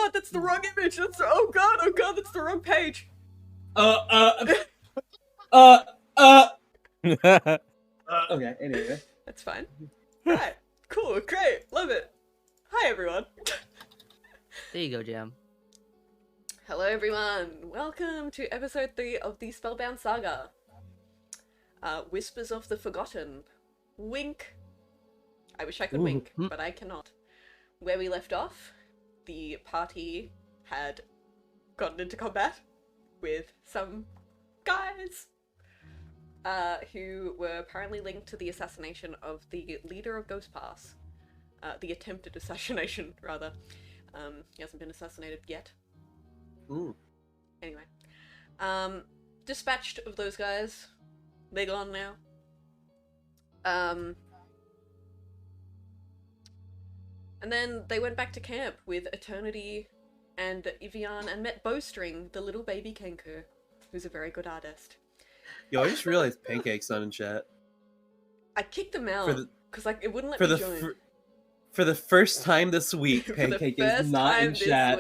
god, that's the wrong image. Oh god, that's the wrong page. Okay, anyway. That's fine. Right, cool, great, love it. Hi everyone. There you go, Jam. Hello everyone, welcome to episode 3 of the Spellbound Saga. Whispers of the Forgotten. Wink. I wish I could wink, but I cannot. Where we left off, the party had gotten into combat with some guys who were apparently linked to the assassination of the leader of Ghost Pass. The attempted assassination, rather. He hasn't been assassinated yet. Ooh. Anyway. Dispatched of those guys. They're gone now. And then they went back to camp with Eternity and Evian and met Bowstring, the little baby Kenku, who's a very good artist. Yo, I just realized Pancake's not in chat. I kicked him out because like it wouldn't let for me the join. For the first time this week, Pancake is not in chat.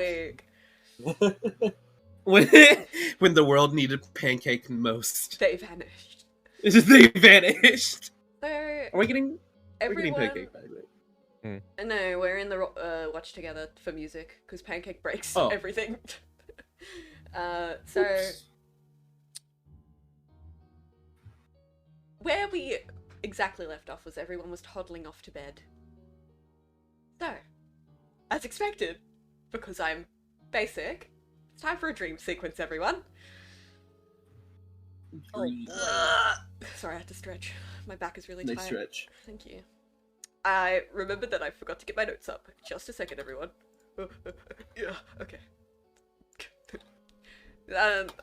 When the world needed Pancake most, They vanished. They vanished. So Are we getting Pancake by the way? No, we're in the watch together for music because Pancake breaks everything. So Oops. Where we exactly left off was everyone was toddling off to bed. So, as expected, because I'm basic, it's time for a dream sequence, everyone. Sorry, I had to stretch. My back is really tired. Nice stretch. Thank you. I remembered that I forgot to get my notes up. Just a second, everyone. Yeah, okay.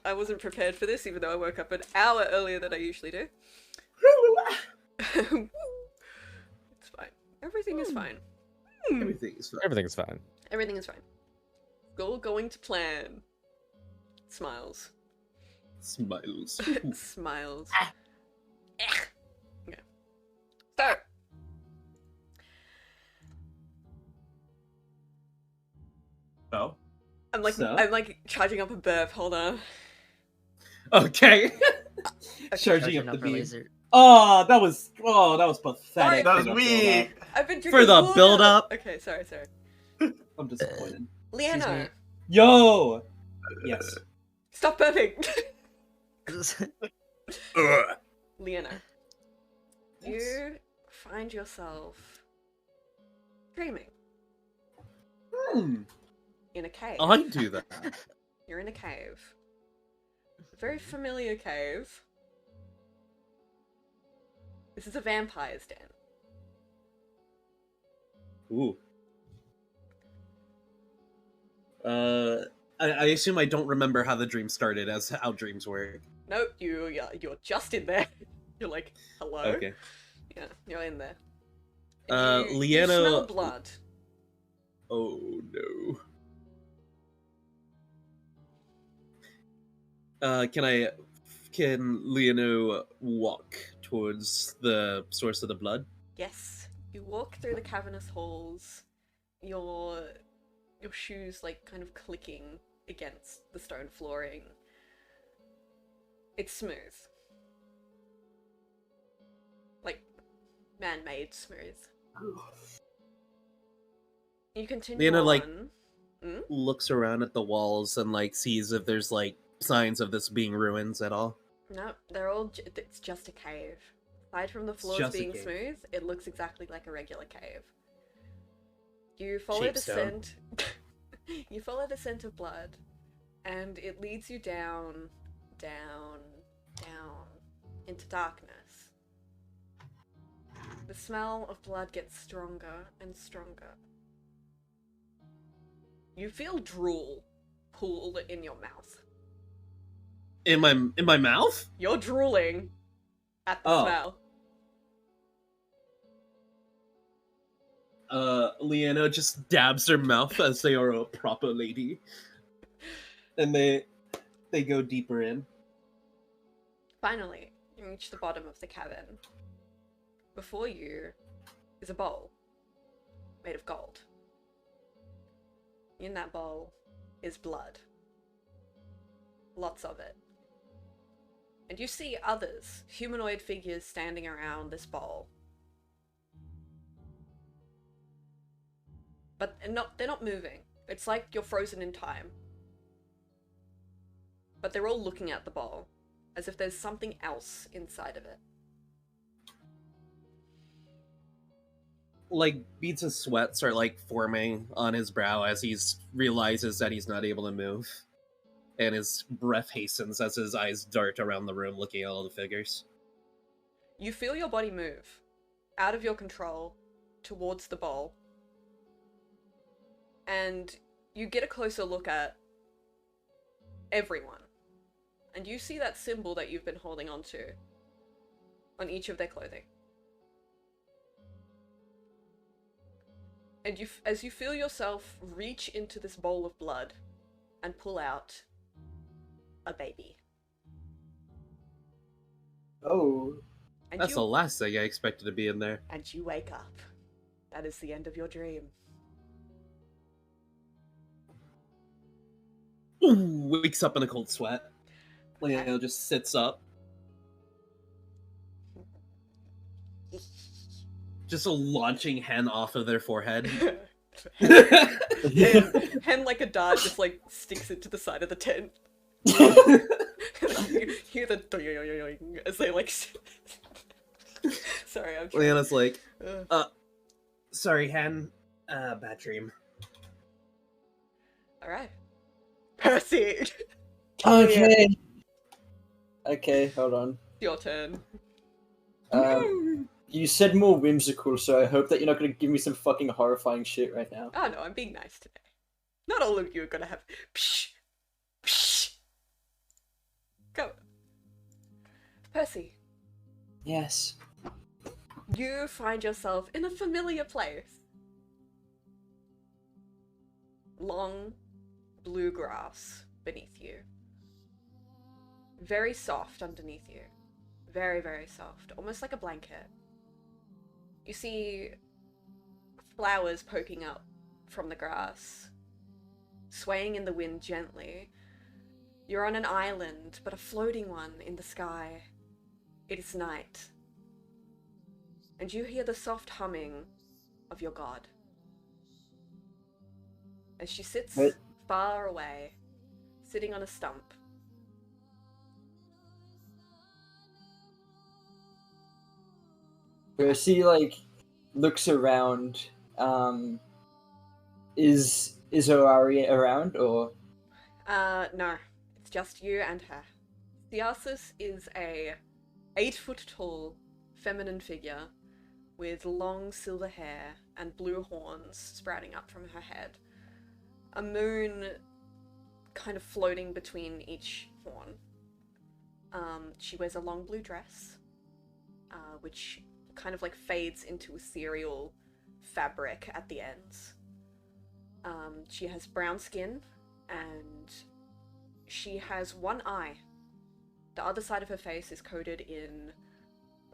I wasn't prepared for this, even though I woke up an hour earlier than I usually do. It's fine. Everything is fine. Everything is fine. Everything is fine. Everything is fine. All going to plan. Smiles. Smiles. Smiles. Okay. So. Oh. I'm like charging up a burp. Hold on. Okay. Okay. Charging up the beam. laser. That was pathetic. That was me. I've been drinking For the water. build up. Okay, sorry. I'm disappointed. Leonard, Yo. Yes. stop burping. Leonard, you find yourself dreaming in a cave. I do that. You're in a cave. A very familiar cave. This is a vampire's den. Ooh. I assume I don't remember how the dream started, as how dreams work. Nope, you're just in there. You're like, hello? Okay. Yeah, you're in there. And you Leanna... smell blood. Oh no. Can Leano walk towards the source of the blood? Yes. You walk through the cavernous halls, your shoes like kind of clicking against the stone flooring. It's smooth. Like, man-made smooth. You continue Leanna, on. like, looks around at the walls and, like, sees if there's, like, signs of this being ruins at all. No, they're all. It's just a cave. Aside from the floors being smooth, it looks exactly like a regular cave. You follow the scent. You follow the scent of blood, and it leads you down, down, down into darkness. The smell of blood gets stronger and stronger. You feel drool pool in your mouth. In my mouth? You're drooling at the smell. Leanna just dabs her mouth as they are a proper lady. And they go deeper in. Finally, you reach the bottom of the cavern. Before you is a bowl made of gold. in that bowl is blood. Lots of it. And you see others, humanoid figures standing around this bowl. But they're not moving. It's like you're frozen in time. But they're all looking at the bowl, as if there's something else inside of it. Like, beads of sweat start, like, forming on his brow as he realizes that he's not able to move. And his breath hastens as his eyes dart around the room looking at all the figures. You feel your body move, out of your control, towards the bowl. And you get a closer look at everyone. And you see that symbol that you've been holding on to on each of their clothing. And as you feel yourself reach into this bowl of blood and pull out a baby. Oh. And That's the last thing I expected to be in there. And you wake up. That is the end of your dream. Wakes up in a cold sweat. Leo just sits up. Just a launching hen off of their forehead. Hen like a dart just like sticks it to the side of the tent. You hear the doing as they like. Sorry, I'm. Leanna's like, sorry, hen. Bad dream. All right, Percy. Okay. Okay, hold on. Your turn. You said more whimsical, so I hope that you're not going to give me some fucking horrifying shit right now. Oh no, I'm being nice today. Not all of you are gonna have. Psh, psh. Go, Percy. Yes. You find yourself in a familiar place. Long, blue grass beneath you. Very soft underneath you. Very, very soft. Almost like a blanket. You see flowers poking up from the grass, swaying in the wind gently. You're on an island, but a floating one in the sky. It is night. And you hear the soft humming of your god. As she sits far away, sitting on a stump. Percy, like, looks around. Is Oari around, or? No. It's just you and her. Theasis is a 8-foot-tall feminine figure with long silver hair and blue horns sprouting up from her head. A moon kind of floating between each horn. She wears a long blue dress, which kind of like fades into ethereal fabric at the ends. She has brown skin and she has one eye. The other side of her face is coated in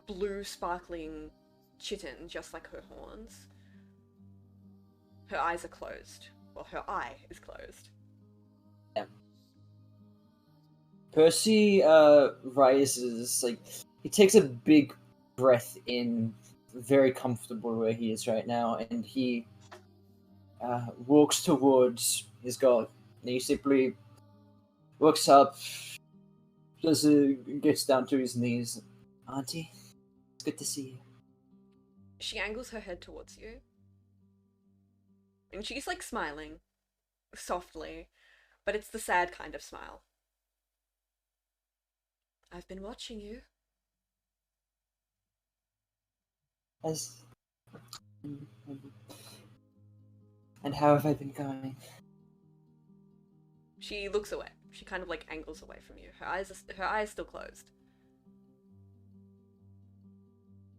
blue sparkling chitin, just like her horns. Her eyes are closed. Well, her eye is closed. Yeah. Percy rises, like, he takes a big breath in, very comfortable where he is right now, and he walks towards his god. And he simply walks up, gets down to his knees. Auntie, it's good to see you. She angles her head towards you. And she's like smiling, softly, but it's the sad kind of smile. I've been watching you. And how have I been going? She looks away. She kind of like angles away from you. Her eye is still closed.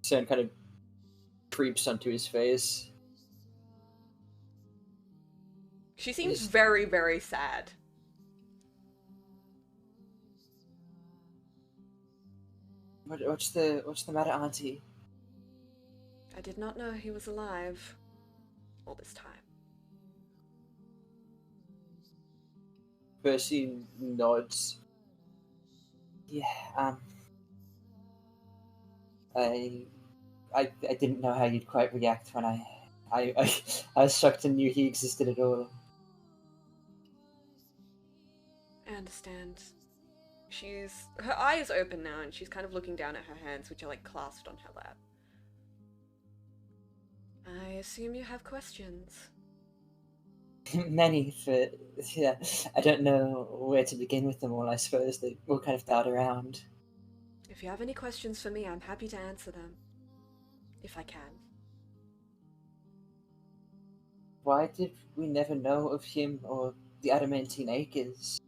Sand kind of creeps onto his face. She seems very, very sad. What's the matter, Auntie? I did not know he was alive all this time. Percy nods. Yeah, I didn't know how you'd quite react when I I was shocked and knew he existed at all. I understand. Her eyes open now, and she's kind of looking down at her hands, which are like clasped on her lap. I assume you have questions. Many, but yeah, I don't know where to begin with them all. I suppose they all kind of dart around. If you have any questions for me, I'm happy to answer them. If I can. Why did we never know of him or the Adamantine Acres?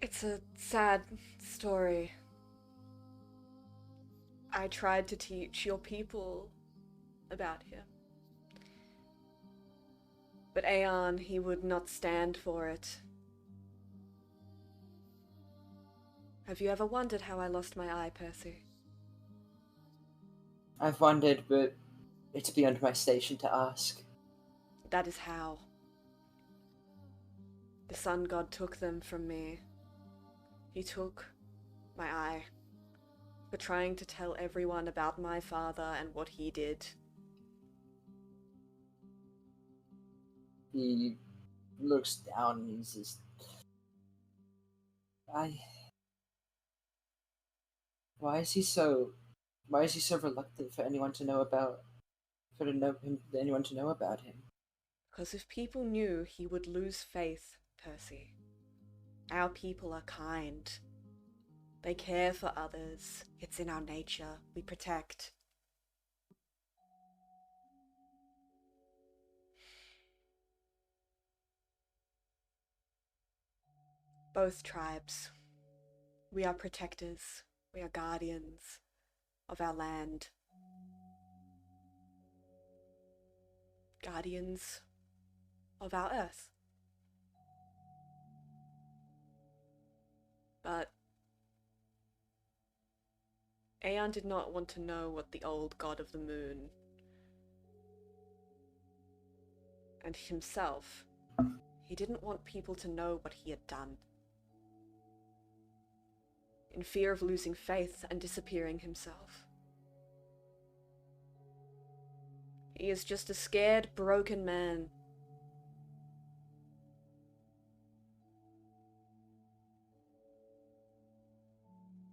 It's a sad story. I tried to teach your people about him. But Aeon, he would not stand for it. Have you ever wondered how I lost my eye, Percy? I've wondered, but it's beyond my station to ask. That is how. The sun god took them from me. He took my eye for trying to tell everyone about my father and what he did. He looks down and he's just... Why is he so reluctant for anyone to know about... anyone to know about him? Because if people knew, he would lose faith, Percy. Our people are kind. They care for others. It's in our nature. We protect. Both tribes. We are protectors. We are guardians of our land. Guardians of our earth. But Aeon did not want to know what the old god of the moon and himself, he didn't want people to know what he had done. In fear of losing faith and disappearing himself. He is just a scared, broken man.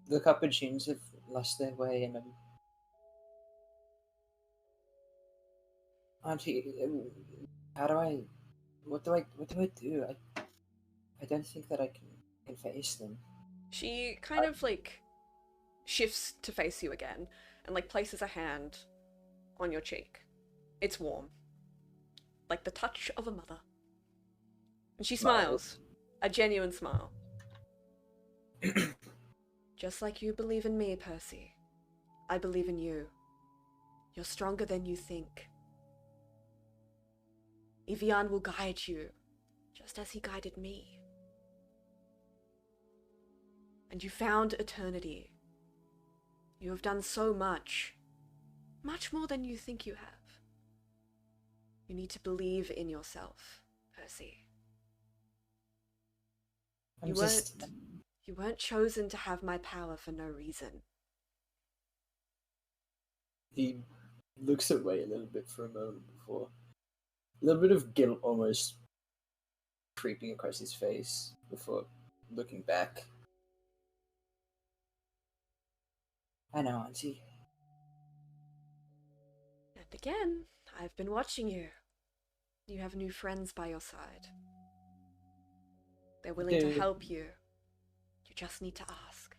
The Capuchins have lost their way, and Auntie, what do I do? I don't think that I can face them. She kind of like shifts to face you again and like places a hand on your cheek. It's warm. Like the touch of a mother. And she smiles. A genuine smile. Just like you believe in me, Percy. I believe in you. You're stronger than you think. Evian will guide you, just as he guided me. And you found eternity. You have done so much. Much more than you think you have. You need to believe in yourself, Percy. You weren't chosen to have my power for no reason. He looks away a little bit for a moment before. A little bit of guilt almost creeping across his face before looking back. I know, Auntie. And again, I've been watching you. You have new friends by your side. They're willing to help you. You just need to ask.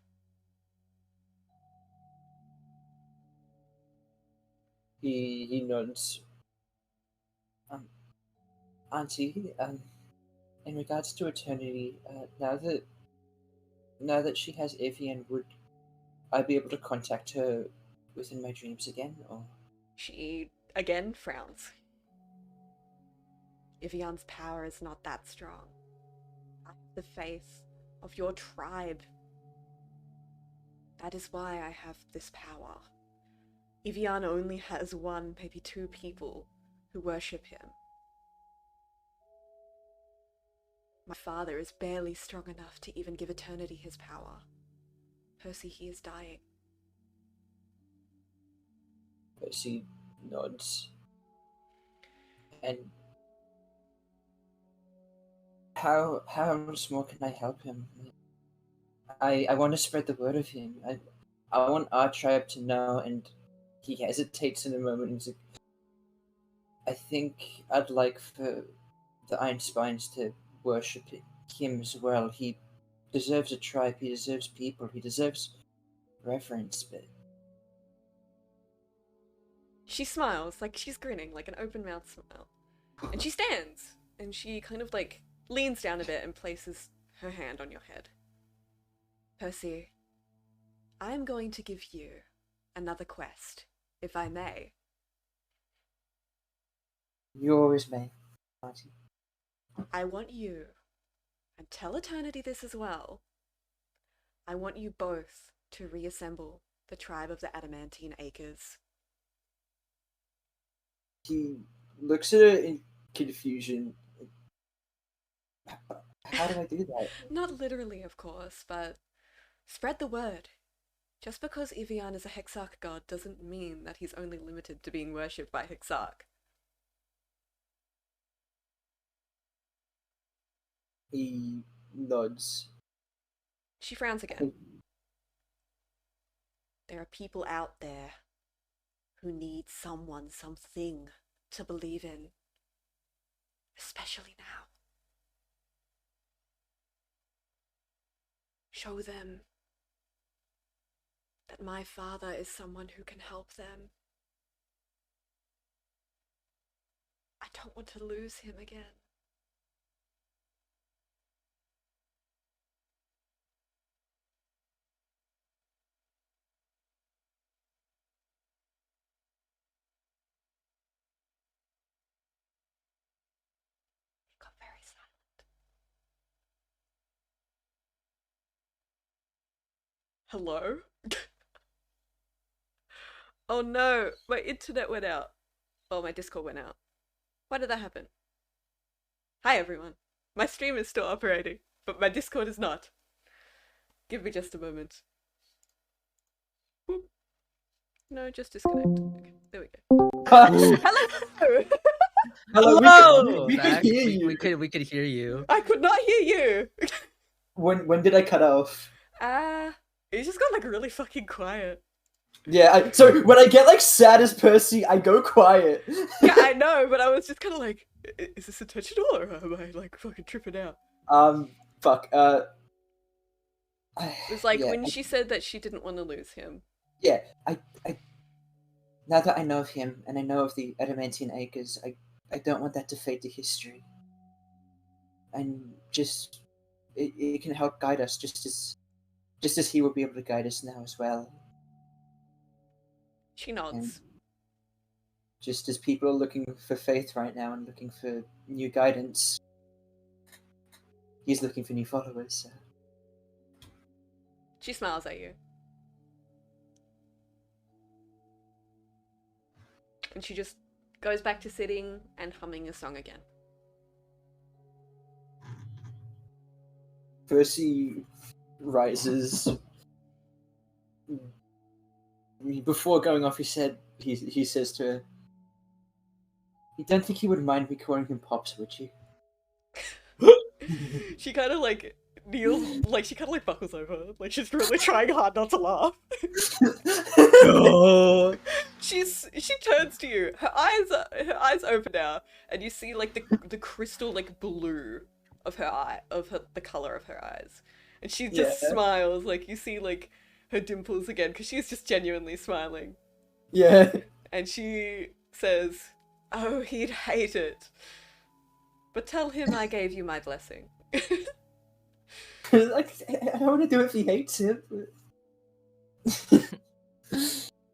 He nods. Auntie, in regards to eternity, now that she has Evian, would I be able to contact her within my dreams again, or? She again frowns. Evian's power is not that strong. I have the faith of your tribe. That is why I have this power. Evian only has one, maybe two people who worship him. My father is barely strong enough to even give eternity his power. Percy, he is dying. Percy nods. And how much more can I help him? I want to spread the word of him. I want our tribe to know. And he hesitates in a moment. And he's like, I think I'd like for the Iron Spines to worship him as well. He deserves a tribe. He deserves people. He deserves reverence. But She smiles, like she's grinning, like an open mouth smile. And she stands, and she kind of like leans down a bit and places her hand on your head. Percy, I'm going to give you another quest, if I may. you always may, Marty. I want you, and tell eternity this as well, I want you both to reassemble the tribe of the Adamantine Acres. He looks at her in confusion. How do I do that? Not literally, of course, but spread the word. Just because Evian is a Hexarch god doesn't mean that he's only limited to being worshipped by Hexarch. He nods. She frowns again. There are people out there who need someone, something to believe in. Especially now. Show them that my father is someone who can help them. I don't want to lose him again. He got very silent. Hello? Oh no, my internet went out. Oh, my Discord went out. Why did that happen? Hi everyone. My stream is still operating, but my Discord is not. Give me just a moment. Boop. No, just disconnect. Okay, there we go. Hello! Hello, we could Back. hear you. We could hear you. I could not hear you! When did I cut off? It just got like really fucking quiet. Yeah, so when I get like sad as Percy, I go quiet. Yeah, I know, but I was just kind of like, is this intentional or am I like fucking tripping out? Fuck. It was like yeah, when she said that she didn't want to lose him. Yeah, I. Now that I know of him and I know of the Adamantine Acres, I don't want that to fade to history. And just it can help guide us, just as he will be able to guide us now as well. She nods. And just as people are looking for faith right now and looking for new guidance, he's looking for new followers. So. She smiles at you. And she just goes back to sitting and humming a song again. Percy rises. Before going off, he says to her, "You don't think he would mind me calling him Pops, would you?" She kind of like kneels, like she kind of like buckles over, like she's really trying hard not to laugh. No. She turns to you. Her eyes open now, and you see like the crystal like blue of her eye, the color of her eyes, and she just smiles. Like you see like her dimples again because she's just genuinely smiling. Yeah. And she says, "Oh, he'd hate it. But tell him I gave you my blessing." Like, I don't want to do it if he hates him.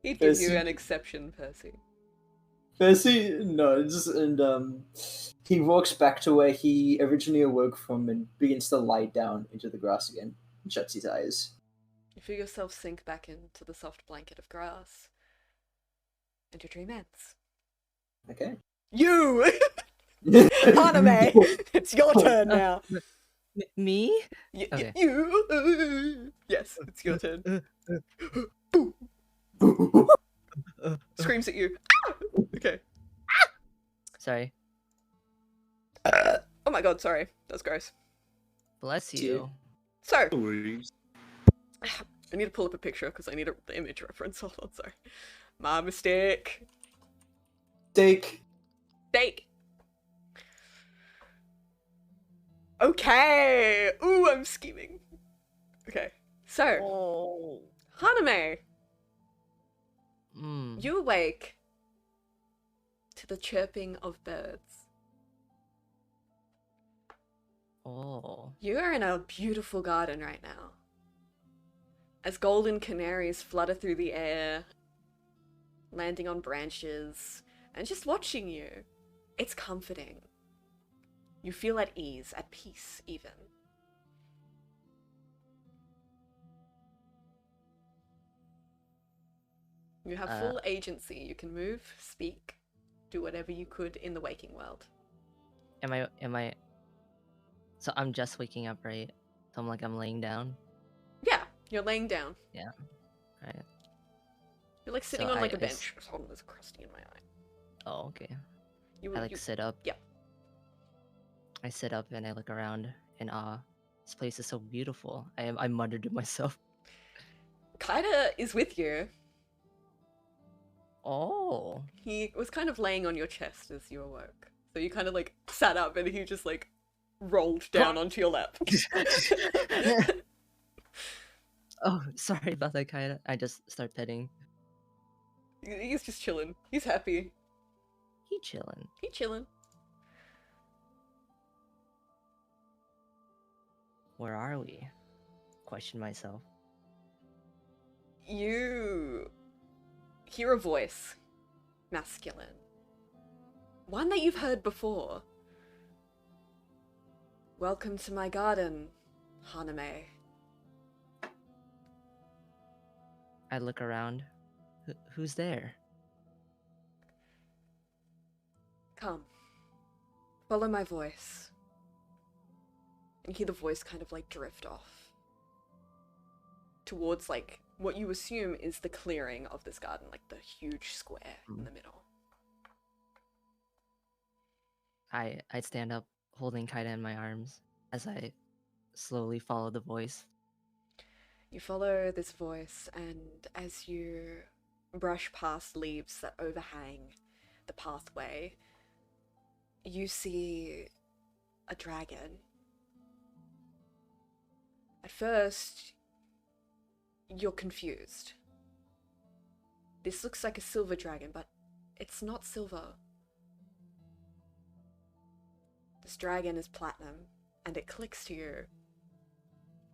He'd give you an exception, Percy. Percy nods and he walks back to where he originally awoke from and begins to lie down into the grass again and shuts his eyes. You feel yourself sink back into the soft blanket of grass, and your dream ends. Okay. You! Haname! It's your turn now! Me? Y- Okay. you. Yes, it's your turn. Boo. Screams at you. Ah! Okay. Sorry. Oh my god, sorry. That's gross. Bless Dude. you. So, No worries. I need to pull up a picture because I need the image reference. Hold on, sorry. My mistake. Steak. Steak. Okay. Ooh, I'm scheming. Okay. So, Oh. Haname, Mm. you awake to the chirping of birds. Oh. You are in a beautiful garden right now. As golden canaries flutter through the air, landing on branches, and just watching you. It's comforting. You feel at ease, at peace, even. You have full agency. You can move, speak, do whatever you could in the waking world. Am I? So I'm just waking up, right? So I'm laying down. Yeah, you're laying down. Right. You're like sitting So on like a I bench. Hold on, there's a crusty in my eye. Oh, okay. You, I sit up. yeah. I sit up and I look around in awe. This place is so beautiful. I muttered to myself. Kaida is with you. Oh. He was kind of laying on your chest as you awoke. So you kind of like sat up and he just like rolled down onto your lap. Oh, sorry about that, Kaida. I just start petting. He's just chilling. He's happy. He chillin'. He chilling. Where are we? Question myself. You hear a voice. Masculine. One that you've heard before. Welcome to my garden, Haname. I look around. Who's there? Come. Follow my voice. And hear the voice kind of like drift off. Towards like what you assume is the clearing of this garden, like the huge square in the middle. I stand up, holding Kaida in my arms, as I slowly follow the voice. You follow this voice, and as you brush past leaves that overhang the pathway, you see a dragon. At first, you're confused. This looks like a silver dragon, but it's not silver. This dragon is platinum, and it clicks to you.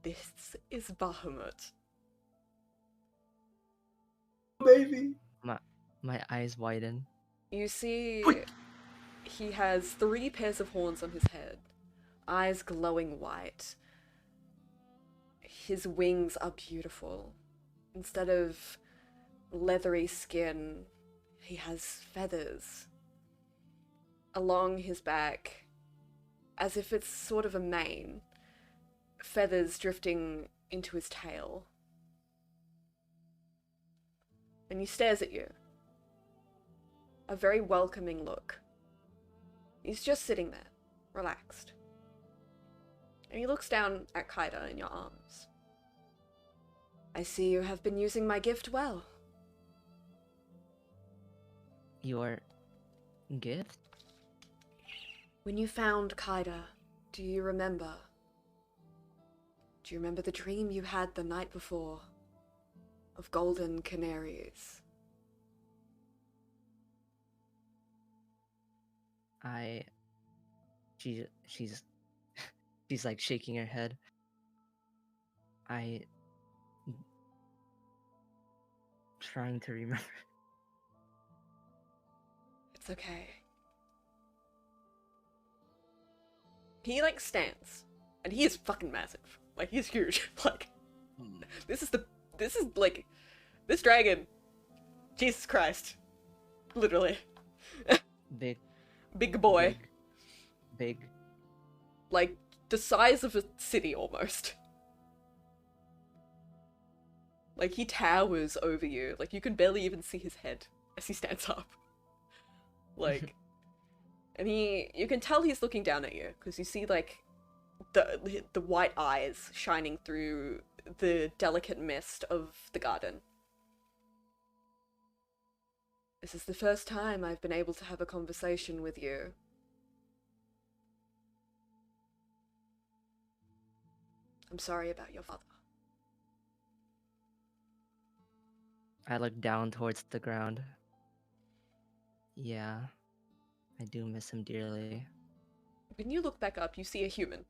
This is Bahamut. Baby. My eyes widen. You see he has 3 pairs of horns on his head, eyes glowing white. His wings are beautiful. Instead of leathery skin, he has feathers along his back, as if it's sort of a mane, feathers drifting into his tail. And he stares at you. A very welcoming look. He's just sitting there, relaxed. And he looks down at Kaida in your arms. I see you have been using my gift well. Your gift? When you found Kaida, do you remember? Do you remember the dream you had the night before? Of golden canaries? She's she's like shaking her head. Trying to remember. It's okay. He like stands, and he is fucking massive. Like he's huge. Like this is like this dragon. Jesus Christ, literally. Big Big boy. big. Like the size of a city almost. Like, he towers over you. Like, you can barely even see his head as he stands up. Like, and you can tell he's looking down at you, because you see, like, the white eyes shining through the delicate mist of the garden. This is the first time I've been able to have a conversation with you. I'm sorry about your father. I look down towards the ground. Yeah, I do miss him dearly. When you look back up, you see a human.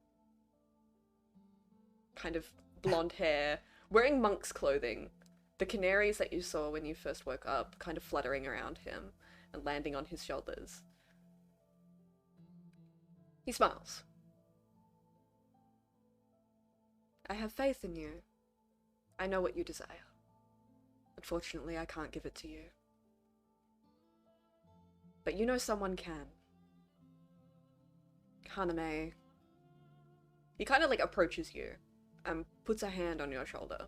Kind of blonde hair, wearing monk's clothing. The canaries that you saw when you first woke up kind of fluttering around him and landing on his shoulders. He smiles. I have faith in you. I know what you desire. Unfortunately, I can't give it to you. But you know someone can. Haname. He kind of like approaches you and puts a hand on your shoulder.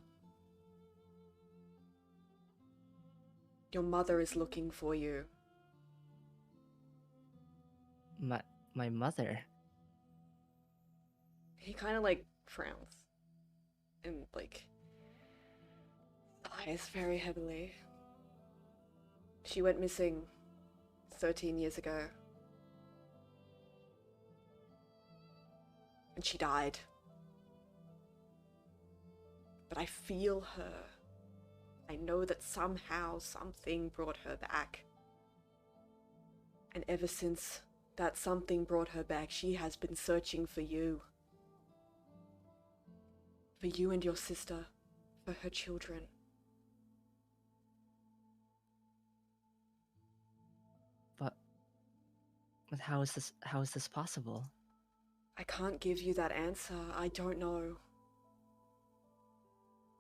Your mother is looking for you. My mother? He kind of like frowns and like sighs very heavily. She went missing 13 years ago. And she died. But I feel her. I know that somehow something brought her back. And ever since that something brought her back, she has been searching for you. For you and your sister. For her children. But how is this possible? I can't give you that answer. I don't know.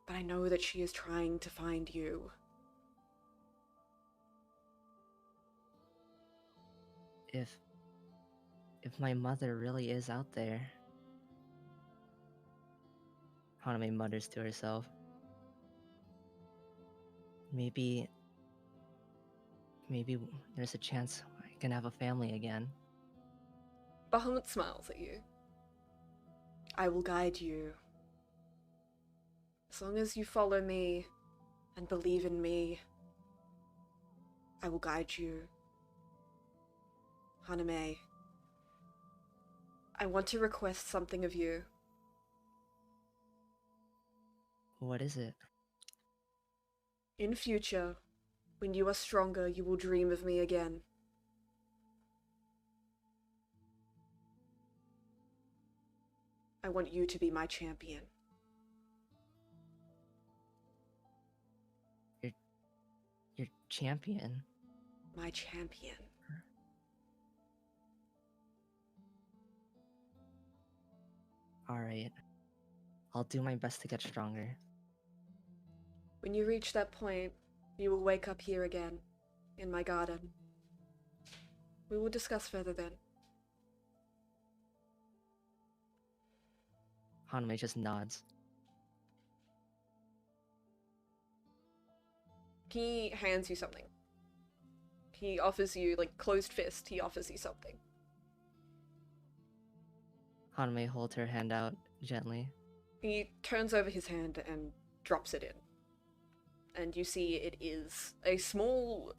But I know that she is trying to find you. If my mother really is out there... Haname mutters to herself. Maybe there's a chance I can have a family again. Bahamut smiles at you. I will guide you. As long as you follow me and believe in me, I will guide you. Haname, I want to request something of you. What is it? In future, when you are stronger, you will dream of me again. I want you to be my champion. Your champion? My champion. Alright. I'll do my best to get stronger. When you reach that point, you will wake up here again, in my garden. We will discuss further then. Haname just nods. He hands you something. He offers you, like, closed fist, he offers you something. Haname holds her hand out gently. He turns over his hand and drops it in. And you see it is a small,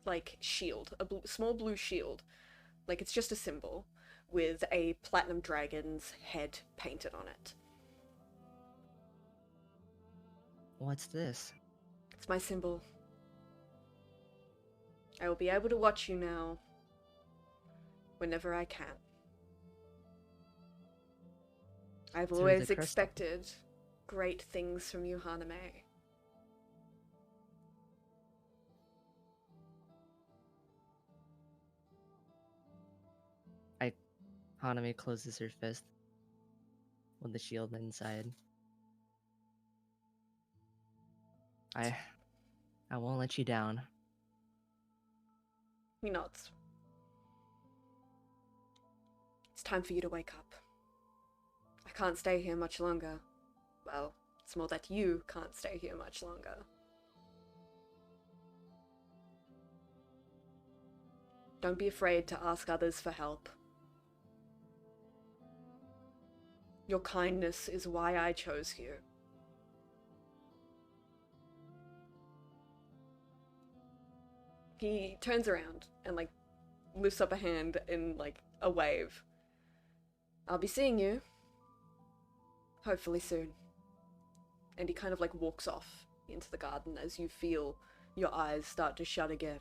like, shield. Small blue shield. Like, it's just a symbol with a platinum dragon's head painted on it. What's this? It's my symbol. I will be able to watch you now whenever I can. I've Through always the crystal. expected great things from you, Haname. Haname closes her fist with the shield inside. I won't let you down. He nods. He's time for you to wake up. I can't stay here much longer. Well, it's more that you can't stay here much longer. Don't be afraid to ask others for help. Your kindness is why I chose you. He turns around and, like, lifts up a hand in, like, a wave. I'll be seeing you. Hopefully soon. And he kind of, like, walks off into the garden as you feel your eyes start to shut again.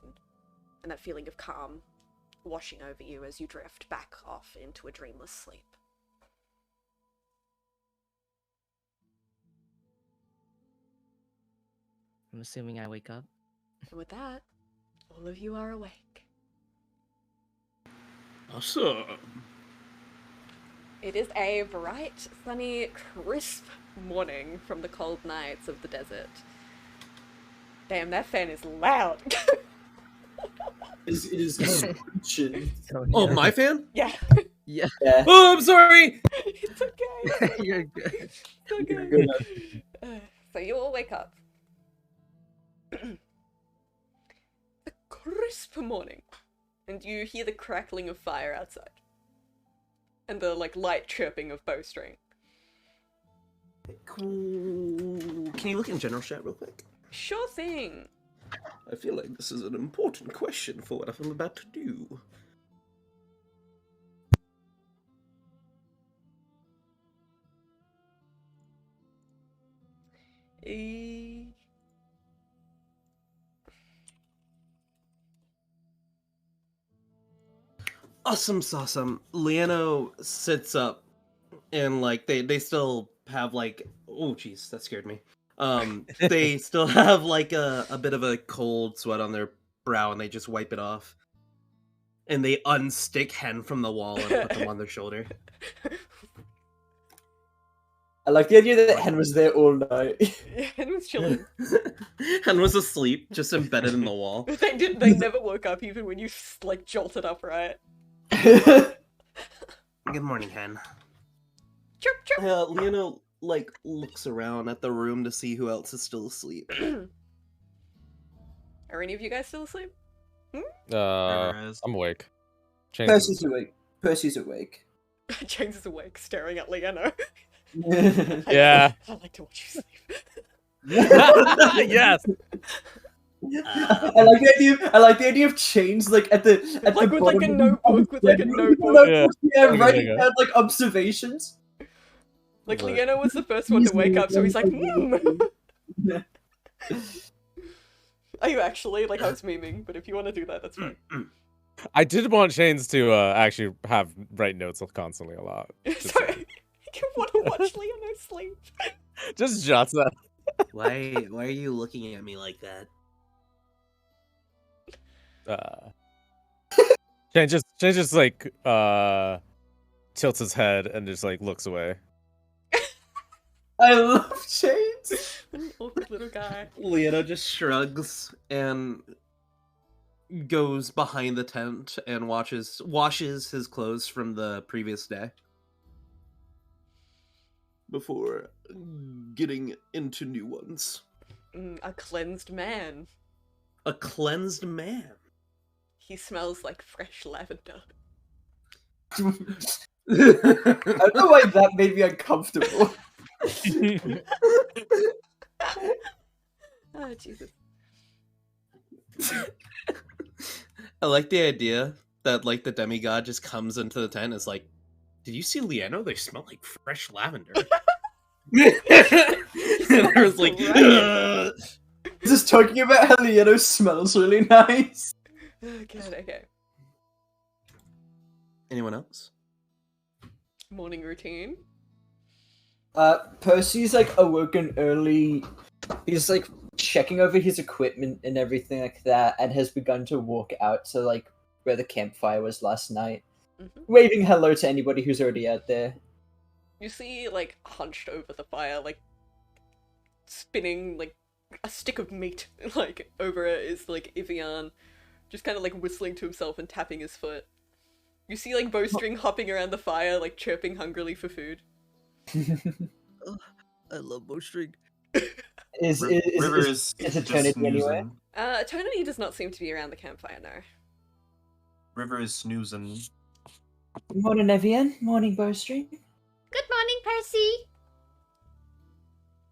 And that feeling of calm washing over you as you drift back off into a dreamless sleep. I'm assuming I wake up. And with that, all of you are awake. Awesome. It is a bright, sunny, crisp morning from the cold nights of the desert. Damn, that fan is loud. It is screeching. Oh, my fan? Yeah, Yeah. Yeah. Oh, I'm sorry! it's okay. You're good. It's okay. You're good. So you all wake up. A crisp morning. And you hear the crackling of fire outside. And the, like, light chirping of bowstring. Cool. Can you look in general chat real quick? Sure thing. I feel like this is an important question for what I'm about to do. Awesome Sawsome. Liano sits up and like they still have like oh jeez, that scared me. They still have like a bit of a cold sweat on their brow and they just wipe it off. And they unstick Hen from the wall and put them on their shoulder. I like the idea that Hen was there all night. Hen was chilling. Hen was asleep, just embedded in the wall. They never woke up even when you, like, jolted upright. Good morning, Hen. Chirp, chirp. Liano like looks around at the room to see who else is still asleep. Are any of you guys still asleep? I'm awake. James Percy's awake. Percy's awake. James is awake, staring at Liano. Yeah. I like to watch you sleep. Yes. I like the idea of chains like at the Like with like a bottom notebook, with like a bedroom. notebook. Yeah, Okay, writing okay. down like observations. Like Right. Liano was the first one to wake up, so he's like, Are you actually? Like I was memeing, but if you want to do that, that's fine. I did want Chains to actually write notes constantly a lot. Sorry. You want to watch Liano sleep? Just jots that. Why are you looking at me like that? Chains just like tilts his head and just like looks away. I love chains. An awkward little guy. Liano just shrugs and goes behind the tent and washes his clothes from the previous day before getting into new ones. A cleansed man. A cleansed man. He smells like fresh lavender. I don't know why that made me uncomfortable. Oh, Jesus. I like the idea that like the demigod just comes into the tent and is like, did you see Liano? They smell like fresh lavender. And I was like, Right. Just talking about how Liano smells really nice. Oh, God, okay. anyone else? Morning routine. Percy's like awoken early. He's like checking over his equipment and everything like that, and has begun to walk out to like where the campfire was last night, waving hello to anybody who's already out there. You see, like, hunched over the fire, like, spinning, like, a stick of meat, like, over it is, like, Ivian, just kind of, like, whistling to himself and tapping his foot. You see like Bowstring hopping around the fire, like chirping hungrily for food. I love bowstring. River is is Eternity just anywhere? snoozing. Eternity does not seem to be around the campfire, no. River is snoozing. Morning, Evian. Morning, Bowstring. Good morning, Percy!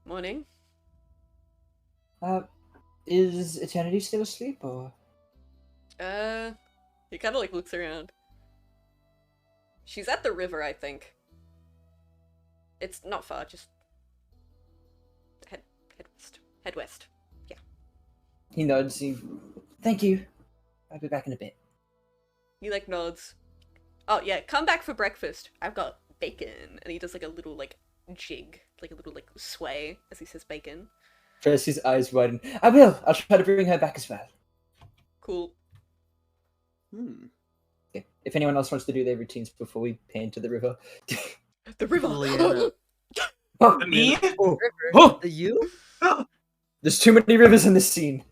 Morning. Is Eternity still asleep, or? He kind of like looks around. She's at the river, I think. It's not far, just head west. Head west. Yeah. He nods. Thank you. I'll be back in a bit. He like nods. Oh yeah, come back for breakfast. I've got bacon, and he does like a little like jig, like a little like sway as he says bacon. Percy's eyes widen. I will. I'll try to bring her back as well. Cool. Okay. If anyone else wants to do their routines before we pan to the river. The river. Leanna. Oh, Me? oh, River, oh! you? There's too many rivers in this scene.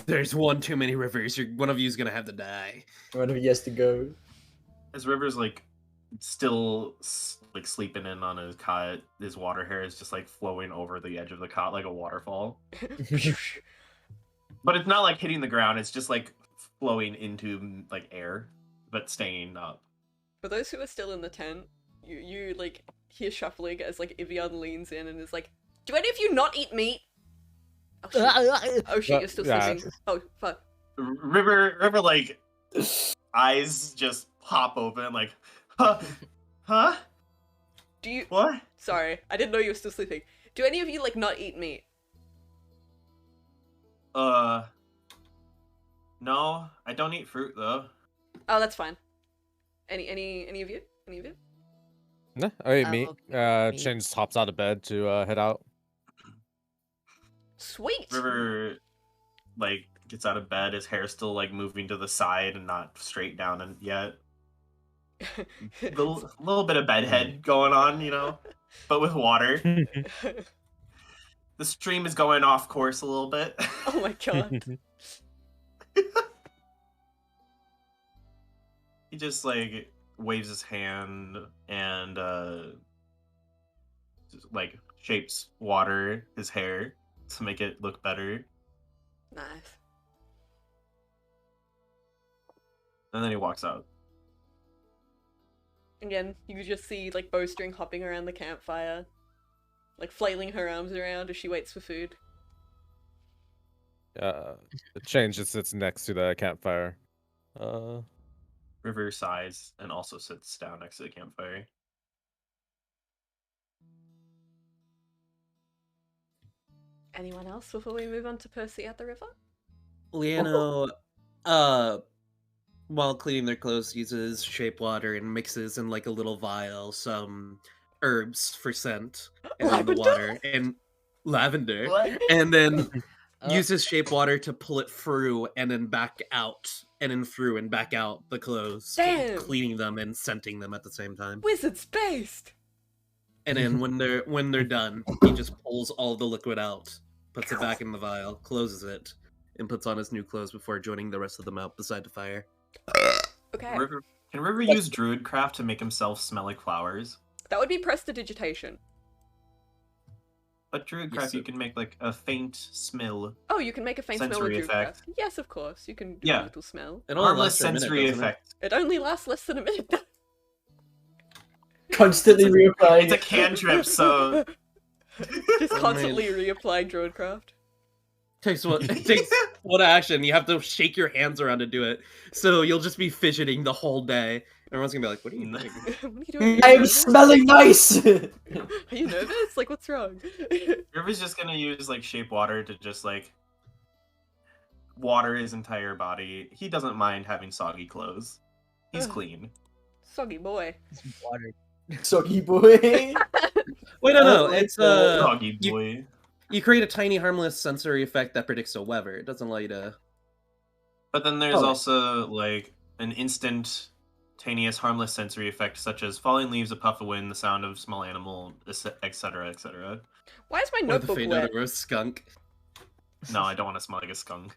There's one too many rivers. One of you's gonna have to die. One of you has to go. As River's like still like sleeping in on his cot, his water hair is just like flowing over the edge of the cot like a waterfall. But it's not like hitting the ground, it's just like flowing into like air, but staying up. For those who are still in the tent, you like hear shuffling as like Ivian leans in and is like, "Do any of you not eat meat?" Oh shit! Oh shit! You're still Yeah. sleeping. Oh fuck! River like eyes just pop open like, huh? Do you? What? Sorry, I didn't know you were still sleeping. Do any of you like not eat meat? No, I don't eat fruit though. Oh, that's fine. Any of you? Any of you? No, I ate meat. Okay, meat. Shane just hops out of bed to head out. Sweet. River like gets out of bed, his hair still like moving to the side and not straight down and yet. Little bit of bedhead going on, you know, but with water. The stream is going off course a little bit. Oh my god. He just like waves his hand and just, like shapes water his hair to make it look better. Nice. And then he walks out. Again, you just see like Bowstring hopping around the campfire, like flailing her arms around as she waits for food. Shane just sits next to the campfire. River sighs and also sits down next to the campfire. Anyone else before we move on to Percy at the river? Leanna, while cleaning their clothes, uses shape water and mixes in like a little vial some herbs for scent and in the water and lavender, What? and then Uh, uses shape water to pull it through and then back out and then through and back out the clothes, Damn. cleaning them and scenting them at the same time. Wizard's based. And then when they're done, he just pulls all the liquid out, puts it back in the vial, closes it, and puts on his new clothes before joining the rest of them out beside the fire. Okay. Can River use druidcraft to make himself smell like flowers? That would be prestidigitation. But druidcraft, Yes, you can make like a faint smell. Oh, you can make a faint smell with Sensory Druidcraft. effect. Yes, of course. You can do Yeah. a little smell. It only Harmless lasts for a minute, sensory doesn't it? effect. It only lasts less than a minute. Constantly reapplying. It's a cantrip, so Just Oh, constantly reapplying Druidcraft. It takes one action. You have to shake your hands around to do it. So you'll just be fidgeting the whole day. Everyone's gonna be like, "What are you doing?" What are you doing? Are you I'm nervous? smelling nice. Are you nervous? Like, what's wrong? River's just gonna use like shape water to just like water his entire body. He doesn't mind having soggy clothes. He's Ugh. clean. Soggy boy. water. Soggy boy. Wait, no, like it's Soggy you- boy. you create a tiny harmless sensory effect that predicts the weather. It doesn't allow you to. But then there's Oh. also like an instantaneous harmless sensory effect, such as falling leaves, a puff of wind, the sound of small animal, etc., etc. Why is my Or the notebook fade wet? out of a skunk. No, I don't want to smell like a skunk.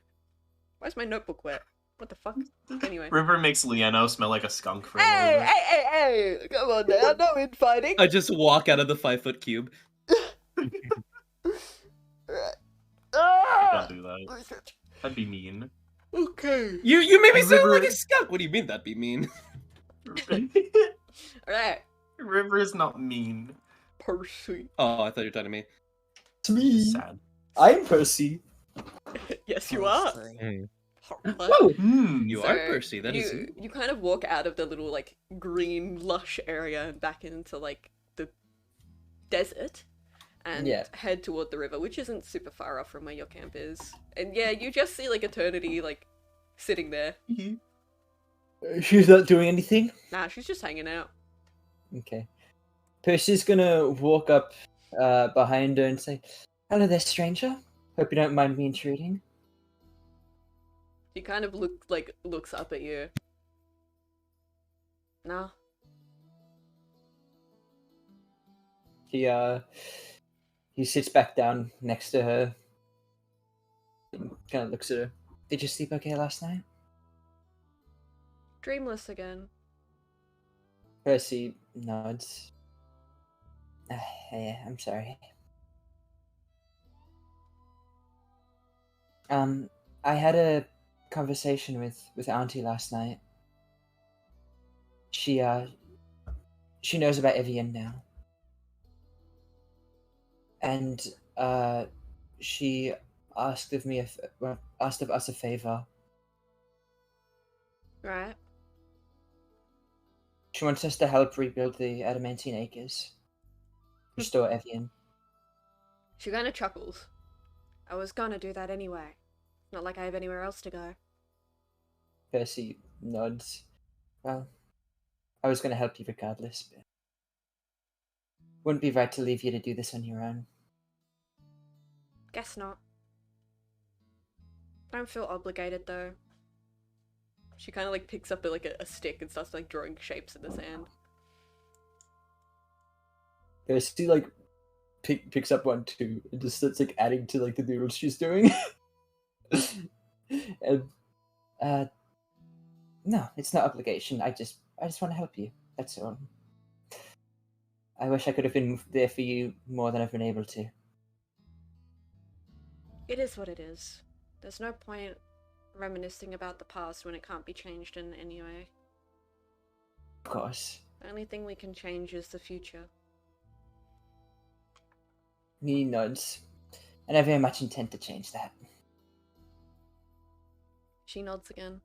Why is my notebook wet? What the fuck? Anyway. River makes Liano smell like a skunk for a Hey, little bit. hey! Come on now, no infighting. I just walk out of the 5-foot cube. Don't do that. That'd be mean. Okay. You made me sound like River- a skunk. What do you mean that'd be mean? Alright. River is not mean. Percy. Oh, I thought you were talking to me. It's me. Sad. I'm Percy. Yes, you are. Mm. Oh, You So, are Percy. That is you. You kind of walk out of the little like green lush area and back into like the desert, and Yeah. head toward the river, which isn't super far off from where your camp is. And yeah, you just see like Eternity like sitting there. she's not doing anything. Nah, she's just hanging out. Okay. Percy's gonna walk up behind her and say, "Hello there, stranger. Hope you don't mind me intruding." She kind of looks up at you. No. He sits back down next to her. Kind of looks at her. Did you sleep okay last night? Dreamless again. Percy nods. Yeah, I'm sorry. I had a conversation with Auntie last night. She knows about Evian now. And she asked of us a favor. Right. She wants us to help rebuild the Adamantine Acres. Restore Evian. She kind of chuckles. I was gonna do that anyway. Not like I have anywhere else to go. Percy nods. Well, I was going to help you regardless, but wouldn't be right to leave you to do this on your own. Guess not. Don't feel obligated though. She kind of like picks up a stick and starts like drawing shapes in the sand. Percy like picks up one too and just starts like adding to like the doodles she's doing. And no, it's not obligation. I just want to help you. That's all. I wish I could have been there for you more than I've been able to. It is what it is. There's no point reminiscing about the past when it can't be changed in any way. Of course. The only thing we can change is the future. He nods. And I very much intend to change that. She nods again.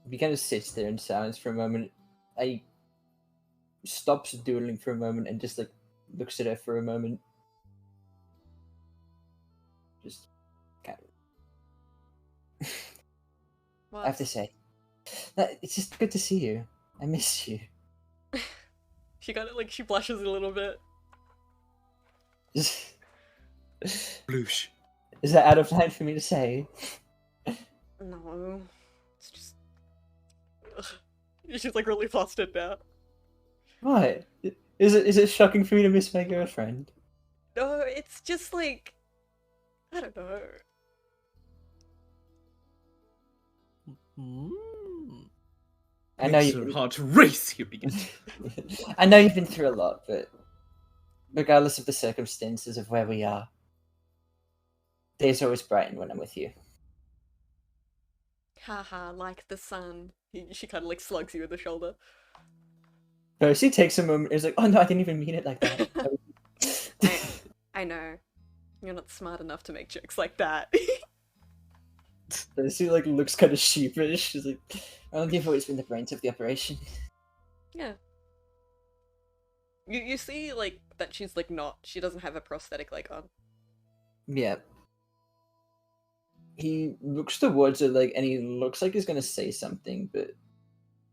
He kind of sits there in silence for a moment. I stops doodling for a moment and just like looks at her for a moment. Just kind of. What? I have to say, it's just good to see you. I miss you. She kind of like she blushes a little bit. Bloosh. Is that out of line for me to say? No, it's just. Ugh. She's like really flustered now. What? Is it shocking for me to miss my girlfriend? No, it's just like I don't know. I know It's so hard to race you again. I know you've been through a lot, but regardless of the circumstances of where we are, days always brighten when I'm with you. Haha, like the sun. She kind of like slugs you in the shoulder. Percy takes a moment. He's like, "Oh no, I didn't even mean it like that." I know. You're not smart enough to make jokes like that. Percy like looks kind of sheepish. She's like, "Well, you've always been the brains of the operation." Yeah. You see like that she's like not. She doesn't have a prosthetic leg on. Yeah. He looks towards her like, and he looks like he's gonna say something, but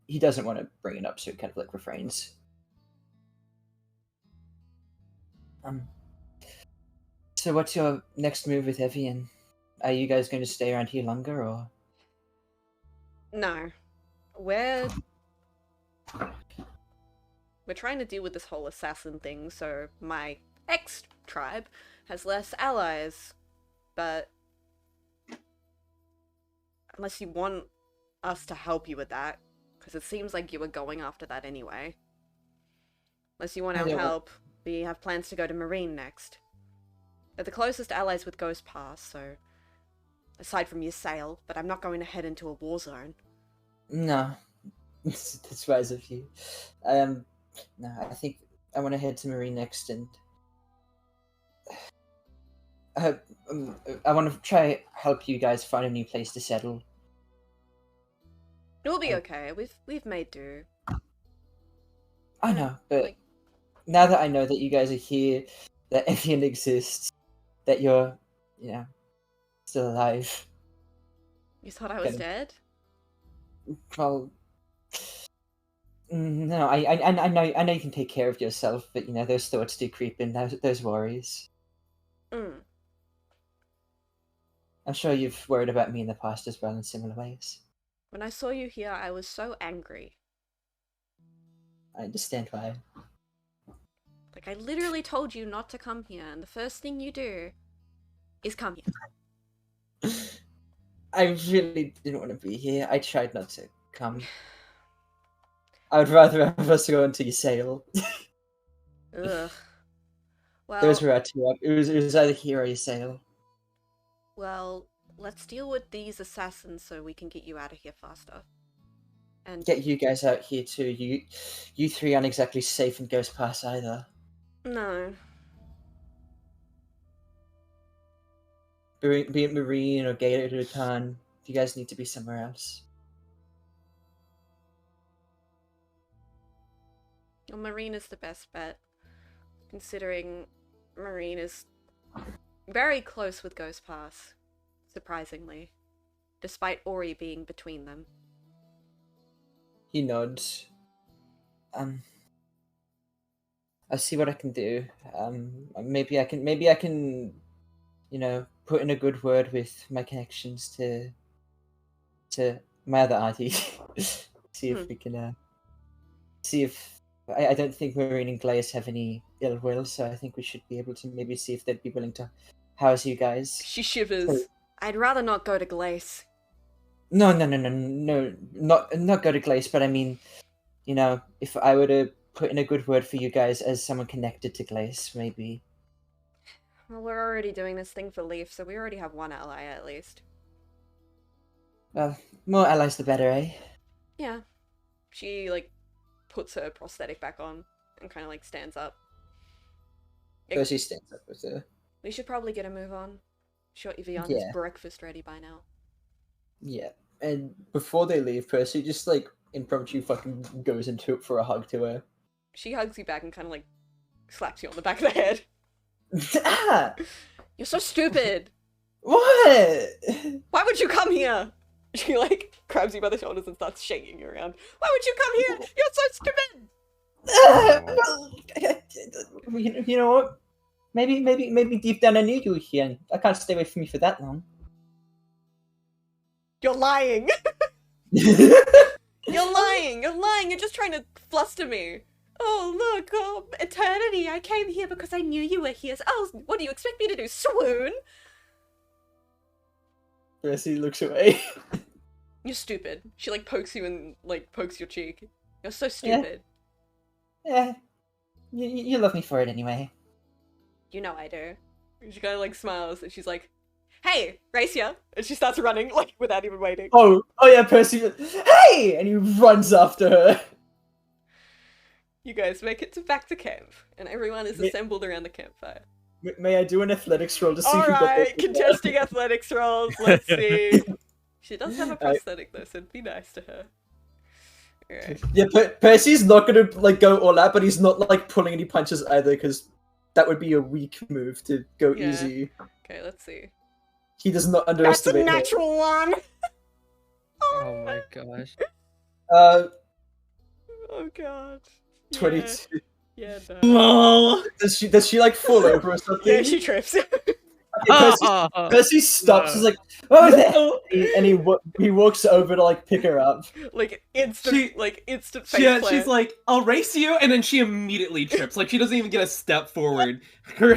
he doesn't want to bring it up, so he kind of like refrains. So what's your next move with Evian? Are you guys going to stay around here longer, or? No. We're trying to deal with this whole assassin thing, so my ex-tribe has less allies. But Unless you want us to help you with that. Because it seems like you were going after that anyway. Unless you want our help, we have plans to go to Marine next. They're the closest allies with Ghost Pass, so... Aside from your sail, but I'm not going to head into a war zone. No. That's wise of you. No, I think I want to head to Marine next, and... I want to try help you guys find a new place to settle. It'll be okay. We've made do. I know, but now that I know that you guys are here, that Evian exists, that you're, still alive. You thought I was dead? Well, no, I know you can take care of yourself, but those thoughts do creep in. Those worries. Mm. I'm sure you've worried about me in the past as well in similar ways. When I saw you here, I was so angry. I understand why. Like, I literally told you not to come here, and the first thing you do is come here. I really didn't want to be here. I tried not to come. I would rather have us go into your sail. Ugh. Well, Those were our two up. It was either here or your sail. Well, let's deal with these assassins so we can get you out of here faster. And Get you guys out here too. You three aren't exactly safe in Ghost Pass either. no. Be it Marine or Gator Khan, you guys need to be somewhere else. Well, Marine is the best bet, considering Marine is very close with Ghost Pass, surprisingly, despite Ori being between them. He nods. I'll see what I can do. Maybe I can, put in a good word with my connections to my other auntie. See if we can, see if... I don't think Marine and Glaze have any ill will, so I think we should be able to maybe see if they'd be willing to house you guys. She shivers. I'd rather not go to Glace. No, not go to Glace, but I mean, if I were to put in a good word for you guys as someone connected to Glace, maybe. Well, we're already doing this thing for Leaf, so we already have one ally at least. Well, more allies the better, eh? Yeah. She, puts her prosthetic back on and kind of, stands up. Percy stands up with her. We should probably get a move on. Sure, Evian's breakfast ready by now. Yeah, and before they leave, Percy just, impromptu fucking goes into it for a hug to her. She hugs you back and kind of, slaps you on the back of the head. Ah! You're so stupid! What? Why would you come here? She, grabs you by the shoulders and starts shaking you around. Why would you come here? You're so stupid! You know what? Maybe deep down I knew you were here, and I can't stay away from you for that long. You're lying! You're lying! You're just trying to fluster me! Oh, look, eternity! I came here because I knew you were here. Oh, what do you expect me to do? Swoon? Percy looks away. You're stupid. She, pokes you and, pokes your cheek. You're so stupid. Yeah. You love me for it anyway. You know I do. And she kind of, smiles, and she's like, hey, race here! And she starts running, without even waiting. Oh yeah, Percy, hey! And he runs after her. You guys make it back to camp, and everyone is assembled around the campfire. May I do an athletics roll to see who got Alright, contesting athletics rolls, let's see. She does have a prosthetic though, so be nice to her. Alright. Yeah, Percy's not gonna, go all out, but he's not, pulling any punches either, because that would be a weak move to go easy. Okay, let's see. He does not That's a underestimate natural one! Oh my gosh. Oh god. 22. Yeah, no. No. Does she fall over or something? Yeah, she trips. Percy stops. He's like, "Oh, there!" And he walks over to like pick her up. Like instant face Yeah, plant. she's like, "I'll race you," and then she immediately trips. Like she doesn't even get a step forward. Her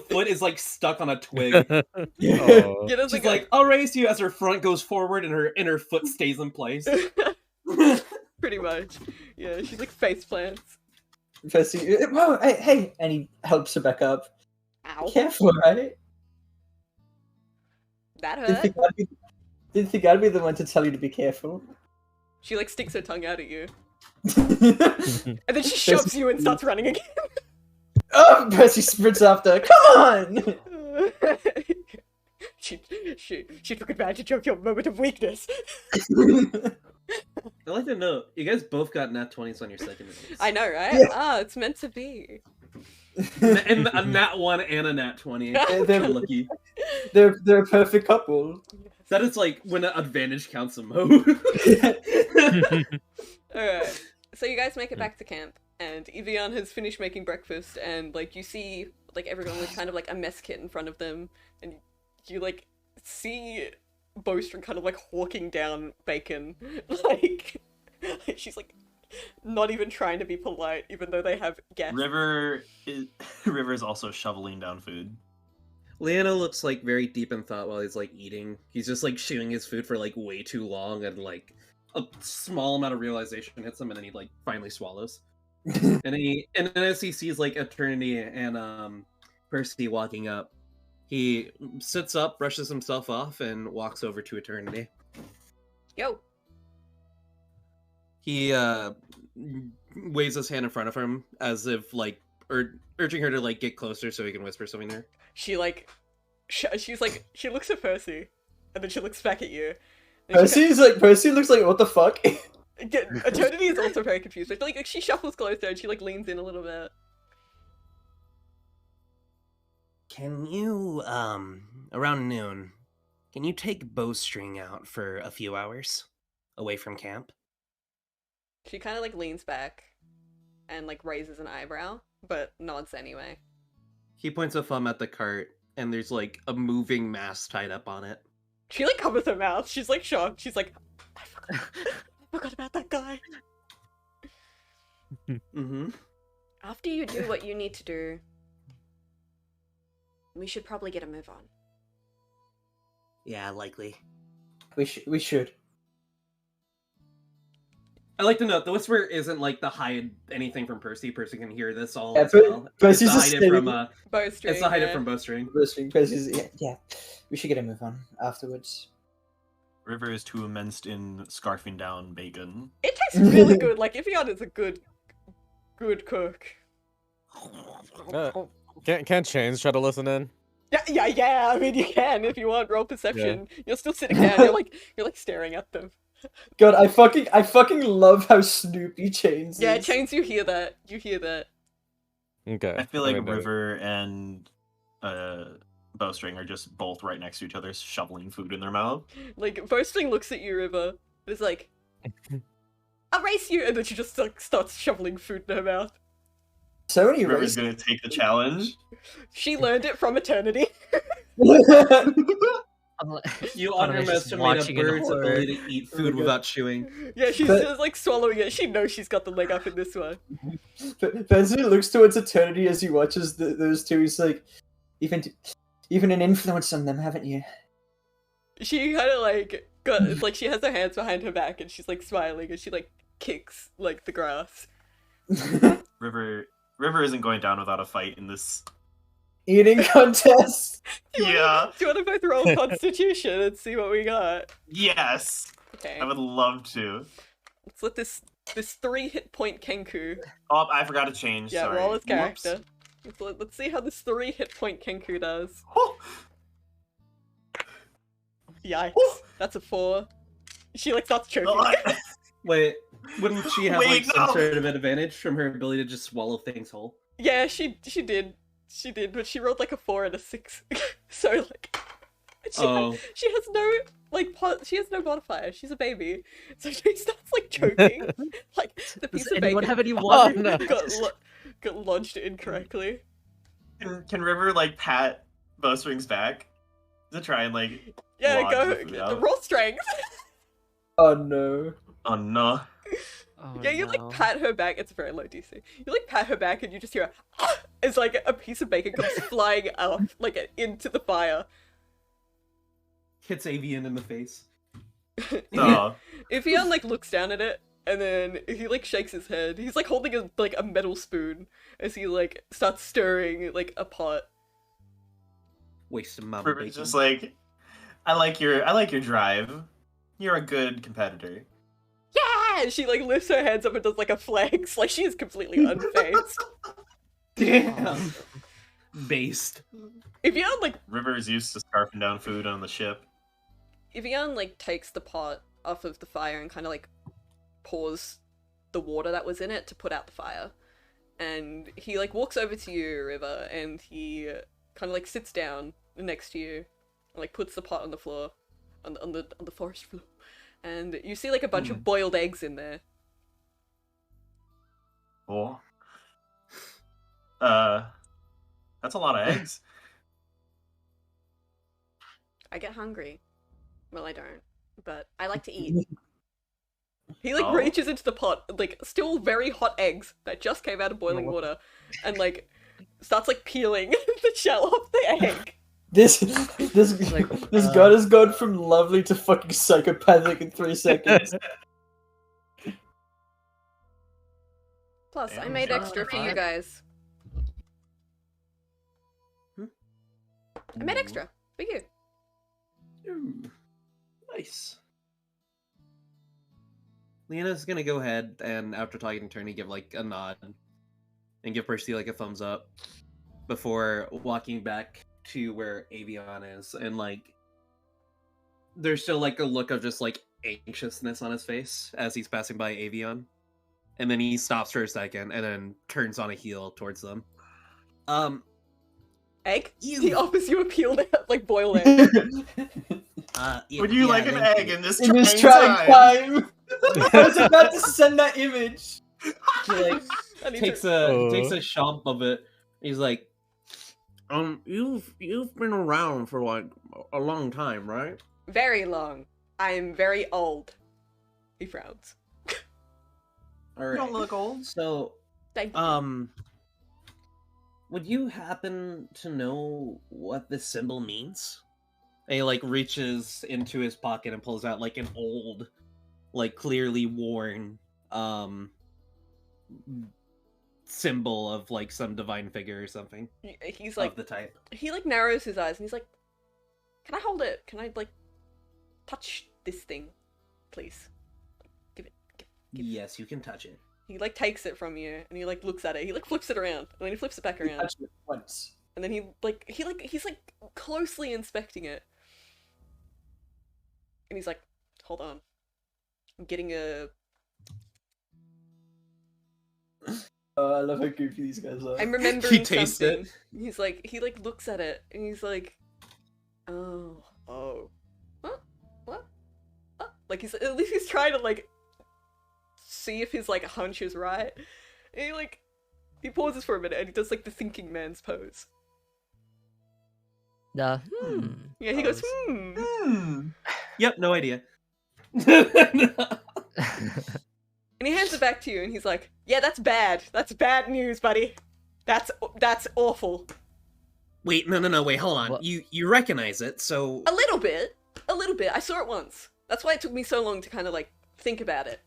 foot is like stuck on a twig. Oh. You know, She's like, "I'll race you," as her front goes forward and her foot stays in place. pretty much. Yeah, she's like face plants. Percy, whoa, hey, and he helps her back up. Ow. Careful, right? That Didn't hurt. think I'd be the one to tell you to be careful. She like sticks her tongue out at you. Oh, And then she shoves you and starts running again. Percy sprints after. Come on! she took advantage of your moment of weakness. I'd like to know, you guys both got nat 20s on your second rolls. I know, right? Yeah. Ah, it's meant to be. And a nat 1 and a nat 20. They're lucky. They're a perfect couple. That is like when an advantage counts a mode. Alright. So you guys make it back to camp, and Evian has finished making breakfast, and like you see like everyone with kind of like a mess kit in front of them, and you like see Bowstring kind of like hawking down bacon. like she's like not even trying to be polite, even though they have guests. River is also shoveling down food. Leano looks like very deep in thought while he's like eating. He's just like chewing his food for like way too long, and like a small amount of realization hits him, and then he like finally swallows. and then as he sees like Eternity and Percy walking up, he sits up, brushes himself off, and walks over to Eternity. Yo. He waves his hand in front of him as if like urging her to like get closer so he can whisper something to her. She like she's like she looks at Percy, and then she looks back at you. Percy looks like, what the fuck? Eternity is also very confused. Like she shuffles closer and she like leans in a little bit. Can you, around noon, can you take Bowstring out for a few hours? Away from camp? She kind of like leans back and like raises an eyebrow, but nods anyway. He points a thumb at the cart, and there's like a moving mass tied up on it. She like covers her mouth. She's like shocked. She's like, I forgot about that guy. Mm-hmm. After you do what you need to do, we should probably get a move on. Yeah, likely. We should. I like to note, the whisper isn't like the hide anything from Percy. Percy can hear this all Yeah, as well. Percy's it's just to hide it from, Bowstring. it's to hide yeah. it from Bowstring. Percy's, yeah. We should get a move on afterwards. River is too immersed in scarfing down bacon. It tastes really good. Like Evian is a good cook. Can't Chains try to listen in? Yeah. I mean, you can if you want. Roll perception. You're still sitting down. You're like staring at them. God, I fucking love how Snoopy Chains is. Yeah, Chains. You hear that? Okay. I feel like Let me know. River and Bowstring are just both right next to each other, shoveling food in their mouth. Like Bowstring looks at you, River, and is like, "I'll race you," and then she just like starts shoveling food in her mouth. So many River's races. gonna take the challenge. She learned it from Eternity. You I'm just underestimate a watching in bird's horror. ability to eat food without chewing. Yeah, she's But- just like swallowing it. She knows she's got the leg up in this one. Percy looks towards Eternity as he watches those two. He's like, even an influence on them, haven't you? She kind of like got it's like she has her hands behind her back and she's like smiling and she like kicks like the grass. River isn't going down without a fight in this. Eating contest. Yeah. Do you want to both roll Constitution and see what we got? Yes. Okay. I would love to. Let's let this 3 hit point Kenku. Oh, I forgot to change. Yeah, Sorry. roll his Whoops. character. Let's see how this 3 hit point Kenku does. Oh, Yikes. That's a 4. She like starts choking. oh, Wait, wouldn't she have Wait, like some no. sort of advantage from her ability to just swallow things whole? Yeah, she did. She did, but she rolled like a 4 and a 6. So like she has no like she has no modifier. She's a baby. So she starts like choking. Like the piece Does of anyone bacon have any water? no. got lodged incorrectly. Can River like pat bow swings back to try and like. Yeah, lodge go. the food out. Roll strength. Oh no. Oh no! Oh, Yeah, you no. like pat her back. It's a very low DC. You like pat her back, and you just hear "Ah!" It's like a piece of bacon comes flying out, like into the fire. Hits Avian in the face. Oh, Ivian like looks down at it, and then he like shakes his head. He's like holding a metal spoon as he like starts stirring like a pot. Wasting my River's bacon. just like, I like your drive. You're a good competitor. Yeah, she like lifts her hands up and does like a flex, like she is completely unfazed. Damn. Based. Ivian like River's used to scarfing down food on the ship. Ivian like takes the pot off of the fire and kind of like pours the water that was in it to put out the fire, and he like walks over to you, River, and he kind of like sits down next to you, and like puts the pot on the floor, on the forest floor, and you see like a bunch of boiled eggs in there. Oh. That's a lot of eggs. I get hungry. Well, I don't, but I like to eat. He like Oh. reaches into the pot, like still very hot eggs that just came out of boiling water, and like starts like peeling the shell off the egg. This Like, god has gone from lovely to fucking psychopathic in 3 seconds. Plus, I Damn, made sure. extra for you guys. I made extra for you. Ooh, nice. Leanna's gonna go ahead and, after talking to Turney, give like a nod and give Percy like a thumbs up before walking back to where Avion is, and like there's still like a look of just like anxiousness on his face as he's passing by Avion, and then he stops for a second and then turns on a heel towards them. Egg? You- He offers you a peeled like boiled egg. Would you like an egg in this In this trying trying time? time, I was about to send that image. He like I need takes to... a chomp of it. He's like, you've been around for like a long time, right? Very long. I am very old. He frowns. All You right. don't look old. So, Thank you. would you happen to know what this symbol means? And he like reaches into his pocket and pulls out like an old, like clearly worn, symbol of like some divine figure or something He's of like, the type. he like narrows his eyes and he's like, can I hold it? Can I like touch this thing, please? Give it. Yes, you can touch it. He like takes it from you and he like looks at it. He like flips it around and then he flips it back He around. touched it once. And then he's like closely inspecting it. And he's like, hold on. I'm getting a... Oh, I love how goofy these guys are. I'm remembering He tastes something. it. He's like, he like looks at it and he's like, oh. What? Like he's, at least he's trying to like see if his like hunch is right. And he pauses for a minute and he does like the thinking man's pose. The Yeah, he goes, pose. Yep, no idea. And he hands it back to you and he's like, yeah, that's bad. That's bad news, buddy. That's awful. Wait, no, wait, hold on. What? You recognize it, so A little bit. I saw it once. That's why it took me so long to kind of like think about it.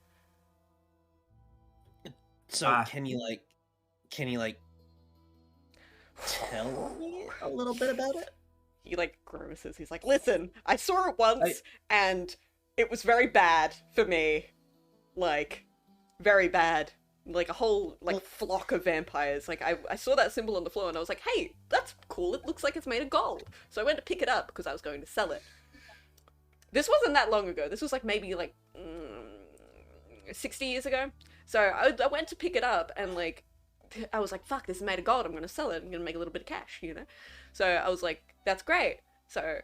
can you like tell me a little bit about it? He like grimaces. He's like, listen, I saw it once and it was very bad for me. Like, very bad. Like a whole like flock of vampires. Like I saw that symbol on the floor and I was like, hey, that's cool. It looks like it's made of gold. So I went to pick it up because I was going to sell it. This wasn't that long ago. This was like maybe like 60 years ago. So I went to pick it up and like I was like, fuck, this is made of gold. I'm gonna sell it. I'm gonna make a little bit of cash, you know. So I was like, that's great. So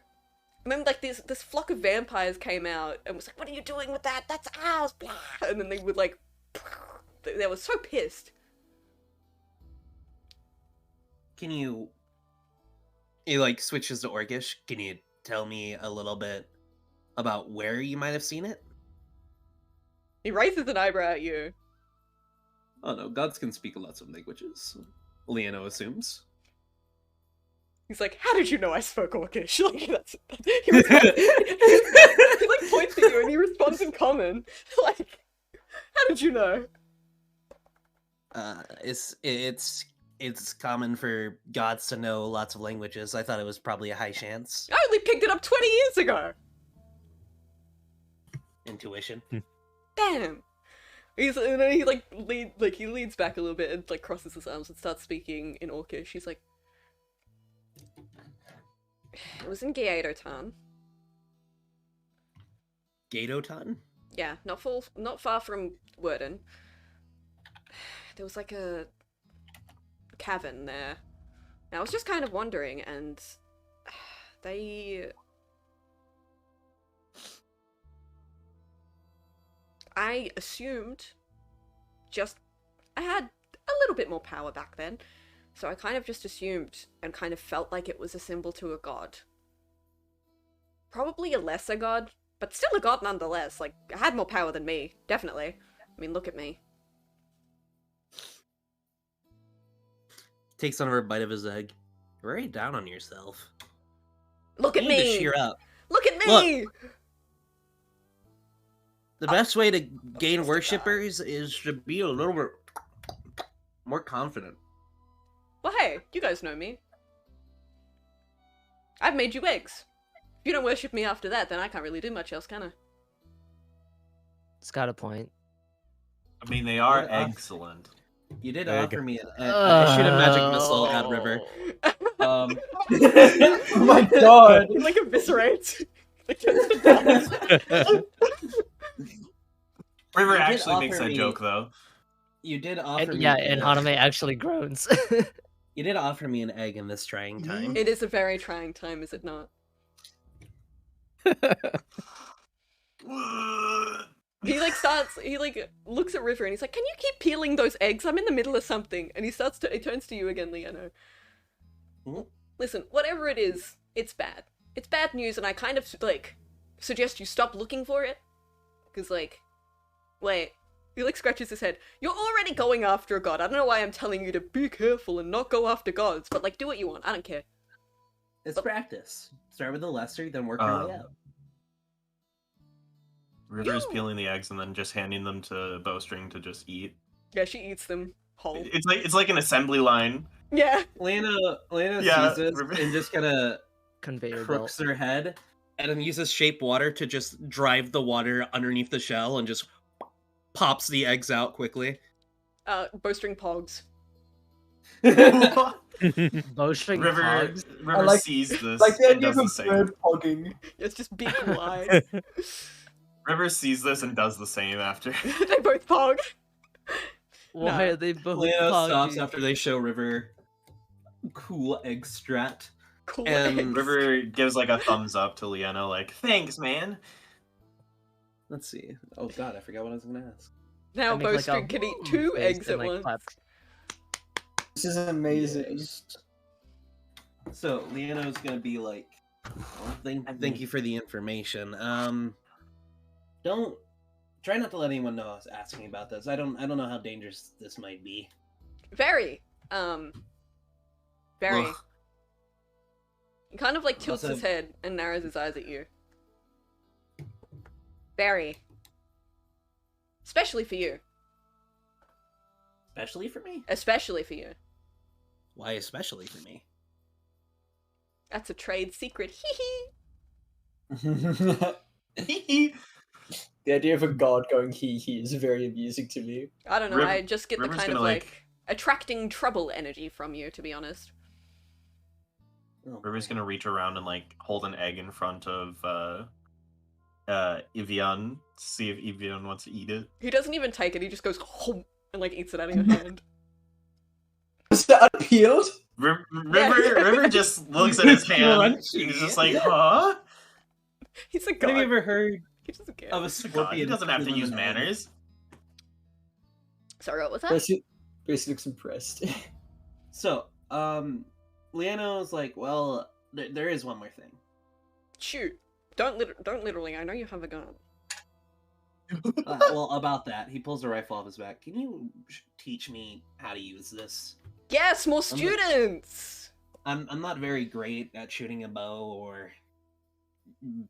and then like this flock of vampires came out and was like, what are you doing with that? That's ours. Blah. And then they would like, they were so pissed. Can you He like switches to Orcish. Can you tell me a little bit about where you might have seen it? He raises an eyebrow at you. Oh no, gods can speak lots of languages. Liano assumes. He's like, how did you know I spoke Orcish? Like, he like points at you and he responds in common. Like, how did you know? It's common for gods to know lots of languages. I thought it was probably a high chance. I only picked it up 20 years ago! Intuition. Damn! And then he he leans back a little bit and like crosses his arms and starts speaking in Orcish. He's like, it was in Gaetotan. Gaetotan? Yeah, not far from Worden. There was like a cavern there. Now, I was just kind of wondering, and I assumed I had a little bit more power back then, so I kind of just assumed and kind of felt like it was a symbol to a god. Probably a lesser god, but still a god nonetheless. Like, I had more power than me, definitely. I mean, look at me. Takes another bite of his egg. You're very down on yourself. Look at You need to me! cheer up. Look at me! The best way to gain worshippers is to be a little bit more confident. Well, hey, you guys know me. I've made you eggs. If you don't worship me after that, then I can't really do much else, can I? It's got a point. I mean, they are Yeah. excellent. You did Egg. offer me I shoot a magic missile at River. Oh my god! He like eviscerates. Like, turns to dust. River did actually makes offer that me- joke, though. You did offer And, me. yeah, and Haname actually groans. You did offer me an egg in this trying time. It is a very trying time, is it not? He looks at River and he's like, can you keep peeling those eggs? I'm in the middle of something. And he turns to you again, Liano. Mhm. Listen, whatever it is, it's bad. It's bad news, and I kind of, like, suggest you stop looking for it. Because, like, wait. He, like, scratches his head. You're already going after a god. I don't know why I'm telling you to be careful and not go after gods, but, like, do what you want. I don't care. It's practice. Start with the lesser, then work your way out. River's peeling the eggs and then just handing them to Bowstring to just eat. Yeah, she eats them whole. It's like an assembly line. Yeah. Lana Yeah, sees this and just kind of Conveyor crooks belt. her head, and then uses shape water to just drive the water underneath the shell and just pops the eggs out quickly. Bowstring pogs. Bowstring River hogs. River like- sees this Like the and idea does of the a same. bird pogging. It's just big eyes. River sees this and does the same after. They both pog. Why are they both Lana stops hoggy? after they show River cool egg strat. Cool And eggs. River gives like a thumbs up to Liano, like, thanks, man. Let's see. Oh god, I forgot what I was gonna ask. Now I make, like, Bowstring a can eat "Woo" 2 face eggs and, at like, once. clap. This is amazing. Yes. So Leono's gonna be like, well, thank you for the information. Don't try not to let anyone know I was asking about this. I don't know how dangerous this might be. Very. Very. Ugh. He kind of like tilts Also- his head and narrows his eyes at you. Very. Especially for you. Especially for me? Especially for you. Why especially for me? That's a trade secret. Hee hee. The idea of a god going hee is very amusing to me. I don't know, River- I just get the River's kind of gonna, like attracting trouble energy from you, to be honest. Oh, River's gonna reach around and like hold an egg in front of Evian, see if Evian wants to eat it. He doesn't even take it, he just goes home and like eats it out of your hand. Was that unpeeled? River just looks at his hand. Crunchy. He's just like, huh? He's a Have god. you ever heard He doesn't care. of a God, scorpion? he doesn't have to peeling use an egg? manners. Sorry, what was that? Gracie looks impressed. So, Leono's like, well, there is one more thing. Shoot. Don't literally. I know you have a gun. Well, about that, he pulls a rifle off his back. Can you teach me how to use this? Yes, more students. I'm not very great at shooting a bow or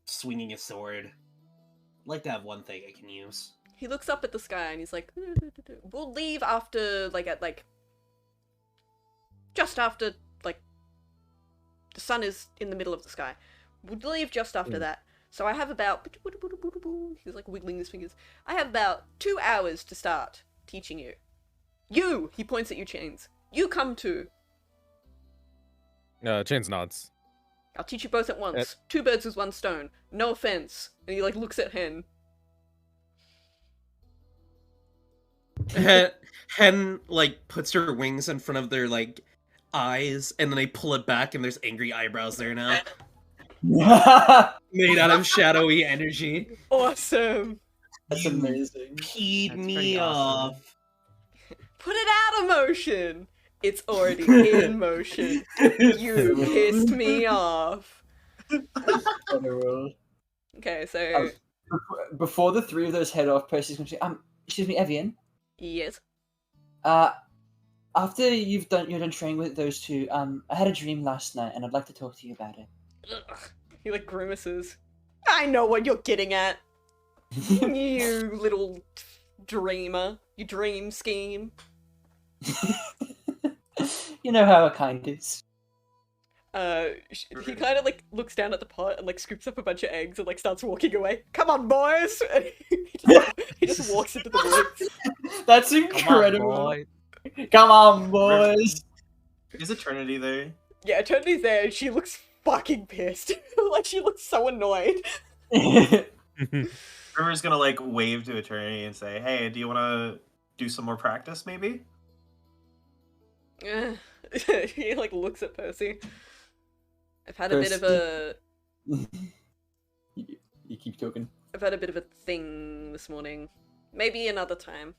swinging a sword. I'd like to have one thing I can use. He looks up at the sky and he's like, "We'll leave after just after the sun is in the middle of the sky. We'll leave just after that. So I have about," he's like wiggling his fingers. "I have about 2 hours to start teaching you. You," he points at you, Chains. "You come too. Chains nods. I'll teach you both at once. 2 birds with 1 stone. No offense." And he looks at Hen. Hen puts her wings in front of their eyes, and then they pull it back, and there's angry eyebrows there now, made out of shadowy energy. Awesome. That's amazing. Peed That's me pretty awesome. off. Put it out of motion. It's already in motion. You pissed me off. Okay, so Before the 3 of those head off, Percy's gonna say, excuse me, Evian. yes. After you're done training with those 2, I had a dream last night, and I'd like to talk to you about it. Ugh. He grimaces. I know what you're getting at. You little dreamer. You dream scheme. You know how a kind is. He kind of looks down at the pot and scoops up a bunch of eggs and starts walking away. Come on, boys! And he just walks into the woods. That's incredible. Come on, boys. Is Eternity there? Yeah, Eternity's there and she looks fucking pissed. She looks so annoyed. River's gonna wave to Eternity and say, "Hey, do you want to do some more practice, maybe?" He looks at Percy. I've had a bit of a. You keep talking. I've had a bit of a thing this morning. Maybe another time.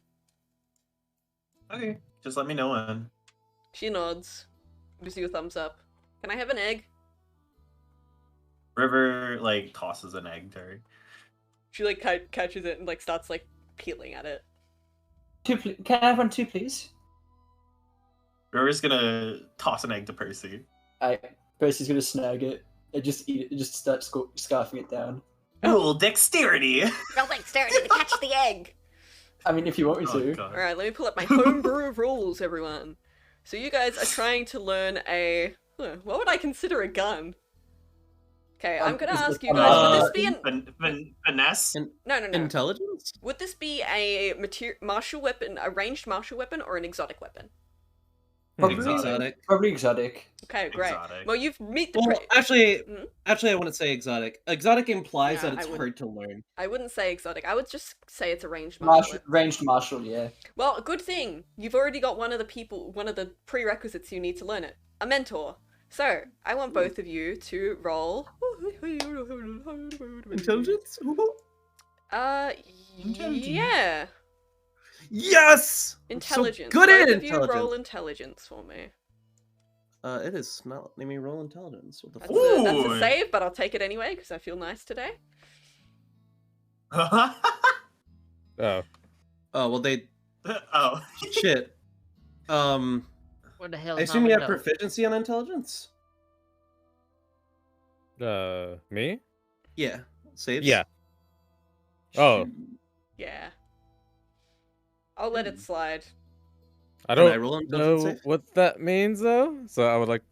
Okay, just let me know when. She nods. Gives you a thumbs up. Can I have an egg? River tosses an egg to her. She catches it and starts peeling at it. 2, can I have 1 too, please? River's gonna toss an egg to Percy. Percy's gonna snag it and just eat it and just start scarfing it down. Roll dexterity! Roll dexterity to catch the egg! I mean, if you want me to. God. Alright, let me pull up my homebrew of rules, everyone. So you guys are trying to learn what would I consider a gun? Okay, I'm gonna ask you guys, would this be finesse? No. Intelligence? Would this be a martial weapon, a ranged martial weapon, or an exotic weapon? Exotic. Probably exotic. Okay, great. Exotic. Well, you've met the Well, actually, Mhm. I wouldn't say exotic. Exotic implies No, that I it's wouldn't. hard to learn. I wouldn't say exotic. I would just say it's a ranged martial weapon. Ranged martial, yeah. Well, good thing. You've already got one of the prerequisites you need to learn it. A mentor. So, I want both of you to roll... Intelligence? Intelligence. Yeah. Yes! Intelligence. good at Both of you intelligence. roll intelligence for me. It is not letting me roll intelligence. What the That's, fuck? that's a Ooh. save, but I'll take it anyway, because I feel nice today. Oh. Oh, well, they... Oh. Shit. What the hell? I assume you have proficiency on intelligence? Me? Yeah. Saves? Yeah. Oh. Yeah. I'll let it slide. I Can I don't roll an know intelligence save? what that means though. So I would like.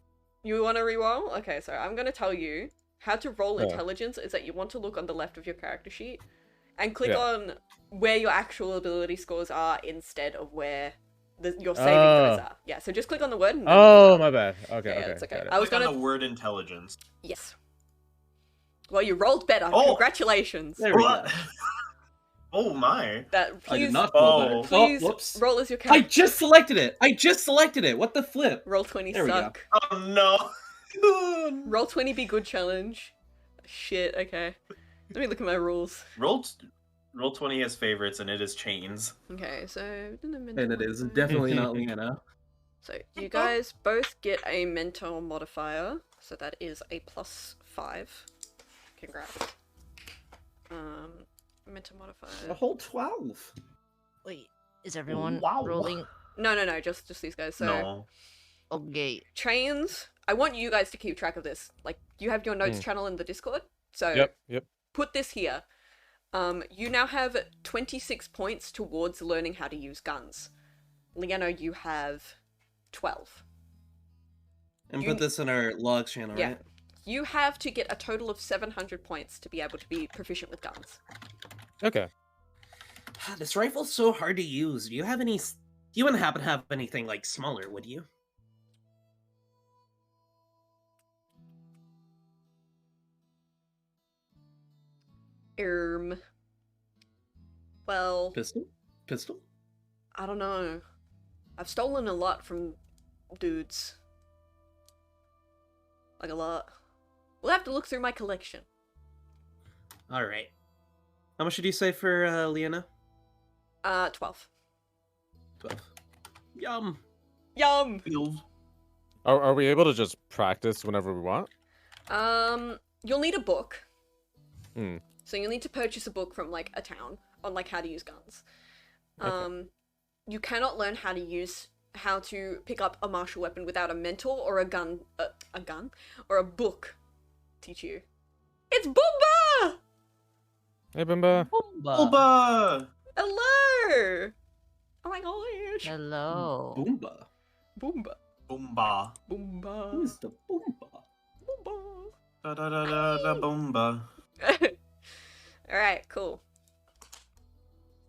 You want to reroll? Okay, so I'm going to tell you how to roll Yeah. intelligence is that you want to look on the left of your character sheet and click Yeah. on where your actual ability scores are instead of where your saving throws are. Yeah, so just click on the word. And then Oh, my bad. Okay, Yeah, okay. that's okay. got it. I was Click on gonna. the word intelligence. Yes. Well, you rolled better. Oh! Congratulations. There we What? go. Oh my. That I please, did not roll better. Oh. please whoops. roll as your I character. just selected it! I just selected it! What the flip? Roll 20 There we go. suck. Oh no. Roll 20 be good challenge. Shit. Okay. Let me look at my rules. Roll 20 as favorites, and it is chains. Okay, so. And it is definitely not Leanna. So you guys both get a mentor modifier. So that is a +5. Congrats. Mental modifier. A whole 12. Wait, is everyone Wow. rolling? No, just these guys. So No. Okay. trains. I want you guys to keep track of this. Like, you have your notes channel in the Discord. So Yep. put this here. You now have 26 points towards learning how to use guns. Leano, you have 12. And You- put this in our logs channel, Yeah. right? You have to get a total of 700 points to be able to be proficient with guns. Okay. This rifle's so hard to use. Do you have any... You wouldn't happen to have anything, like, smaller, would you? Well, Pistol? Pistol? I don't know. I've stolen a lot from dudes. Like a lot. We'll have to look through my collection. Alright. How much did you say for, Leona? 12. 12. Yum! Yum! Feels Are we able to just practice whenever we want? You'll need a book. Hmm. So you'll need to purchase a book from, like, a town on, like, how to use guns. Okay. You cannot learn how to pick up a martial weapon without a mentor or a gun, or a book teach you. It's Boomba! Hey, Bimba. Bulba! Hello! Oh my gosh! Hello. Boomba. Boomba. Boomba. Boomba. Who's the Boomba? Boomba. Da da da da da boomba. Alright, cool.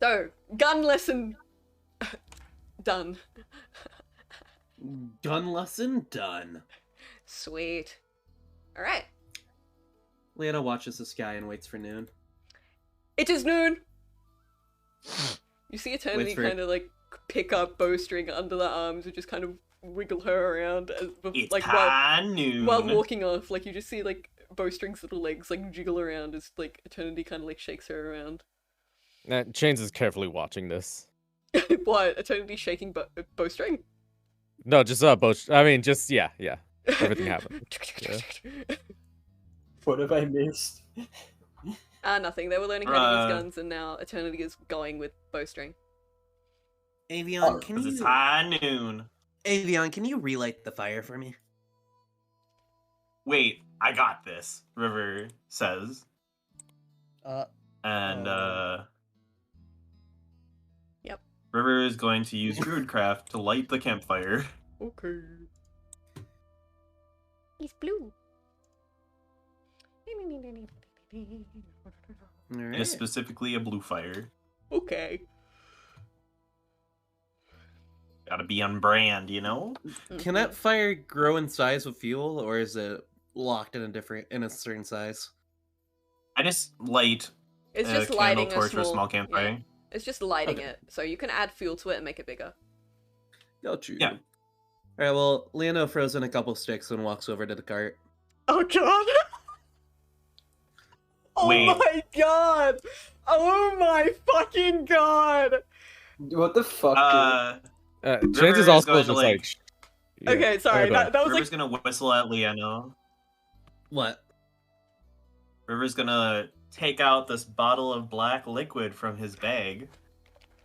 So, gun lesson done. Gun lesson done. Sweet. Alright. Leona watches the sky and waits for noon. It is noon! You see Eternity Waits for it. kind of like pick up Bowstring under the arms and just kind of wiggle her around as It's like high noon. while walking off. Like you just see like Bowstring's little legs like jiggle around as like Eternity kind of like shakes her around. Chains is carefully watching this. What? Eternity shaking Bowstring? No, just both. I mean, just yeah. Everything happened. What have I missed? Nothing. They were learning how to use Bruh. guns, and now Eternity is going with Bowstring. Avion, can 'Cause it's you... high noon. Avion, can you relight the fire for me? Wait, I got this, River says. And, Yep. River is going to use Druidcraft to light the campfire. Okay. He's blue. It Alright. is specifically a blue fire. Okay. Gotta be on brand, you know? Can that fire grow in size with fuel, or is it locked in a certain size? I just light It's a just candle lighting torch a for a small small campfire. yeah. It's just lighting Okay. it, so you can add fuel to it and make it bigger. Got you. Yeah. Alright, well, Leona throws in a couple sticks and walks over to the cart. Oh god! Oh Wait. my god! Oh my fucking god! What the fuck? Chains River is is also going just to, like. like- yeah. Okay, sorry, go ahead. that was River's like gonna whistle at Liano. What? River's gonna take out this bottle of black liquid from his bag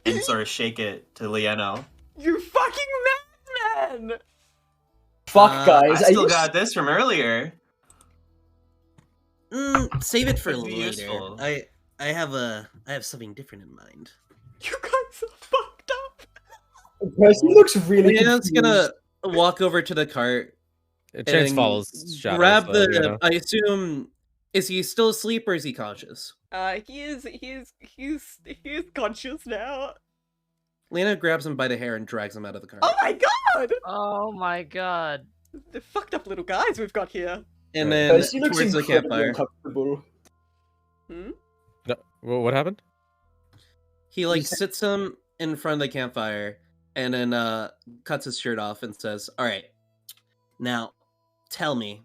and sort of shake it to Liano. you fucking madman! Fuck, I guys. I still you got this from earlier. Save it for Could be later. useful. I have something different in mind. You guys are fucked up! Percy looks really Leona's confused. gonna walk over to the cart Chains and follows shadows. grab though, the. you know? I assume, is he still asleep or is he conscious? He's conscious now. Leona grabs him by the hair and drags him out of the cart. Oh my god! Oh my god. The fucked up little guys we've got here. And then Percy looks towards the incredibly campfire, uncomfortable. Hmm? No, what happened? he like He's- sits him in front of the campfire and then cuts his shirt off and says, "All right, now tell me,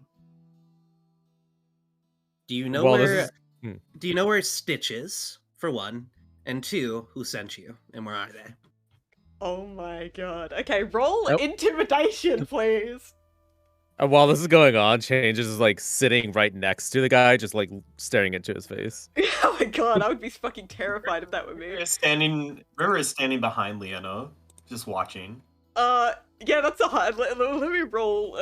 do you know Well, this where is- do you know where Stitch is, for one, and two, who sent you, and where are they?" Oh my god. Okay, roll Nope. intimidation, please. While this is going on, Change is like sitting right next to the guy, just like staring into his face. Oh my god, I would be fucking terrified if that were me. River is standing behind Liano, just watching. Yeah, that's a hard. Let me roll.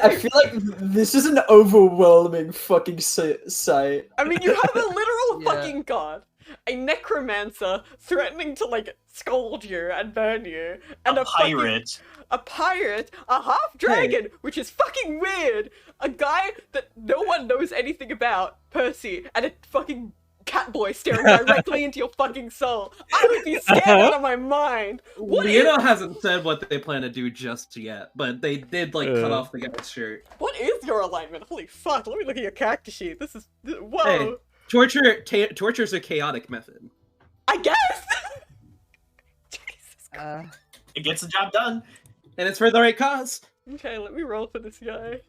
I feel like this is an overwhelming fucking sight. I mean, you have a literal Yeah. fucking god, a necromancer threatening to like scold you and burn you, and A pirate. a pirate, a half dragon, which is fucking weird, a guy that no one knows anything about, Percy, and a fucking cat boy staring directly into your fucking soul. I would be scared out of my mind. What is, Leono hasn't said what they plan to do just yet, but they did like cut off the guy's shirt. what is your alignment? Holy fuck! Let me look at your character sheet. This is whoa. Hey. Torture's a chaotic method. I guess. Jesus Christ. It gets the job done. And it's for the right cause. Okay, let me roll for this guy.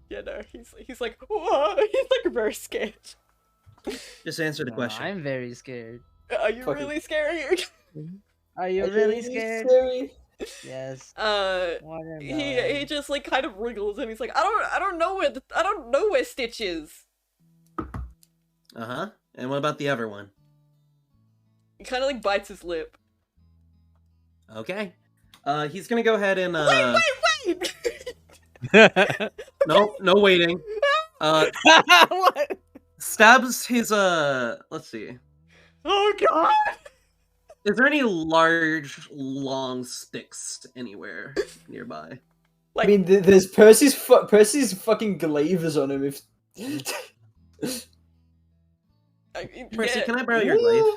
Yeah, no, he's like, whoa, he's like very scared. Just answer the No, question. I'm very scared. Are you Fucking- really scary? Are you really scared? Yes. What am He just like kind of wriggles and he's like, I don't know where Stitch is. Uh-huh. And what about the other one? He kind of like bites his lip. Okay. He's gonna go ahead and Wait! no waiting. What? Stabs his let's see. Oh god! Is there any large, long sticks anywhere nearby? Like, I mean, there's Percy's fucking glavers on him. If I mean, Percy, yeah. can I borrow your glaive?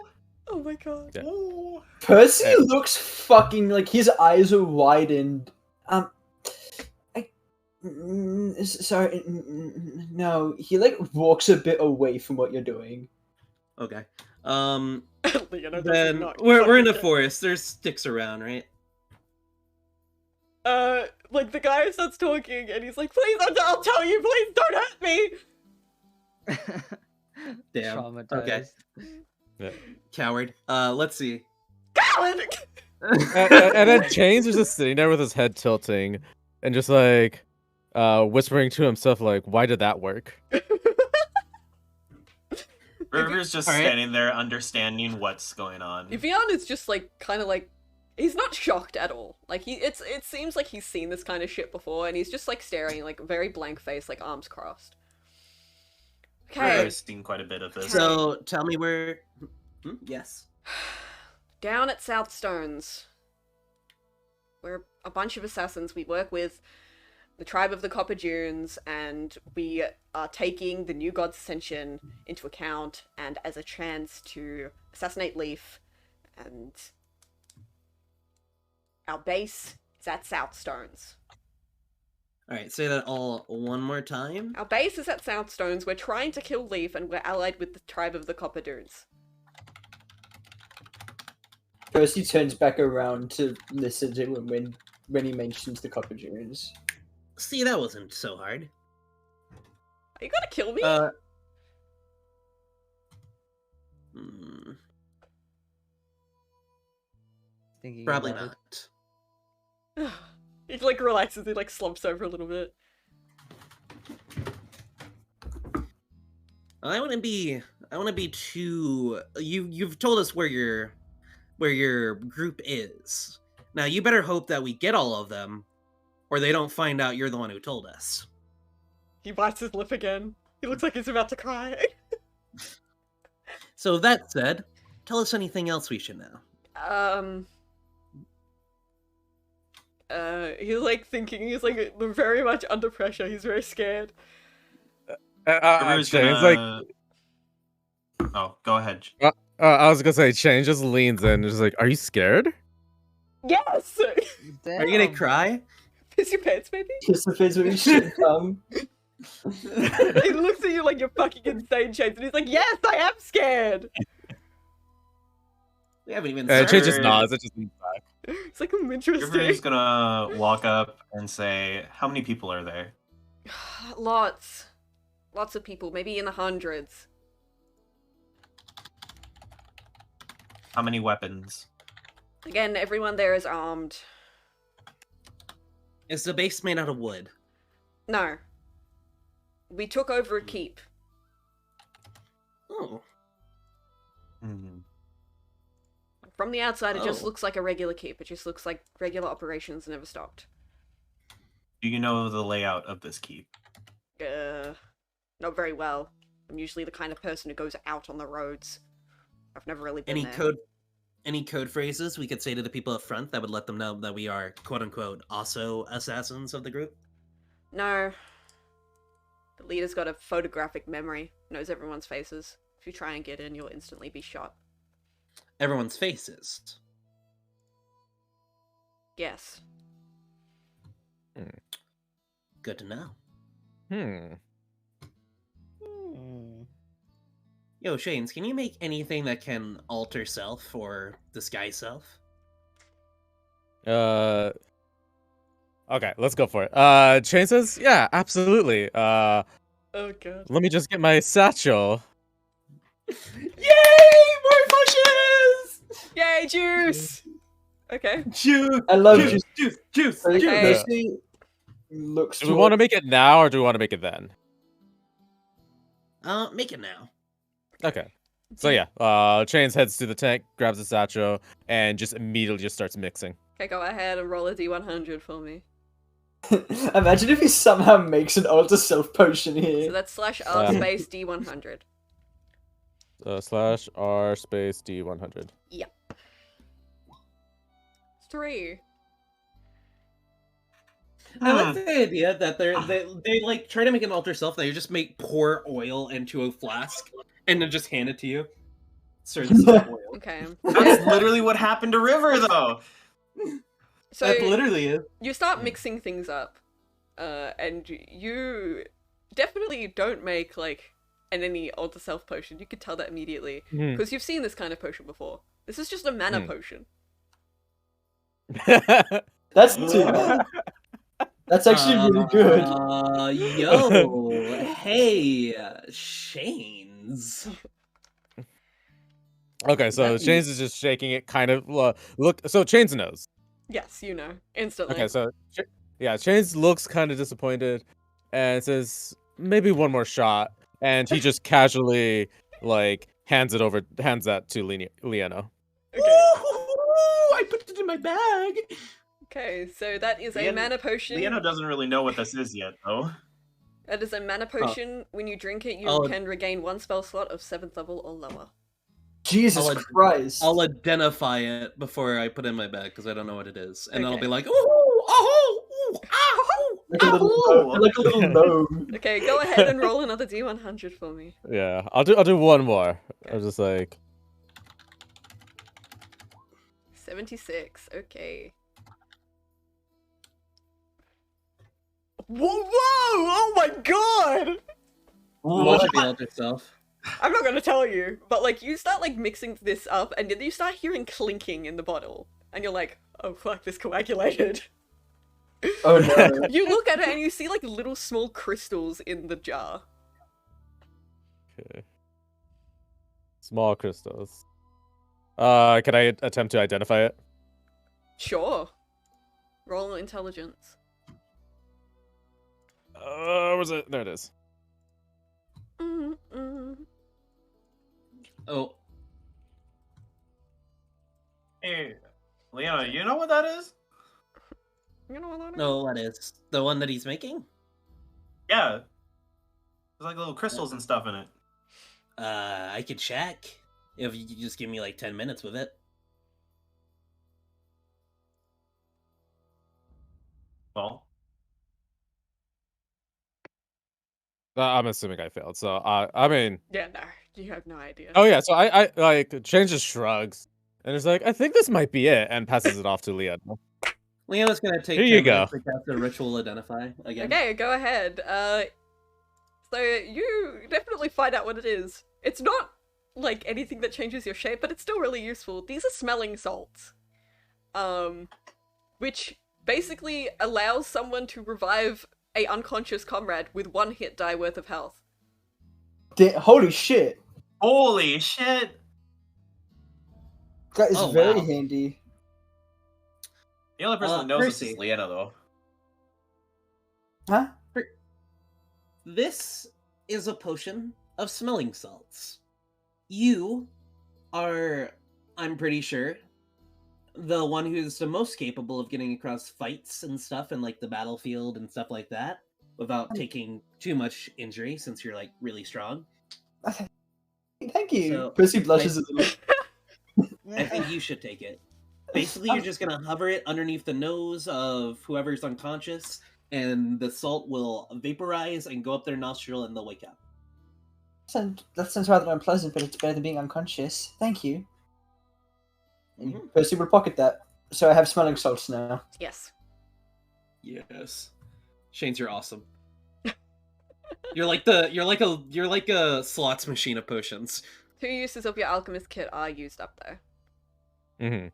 Oh my god. Yeah. Ooh. Percy Hey. looks fucking like his eyes are widened. Sorry, no. He like walks a bit away from what you're doing. Okay. Leonardo does Then not we're in a fucking forest. There's sticks around, right? care. Like the guy starts talking and he's like, please, I'll tell you, please don't hurt me. Damn. Traumatized. Okay. Coward. Let's see. Coward! And then Chains is just sitting there with his head tilting and just like whispering to himself like, why did that work? River's just Alright. standing there understanding what's going on. Evian is just like kind of like he's not shocked at all. Like it seems like he's seen this kind of shit before, and he's just like staring, like very blank face, like arms crossed. Okay, River's seen quite a bit of this. So tell me where. Yes. down at Southstones, we're a bunch of assassins. We work with the tribe of the Copper Dunes, and we are taking the new god's ascension into account and as a chance to assassinate Leaf. And our base is at Southstones. All right. Say that all one more time. Our base is at Southstones. We're trying to kill Leaf, and we're allied with the tribe of the Copper Dunes. Percy turns back around to listen to him when he mentions the Copper Dunes. See, that wasn't so hard. Are you gonna kill me? Thinking Probably about it. not. He like relaxes. He like slumps over a little bit. I want to be too. You've told us where your group is. Now you better hope that we get all of them, or they don't find out you're the one who told us. He bites his lip again. He looks like he's about to cry. So that said, tell us anything else we should know. He's like thinking. He's like very much under pressure. He's very scared. River's Chains gonna... like, Oh, go ahead. I was gonna say, Chains just leans in and is like, are you scared? Yes. Are you gonna Damn. cry? Piss your pants, baby. Kiss the face when he should come. He looks at you like you're fucking insane, Chase, and he's like, "Yes, I am scared." We haven't even. And Chains just Sir. nods. It just leans back. It's like I'm interesting. River's gonna walk up and say, how many people are there? Lots of people, maybe in the hundreds. How many weapons? Again, everyone there is armed. Is the base made out of wood? No. We took over a keep. Oh. From the outside, it just Oh. looks like a regular keep. It just looks like regular operations never stopped. Do you know the layout of this keep? Not very well. I'm usually the kind of person who goes out on the roads. I've never really been Any there. any code phrases we could say to the people up front that would let them know that we are quote unquote also assassins of the group? No. The leader's got a photographic memory, knows everyone's faces. If you try and get in, you'll instantly be shot. Everyone's faces. Yes. Good to know. Hmm. Yo, Shanes, can you make anything that can alter self or disguise self? Okay, let's go for it. Chain says, yeah, absolutely. Oh god. Let me just get my satchel. Yay! More pushes! Yay, juice! Okay. Juice! I love Juice! juice. Juice! Juice! So Juice! Okay. Lucy looks. Do we want to make it now or do we want to make it then? Make it now. Okay. So yeah, Chains heads to the tank, grabs the satchel, and just immediately just starts mixing. Okay, go ahead and roll a d100 for me. Imagine if he somehow makes an alter self potion here. So that's /r space d100. /r space d100. 3. I like the idea that they like try to make an alter self. They just pour oil into a flask and then just hand it to you. Sir, this is oil. Okay. That's literally what happened to River, though. So That literally is. you start mixing things up, and you definitely don't make like any alter self potion. You could tell that immediately because you've seen this kind of potion before. This is just a mana potion. That's too bad. That's actually really good. Yo, hey, Shanes. Okay, so Chains is just shaking it, kind of look. So Chains knows. Yes, you know, instantly. Okay, so yeah, Chains looks kind of disappointed, and says maybe one more shot, and he just casually like hands that to Lieno. Okay. I put it in my bag. Okay, so that is a mana potion. Lieno doesn't really know what this is yet, though. That is a mana potion. When you drink it, you can regain 1 spell slot of 7th level or lower. Jesus Christ. I'll identify it before I put it in my bag because I don't know what it is, and then I'll Okay. be like, ooh, oh, ooh, ah, Like a little gnome. Okay, go ahead and roll another d100 for me. Yeah, I'll do one more. I'm just like 76. Okay. Whoa! Oh my god! Watch the alter self. I'm not gonna tell you, but like you start like mixing this up, and then you start hearing clinking in the bottle, and you're like, "Oh fuck, this coagulated." Oh no. You look at it and you see like little small crystals in the jar. okay. Small crystals. Can I attempt to identify it? Sure. Roll intelligence. Was it? There it is. Oh, Hey, Lieno, you know what that is? You know what that is? no, that is the one that he's making. Yeah. There's like little crystals and stuff in it. I could check if you could just give me like 10 minutes with it. Well, I'm assuming I failed. So I mean, Yeah, no, you have no idea. oh yeah. So I like Chains just shrugs and is like, I think this might be it, and passes it off to Lieno. Leona's gonna take Here you 10 minutes go. to cast a ritual identify again. Okay, go ahead. So you definitely find out what it is. It's not like anything that changes your shape, but it's still really useful. These are smelling salts. Which basically allows someone to revive a unconscious comrade with 1 hit die worth of health. Holy shit. holy shit! That is Oh, very wow. handy. The only person that knows this Percy. is Lieno, though. Huh? This is a potion of smelling salts. You are, I'm pretty sure, the one who's the most capable of getting across fights and stuff in like the battlefield and stuff like that without taking too much injury since you're like really strong. Thank you. So, Percy blushes a little. I think you should take it. Basically, you're just gonna hover it underneath the nose of whoever's unconscious, and the salt will vaporize and go up their nostril, and they'll wake up. That sounds rather unpleasant, but it's better than being unconscious. Thank you. Mhm. Percy will pocket that. So I have smelling salts now. Yes. Yes, Shane's, you're awesome. You're like a slots machine of potions. 2 uses of your alchemist kit are used up though. Mm-hmm.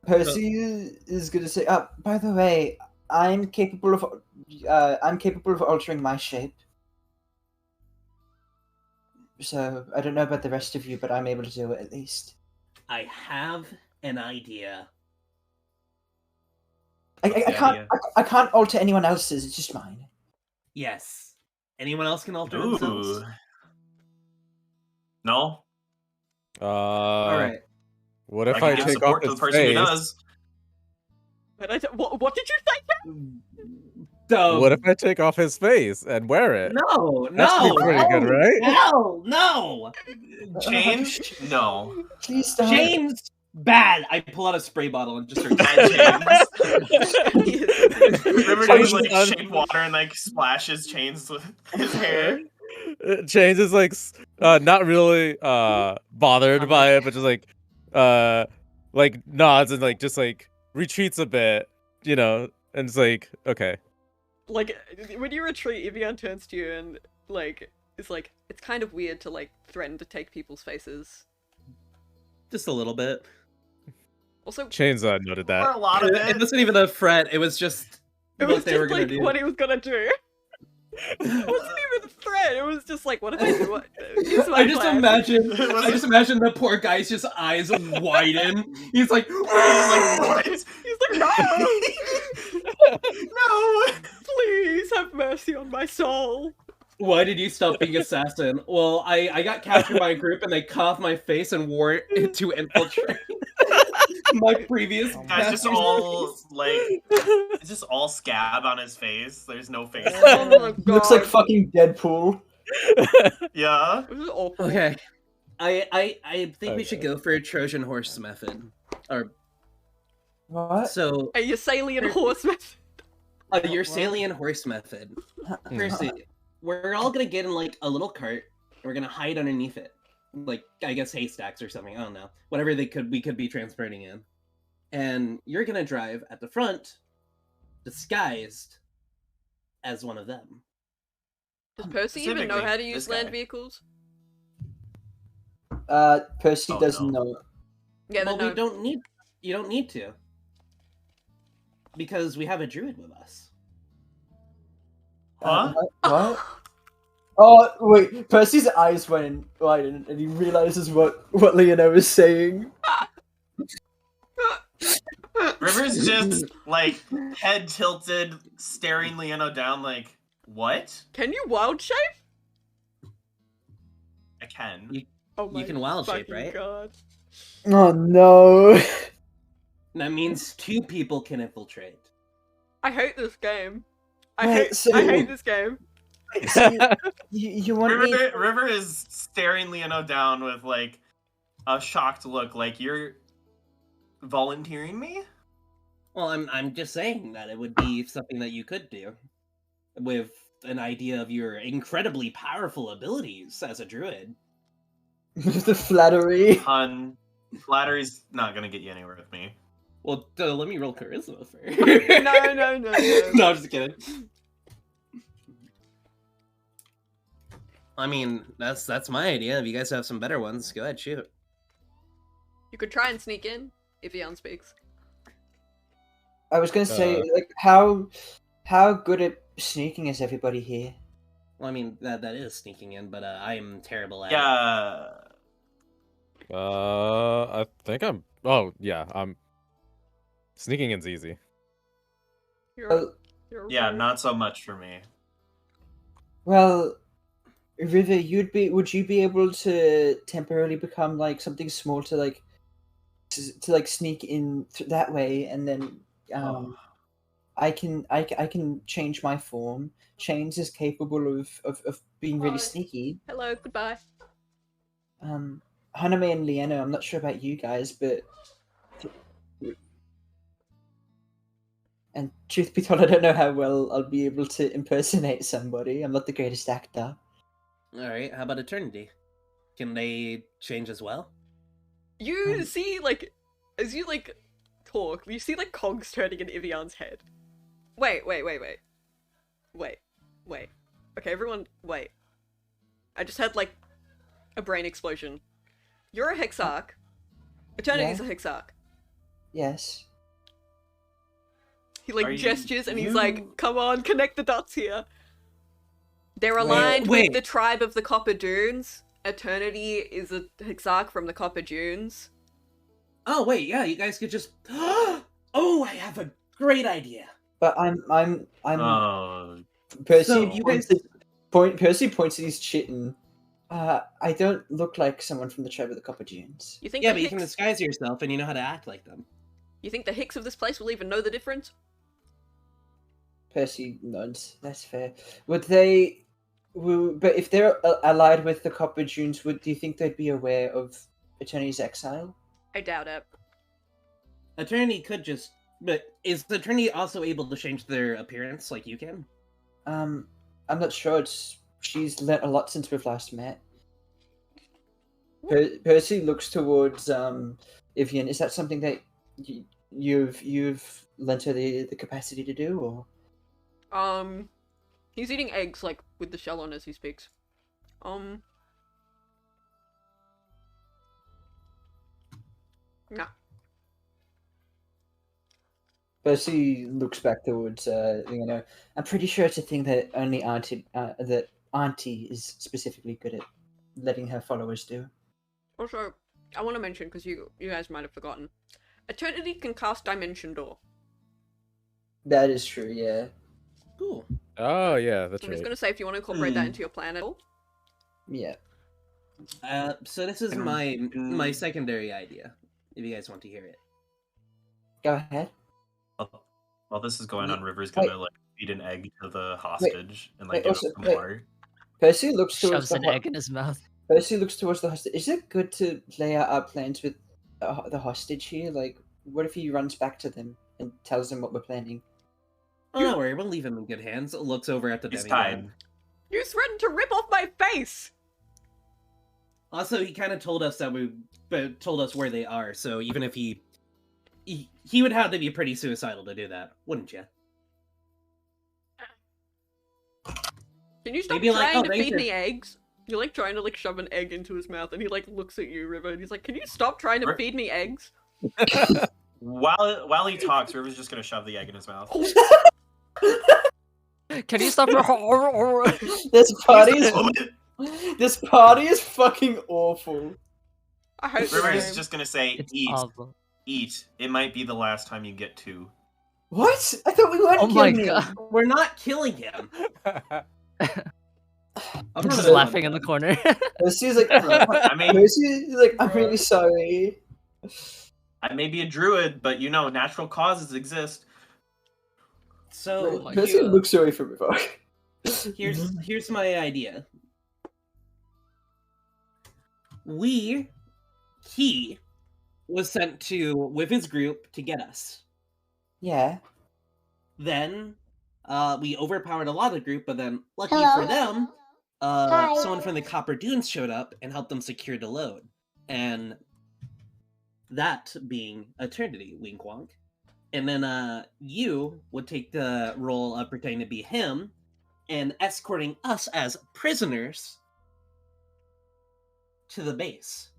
Percy is going to say, by the way, I'm capable of altering my shape. So I don't know about the rest of you, but I'm able to do it at least. I have an idea. I can't alter anyone else's. It's just mine. Yes. Anyone else can alter themselves? Ooh. No. All right. What if I I can give take off support to his the person who face? does. But what did you say? So, What if I take off his face and wear it? No, That's no, pretty good, right? Hell, no. Change? No. Please stop. James, bad. I pull out a spray bottle and just start River Change does like is shape water and like splashes Chains with his hair. Chains is like not really bothered by it, but just like nods and like just like retreats a bit, you know, and it's like, okay. Like, when you retreat, Evian turns to you and, like, it's kind of weird to, like, threaten to take people's faces. just a little bit. Also, Chains noted For a that. lot of It it. wasn't even a threat. It was just it what was they just, were gonna like, do. what he was gonna do. It wasn't even a threat, it was just like, what if I do what? Here's my I just plan. imagine the poor guy's just eyes widen. He's like, He's like, what? He's like, no! No! Please have mercy on my soul. why did you stop being assassin? Well, I got captured by a group and they cut off my face and wore it to infiltrate my previous. Guys, just master's all face. like, it's just all scab on his face. There's no face. Oh my god. Looks like fucking Deadpool. Yeah. This is awful. Okay, I think we should go for a Trojan horse method. Or What? so A Yasalian horseman. your salient horse method. Percy, we're all gonna get in like a little cart. And we're gonna hide underneath it, like I guess haystacks or something. I don't know, whatever we could be transporting in. And you're gonna drive at the front, disguised as one of them. Does Percy even know how to use This land guy. vehicles? Percy Oh, doesn't no. know. Yeah, Well, no. you don't need to, because we have a druid with us. Huh? What? Oh wait, Percy's eyes widen and he realizes what Leona was saying. River's just like head tilted, staring Leono down like, what? Can you wild shape? I can. Oh my You can wild shape, fucking right? God. Oh no. That means 2 people can infiltrate. I hate this game. I Wait, hate so- this game. Wait, so you want me? River is staring Leono down with like a shocked look, like you're volunteering me? Well, I'm just saying that it would be something that you could do with an idea of your incredibly powerful abilities as a druid. The flattery. Hun, flattery's not gonna get you anywhere with me. Well, let me roll charisma first. No. No, I'm just kidding. I mean, that's my idea. If you guys have some better ones, go ahead, shoot. You could try and sneak in if Ian speaks. I was gonna say, like, how good at sneaking is everybody here? Well, I mean, that is sneaking in, but I am terrible at it. Yeah. I think I'm. Oh yeah, I'm. Sneaking in's easy. You're Yeah, not so much for me. Well, River, would you be able to temporarily become like something small to like sneak in that way, and then I can change my form. Chains is capable of being really Bye. sneaky. Hello, goodbye. Haname and Liana, I'm not sure about you guys, but and truth be told, I don't know how well I'll be able to impersonate somebody. I'm not the greatest actor. Alright, how about Eternity? Can they change as well? You see, like, as you, like, talk, you see, like, cogs turning in Ivian's head. Wait. Okay, everyone, wait. I just had, like, a brain explosion. You're a Hexarch. Eternity's a Hexarch. Yes. He, like, Are gestures and he's you- like, come on, connect the dots here. They're aligned with wait. the tribe of the Copper Dunes. Eternity is a Hexarch from the Copper Dunes. Oh wait, yeah, you guys could just oh, I have a great idea. But I'm Percy. So, you guys- Percy points at his chitin. I don't look like someone from the tribe of the Copper Dunes. You think Yeah, the but you can Hicks... disguise yourself and you know how to act like them. You think the Hicks of this place will even know the difference? Percy nods. That's fair. Would they? But if they're allied with the Copper Dunes, do you think they'd be aware of Eternity's exile? I doubt it. Eternity could just but is the Eternity also able to change their appearance like you can? I'm not sure. She's learnt a lot since we've last met. Percy looks towards Ivian. Is that something that you've lent her the capacity to do, or? He's eating eggs, like, with the shell on as he speaks. Nah. Percy looks back towards I'm pretty sure it's a thing that only Auntie is specifically good at letting her followers do. Also, I want to mention, because you guys might have forgotten, Eternity can cast Dimension Door. That is true, yeah. Cool. Oh yeah, that's I'm right. just going to say, if you want to incorporate that into your plan at all. Yeah. So this is my secondary idea. If you guys want to hear it. Go ahead. While this is going on, River's gonna like feed an egg to the hostage and like wait, give also- him some wait. water. Percy looks towards Shoves the an egg in his mouth. Percy looks towards the hostage. Is it good to lay out our plans with the hostage here? Like, what if he runs back to them and tells them what we're planning? Oh, don't worry, we'll leave him in good hands. Looks over at the He's demigod. tied. You threatened to rip off my face! Also, he kind of told us told us where they are. So even if he would have to be pretty suicidal to do that, wouldn't you? Can you stop Maybe like, trying oh, to feed Ranger. me eggs? You're like trying to like shove an egg into his mouth, and he like looks at you, River, and he's like, "Can you stop trying to Ri- feed me eggs?" While he talks, River's just gonna shove the egg in his mouth. Can you stop? This party is fucking awful. I hope River so. is just gonna say, It's "Eat, awful. eat. It might be the last time you get two." What? I thought we weren't Oh my killing him. god! We're not killing him. I'm just laughing in the corner. Percy's like, I mean, Percy's like, I'm really sorry. I may be a druid, but you know, natural causes exist. So my Percy God. looks sorry for me. here's my idea. He was sent to with his group to get us. Yeah. Then we overpowered a lot of the group, but then lucky Hello? for them, Hi. someone from the Copper Dunes showed up and helped them secure the load. And that being Eternity, wink wonk. And then you would take the role of pretending to be him and escorting us as prisoners to the base.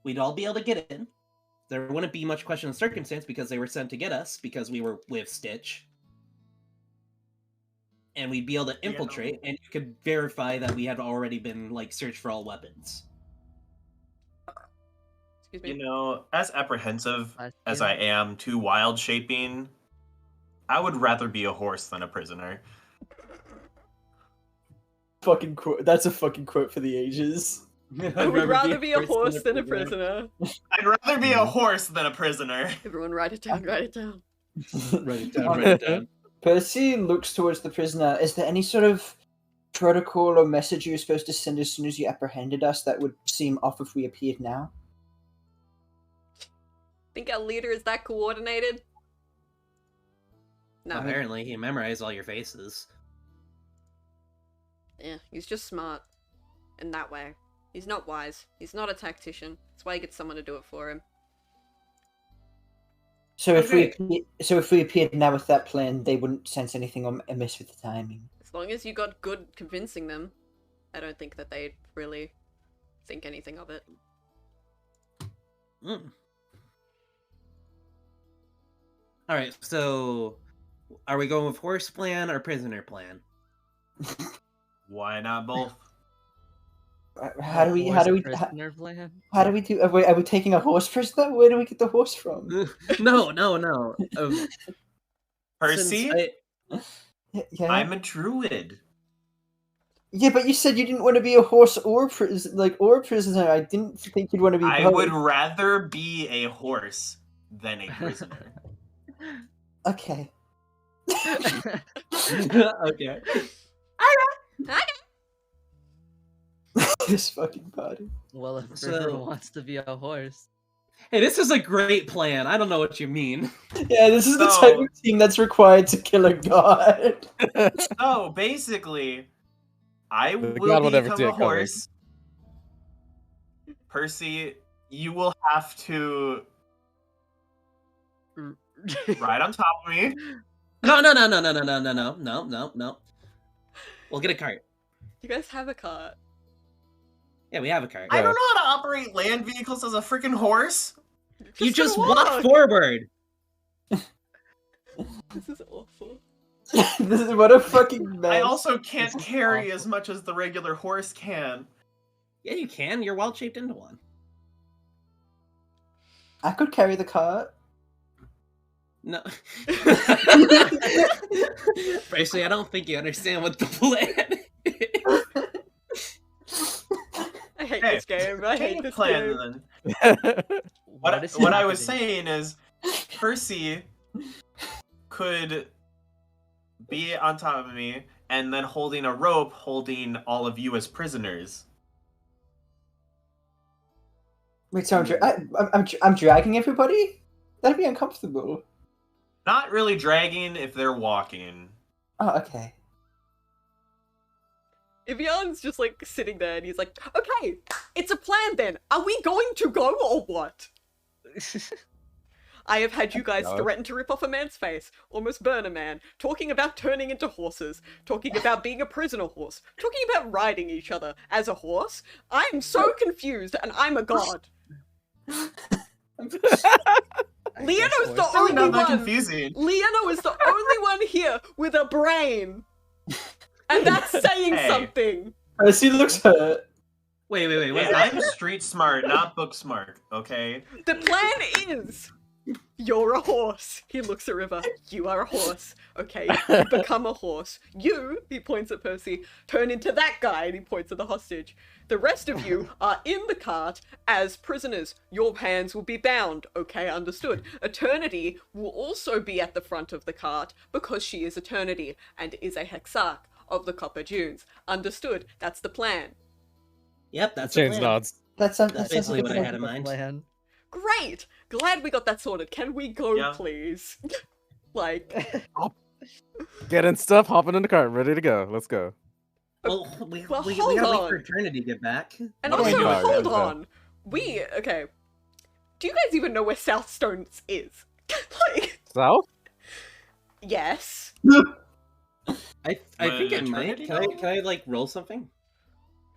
We'd all be able to get in. There wouldn't be much question of circumstance because they were sent to get us because we were with Stitch. And we'd be able to infiltrate, and you could verify that we had already been like searched for all weapons. Excuse me. You know, as apprehensive Last as year. I am to wild shaping, I would rather be a horse than a prisoner. Fucking quote. That's a fucking quote for the ages. I would rather be a horse than a prisoner. I'd rather be a horse than a prisoner. Everyone write it down, write it down. Write it down, write it down. Percy looks towards the prisoner. Is there any sort of protocol or message you were supposed to send as soon as you apprehended us that would seem off if we appeared now? Think our leader is that coordinated? No. Apparently, he memorized all your faces. Yeah, he's just smart. In that way. He's not wise. He's not a tactician. That's why he gets someone to do it for him. So if we appeared now with that plan, they wouldn't sense anything amiss with the timing. As long as you got good convincing them, I don't think that they'd really think anything of it. Alright, so are we going with horse plan or prisoner plan? Why not both? How do we Prisoner plan? how do we do? Are we taking a horse prisoner? Where do we get the horse from? No. Percy, Yeah. I'm a druid. Yeah, but you said you didn't want to be a horse or a prisoner. I didn't think you'd want to be. I both. would rather be a horse than a prisoner. Okay. Okay. This fucking body. Well, if So- River wants to be a horse. Hey, this is a great plan. I don't know what you mean. Yeah, this is the So- type of team that's required to kill a god. So basically, I The will god will never become see a it coming. horse. Percy, you will have to ride on top of me. No. We'll get a cart. You guys have a cart. Yeah, we have a cart. I don't know how to operate land vehicles as a freaking horse. You just gonna walk forward. This is awful. This is what a fucking mess. I also can't This is carry awful. as much as the regular horse can. Yeah, you can. You're wild shaped into one. I could carry the cart. No. Basically, I don't think you understand what the plan is. I hate Hey, this game. I hate Take a this plan game. then. What is What I was happening? saying is, Percy could be on top of me and then holding a rope, holding all of you as prisoners. Wait, so I'm dragging everybody? That'd be uncomfortable. Not really dragging if they're walking. Oh, okay. Ivion's just like sitting there and he's like, okay, it's a plan then. Are we going to go or what? I have had you guys No. threaten to rip off a man's face, almost burn a man, talking about turning into horses, talking about being a prisoner horse, talking about riding each other as a horse. I'm so confused and I'm a god. Leono's the horse. Really only not that one. confusing. Leono is the only one here with a brain. And that's saying Hey. something. Percy looks hurt. Wait. Hey, What's that? I'm street smart, not book smart, okay? The plan is you're a horse. He looks at River. You are a horse. Okay, you become a horse. You, he points at Percy, turn into that guy and he points at the hostage. The rest of you are in the cart as prisoners. Your hands will be bound. Okay, understood. Eternity will also be at the front of the cart because she is Eternity and is a hexarch of the Copper Dunes. Understood. That's the plan. Yep, that's the Chains plan. nods. That's basically what I had in mind. Plan. Great! Glad we got that sorted. Can we go, Yeah. please? Like, Getting stuff, hopping in the cart, ready to go. Let's go. Well, we Well, gotta hold wait on. for Eternity to get back. and What do we also, do? hold Yeah. on. Okay. Do you guys even know where Southstones is? Like, South? yes. I think it might. Eternity Can I like roll something?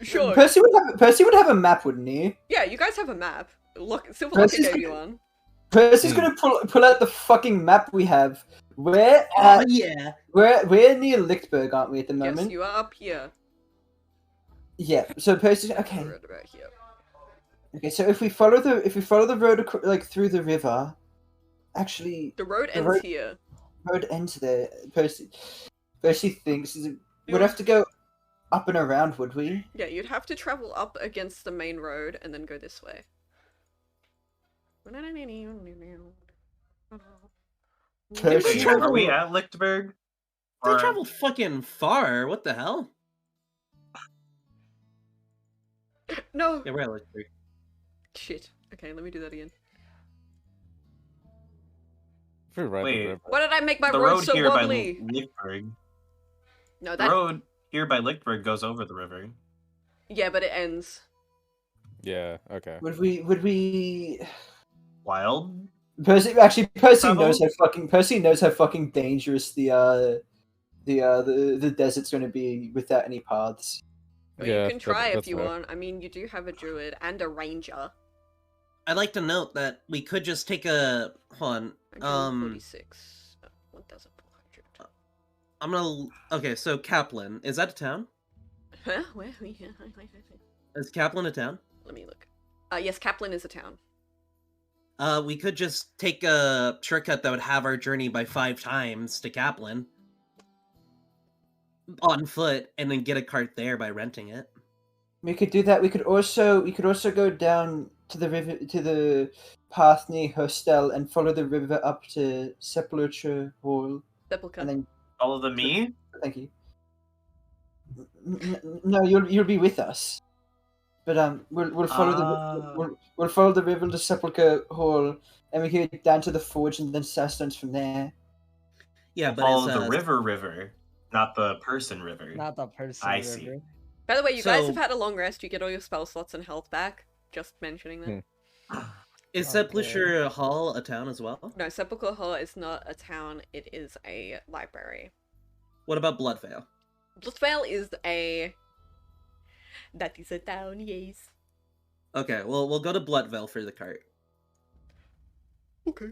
Sure. Percy would have a map, wouldn't he? Yeah, you guys have a map. Look, Silver Percy's Locker gave gonna- you one. Percy's gonna pull out the fucking map we have. We're Oh yeah. we're near Lichtberg, aren't we, at the Yes, moment? you are up here. Yeah. So Percy's okay. Right about here. Okay, so if we follow the road like through the river, actually The road The ends road- here. road ends there. Percy thinks we'd have to go up and around, would we? Yeah, you'd have to travel up against the main road and then go this way. Percy, Wait, are we at Lichtberg? They Or- traveled fucking far. What the hell? No! Yeah, we're at Lichtenberg. Shit. Okay, let me do that again. Pretty right, Wait. right. Why did I make my the road road so here wobbly? by Lichtberg. No, The that. road here by Lichtberg goes over the river. Yeah, but it ends. Yeah. Okay. would we? Wild? Percy Travel? Percy knows how fucking dangerous the desert's going to be without any paths. Well, Yeah, you can try if that's you fair. want. I mean, you do have a druid and a ranger. I'd like to note that we could just take a hold on. 146. 1,400. I'm gonna. Okay, so Kaplan is that a town? Huh? Where? Is Kaplan a town? Let me look. Yes, Kaplan is a town. We could just take a shortcut that would have our journey by 5 times to Kaplan on foot, and then get a cart there by renting it. We could do that. We could also go down to the river, to the path near Hostel, and follow the river up to Sepulchre Hall, Sepulchre. and then All of the me? thank you. No, you'll be with us. But we'll follow we'll follow the river to Sepulchre Hall, and we can get down to the forge and then Sassstones from there. Yeah, but Follow it's, the river, not the person river. Not the person. I see. river. By the way, you guys So- have had a long rest. You get all your spell slots and health back. Just mentioning that. Is Okay. Sepulchre Hall a town as well? No, Sepulchre Hall is not a town. It is a library. What about Bloodvale? Bloodvale is a... That is a town, yes. Okay, well we'll go to Bloodvale for the cart. Okay.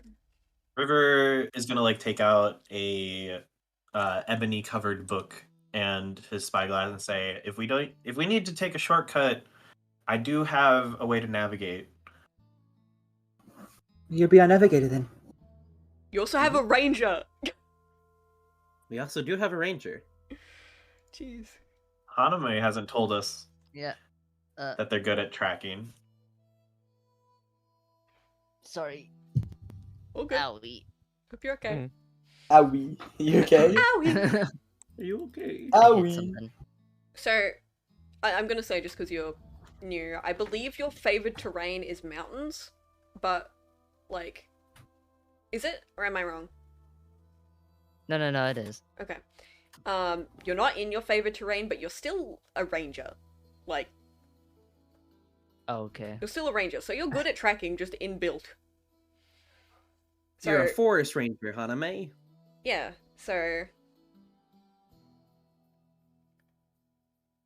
River is gonna like take out a ebony covered book and his spyglass and say, if we need to take a shortcut, I do have a way to navigate. You'll be our navigator then. You also have a ranger. We also do have a ranger. Jeez. Haname hasn't told us Yeah. that they're good at tracking. Sorry. All good. Owie. Hope you're okay. Owie. You okay? Owie! Are you okay? I hit Owie. something. So, I'm gonna say, just because you're new, I believe your favored terrain is mountains, but, like, is it? Or am I wrong? No, it is. Okay. You're not in your favorite terrain, but you're still a ranger. Like, Oh, okay. you're still a ranger, so you're good at tracking, just inbuilt. So, You're a forest ranger, Haname. yeah, so...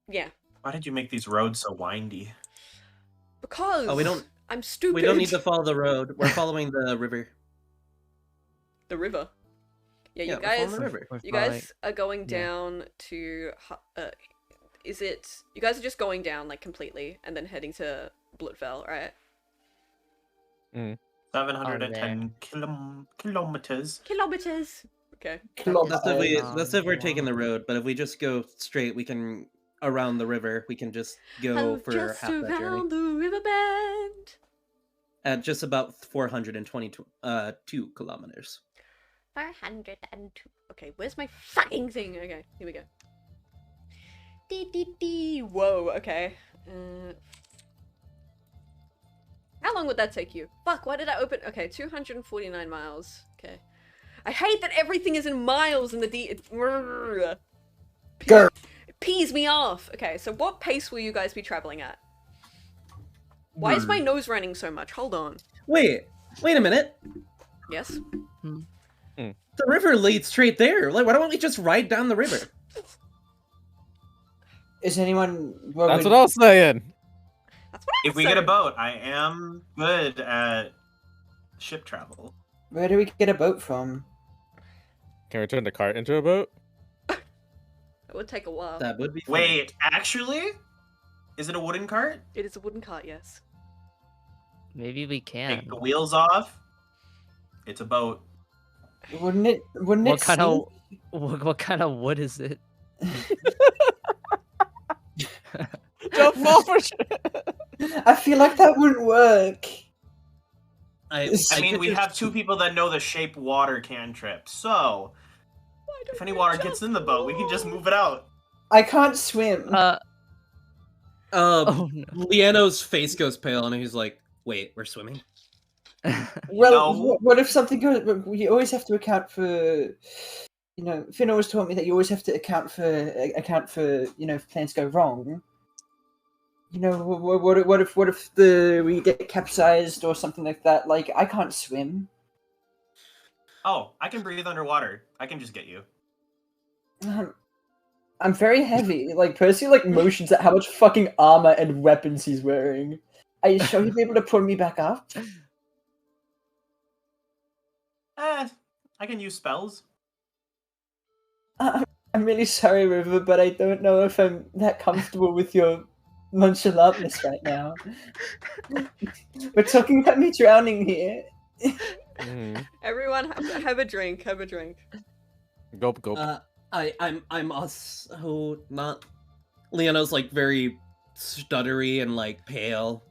Yeah. Why did you make these roads so windy? Because Oh, we don't- I'm stupid. We don't need to follow the road. We're following the river. The river. Yeah, Yeah, you we're following guys... the river. We're You following- guys are going yeah. down to... is it... You guys are just going down, like, completely, and then heading to Bloodvale, right? 710 kilometers. Kilometers! Okay. That's if we're taking the road, but if we just go straight, we can around the river. We can just go I'm for just half that journey around the riverbend. at just about 422 kilometers. 402. Okay, where's my fucking thing? Okay, here we go. Dee. Whoa, okay. How long would that take you? Fuck, why did I open... Okay, 249 miles. Okay. I hate that everything is in miles in the D... Grr. It pees me off. Okay, so what pace will you guys be traveling at? Why is my nose running so much? Hold on. Wait a minute. Yes? The river leads straight there. Like, why don't we just ride down the river? Is anyone? That's what I was saying. That's what I If we get a said. boat, I am good at ship travel. Where do we get a boat from? Can we turn the cart into a boat? It would take a while. That would be fun. Wait, actually? Is it a wooden cart? It is a wooden cart, yes. Maybe we can. Take the wheels off. It's a boat. Wouldn't it? What kind of what kind of wood is it? Don't fall for shit. I feel like that wouldn't work. I mean, we have two people that know the shape water cantrip, so if any water gets in the boat, we can just move it out. I can't swim. Oh no. Liano's face goes pale, and he's like, "Wait, we're swimming." Well, No. what if something goes? You always have to account for. You know, Finn always taught me that you always have to account for if plans go wrong. You know, what if we get capsized or something like that? Like, I can't swim. Oh, I can breathe underwater. I can just get you. I'm very heavy. Like, Percy motions at how much fucking armor and weapons he's wearing. Are you sure you'll be able to pull me back up? I can use spells. I'm really sorry, River, but I don't know if I'm that comfortable with your nonchalantness right now. We're talking about me drowning here. Everyone, have a drink. Have a drink. Gulp, gulp. I'm us who not. Liano's like very stuttery and like pale.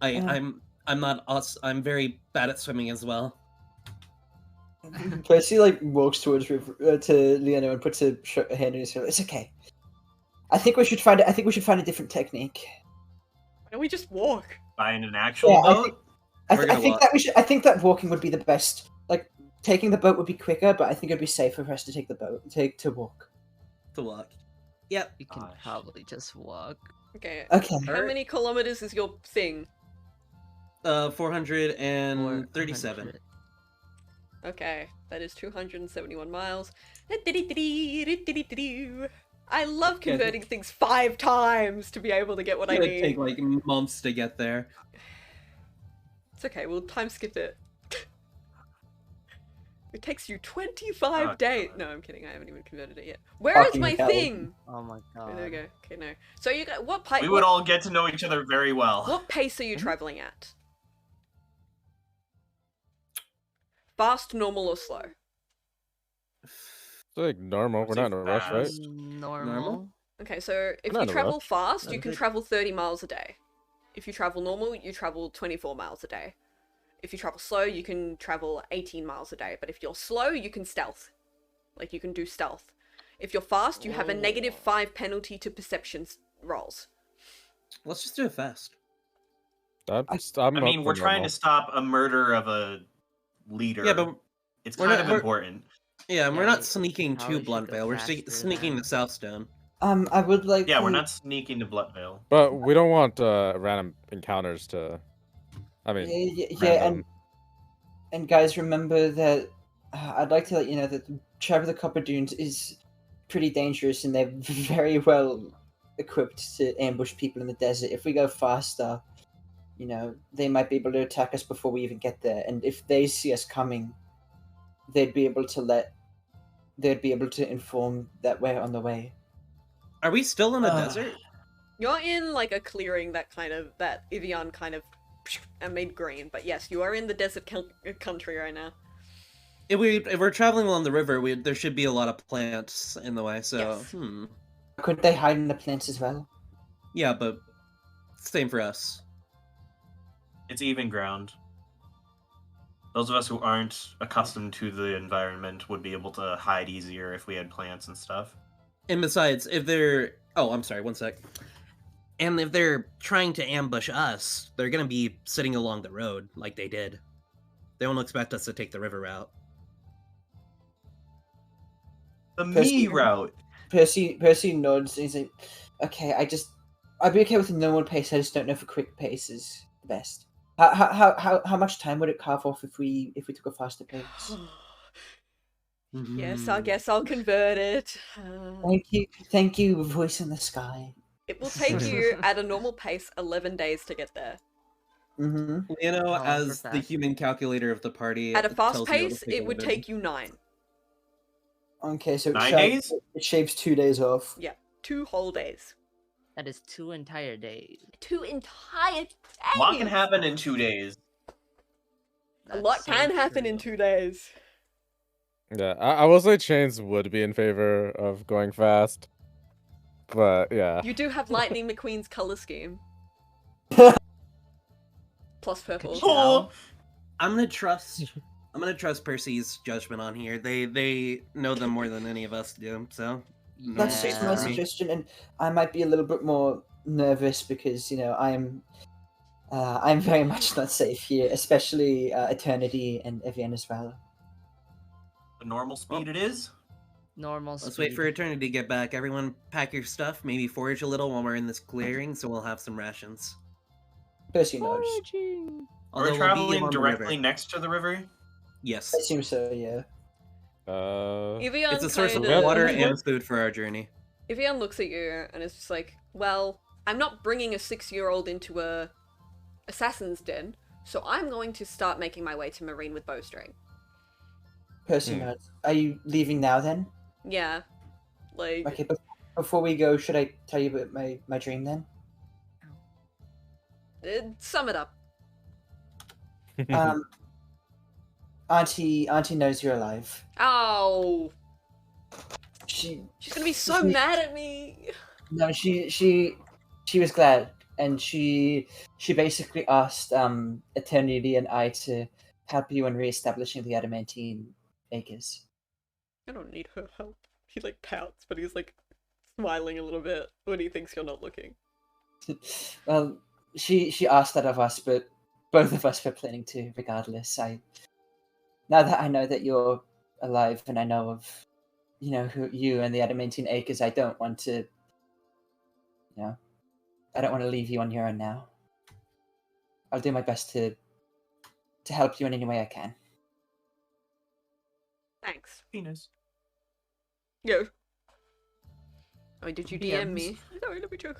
I'm not us. I'm very bad at swimming as well. Percy walks towards to Liano and puts a hand on his shoulder. It's okay. I think we should find a different technique. Why don't we just walk? Find an actual Yeah, boat. I think that walking would be the best. Like, taking the boat would be quicker, but I think it'd be safer for us to take the boat. To walk. To walk. Yep. We can probably just walk. Okay. Okay. How many kilometers is your thing? 437. 400. Okay, that is 271 miles. I love converting things 5 times to be able to get what I It'd need. take like months to get there. It's okay, we'll time skip it. It takes you 25 days. No, I'm kidding. I haven't even converted it yet. Where is Fucking my hell. thing? Oh my god. Okay, there we go. Okay, no. So you got what pace? We would all get to know each other very well. What pace are you traveling at? Fast, normal, or slow? It's like normal. We're not in a rush, right? Fast. Normal. Okay, so if Not you a travel rush. fast, Not you a can big- travel 30 miles a day. If you travel normal, you travel 24 miles a day. If you travel slow, you can travel 18 miles a day. But if you're slow, you can stealth. Like, you can do stealth. If you're fast, you have a -5 penalty to perception rolls. Let's just do it fast. I'm I mean, up we're for trying normal. to stop a murder of a leader. Yeah, but it's we're kind not- of we're- important. yeah, and we're Yeah, not we sneaking probably to should go Blunt We're faster sneaking then. to Southstone. I would like. Yeah, we're to- not sneaking to Bloodvale. But we don't want random encounters to. I mean, Yeah, random. and guys, remember that I'd like to let you know that the Tribe of the Copper Dunes is pretty dangerous, and they're very well equipped to ambush people in the desert. If we go faster, they might be able to attack us before we even get there. And if they see us coming, they'd be able to inform that we're on the way. Are we still in a desert? You're in, like, a clearing that Evian kind of made green. But yes, you are in the desert country right now. If we're traveling along the river, there should be a lot of plants in the way. So, Yes. Could they hide in the plants as well? Yeah, but same for us. It's even ground. Those of us who aren't accustomed to the environment would be able to hide easier if we had plants and stuff. And besides, if they're... Oh, I'm sorry, one sec. And if they're trying to ambush us, they're gonna be sitting along the road like they did. They won't expect us to take the river route. The Percy- me route. Percy nods and he's like, okay, I'd be okay with a normal pace, I just don't know if a quick pace is the best. How much time would it carve off if we took a faster pace? Yes, I guess I'll convert it. Thank you, voice in the sky. It will take you, at a normal pace, 11 days to get there. Mm-hmm. As for the fast. human calculator of the party... At a fast tells you it'll pace, take it would 11. take you 9. Okay, so 9 days? it shaves 2 days off. Yeah, 2 whole days. That is 2 entire days. 2 entire days! A lot can happen in 2 days. A lot so can happen in true. 2 days. Yeah, I will say chains would be in favor of going fast. But yeah. You do have Lightning McQueen's color scheme. Plus purple. Oh, I'm gonna trust Percy's judgment on here. They know them more than any of us do, so no That's space just my for me. suggestion, and I might be a little bit more nervous because I'm very much not safe here, especially Eternity and Evian as well. the normal speed it is. Normal Let's wait speed. for Eternity to get back. Everyone pack your stuff, maybe forage a little while we're in this clearing, so we'll have some rations. Percy nods. Foraging. Although We're we'll be traveling on the directly river. next to the river. Yes. I assume so, yeah. Evian It's a source of kinda- water Yeah. and food for our journey. Evian looks at you and is just like, well, I'm not bringing a 6-year-old into a assassin's den, so I'm going to start making my way to Marine with bowstring. Percy nods. Are you leaving now then? Yeah. Like, Okay, but before we go, should I tell you about my dream then? sum it up. Auntie knows you're alive. Oh, She's gonna be so mad at me. No, she was glad, and she basically asked Eternity and I to help you in reestablishing the adamantine acres. I don't need her help. He like pouts, but he's like smiling a little bit when he thinks you're not looking. Well, she asked that of us, but both of us were planning to regardless. Now that I know that you're alive and I know of who you and the adamantine acres, I don't want to leave you on your own now. I'll do my best to help you in any way I can. Thanks. Penis. Yo. Oh, did you DM DMs. me? Sorry, let me check.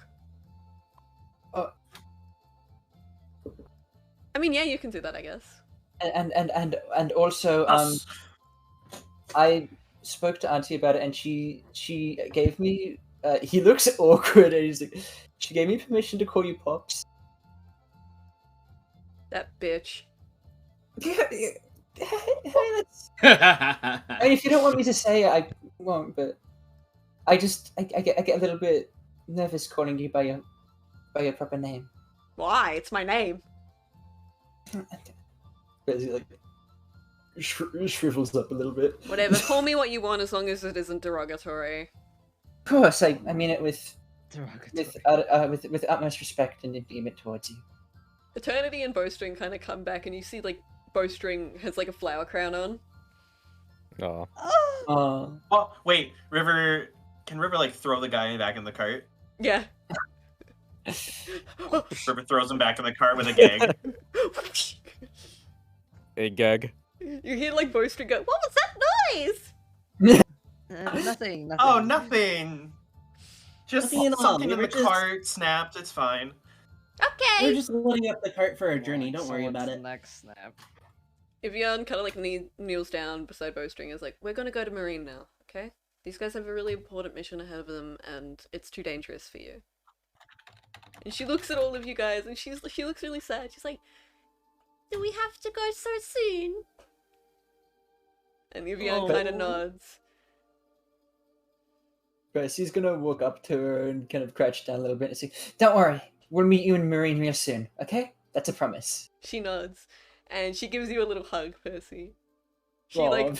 I mean, yeah, you can do that, I guess. And also Us. I spoke to Auntie about it, and she gave me. He looks awkward, and he's like, she gave me permission to call you Pops. That bitch. I I mean, if you don't want me to say it, I won't. But I get a little bit nervous calling you by your proper name. Why? It's my name. But he like shrivels up a little bit. Whatever, call me what you want as long as it isn't derogatory. Of course, I mean it with Derogatory. with utmost respect and endearment towards you. Eternity and Bowstring kind of come back and you see, like, Bowstring has, like, a flower crown on. Oh. Oh, wait, River. Can River like throw the guy back in the cart? Yeah. River throws him back in the cart with a gag. A gag. You hear, like, Bowstring go, what was that noise? Nothing. Oh, nothing. Just Nothing at all. something We in were the just- cart snapped. It's fine. Okay. We're just loading up the cart for our journey. Like Don't worry about someone's it. neck snap. Evian kind of, like, kneels down beside Bowstring and is like, we're gonna go to Marine now, okay? These guys have a really important mission ahead of them and it's too dangerous for you. And she looks at all of you guys and she looks really sad. She's like, do we have to go so soon? And Evian kind of nods. Percy's gonna walk up to her and kind of crouch down a little bit and say, "Don't worry, we'll meet you in Marine real soon, okay? That's a promise." She nods. And she gives you a little hug, Percy. She, Aw, like,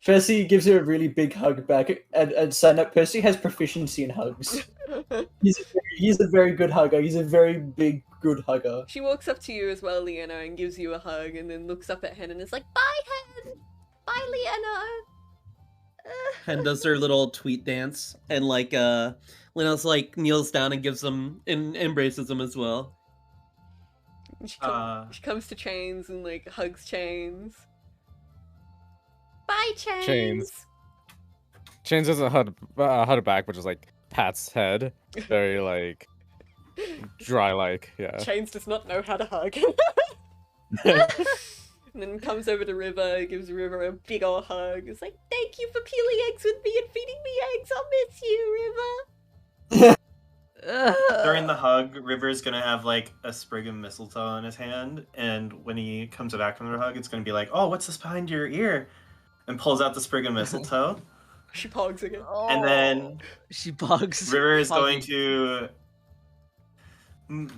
Percy gives her a really big hug back, and sign up. Percy has proficiency in hugs. He's a very good hugger. He's a very big, good hugger. she walks up to you as well, Leona, and gives you a hug, and then looks up at Hen and is like, bye, Hen! Bye, Leona! And does her little tweet dance, and like Lena's like kneels down and gives him and embraces him as well. And she comes to Chains and, like, hugs Chains. Bye, Chains! Chains doesn't hug her back, but just like pats head, very like dry, like yeah. Chains does not know how to hug. And then comes over to River, gives River a big ol' hug. It's like, thank you for peeling eggs with me and feeding me eggs. I'll miss you, River. the hug, River's gonna have like a sprig of mistletoe in his hand, and when he comes back from the hug, it's gonna be like, "Oh, what's this behind your ear?" And pulls out the sprig of mistletoe. She pogs again. And then she bugs. River is going Poggy. to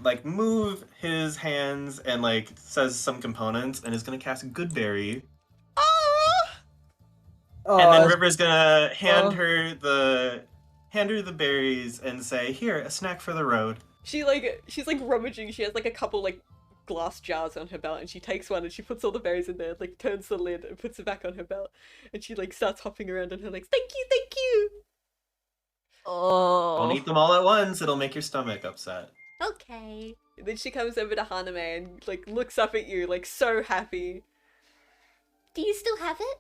like move his hands and like says some components, and is gonna cast Goodberry. Ah! And then River's gonna hand her the berries and say, "Here, a snack for the road." She's like rummaging. She has like a couple like glass jars on her belt, and she takes one and she puts all the berries in there, like turns the lid and puts it back on her belt, and she like starts hopping around on her legs. Thank you, thank you. Oh. Don't eat them all at once; it'll make your stomach upset. Okay. And then she comes over to Haname and like looks up at you, like so happy. Do you still have it?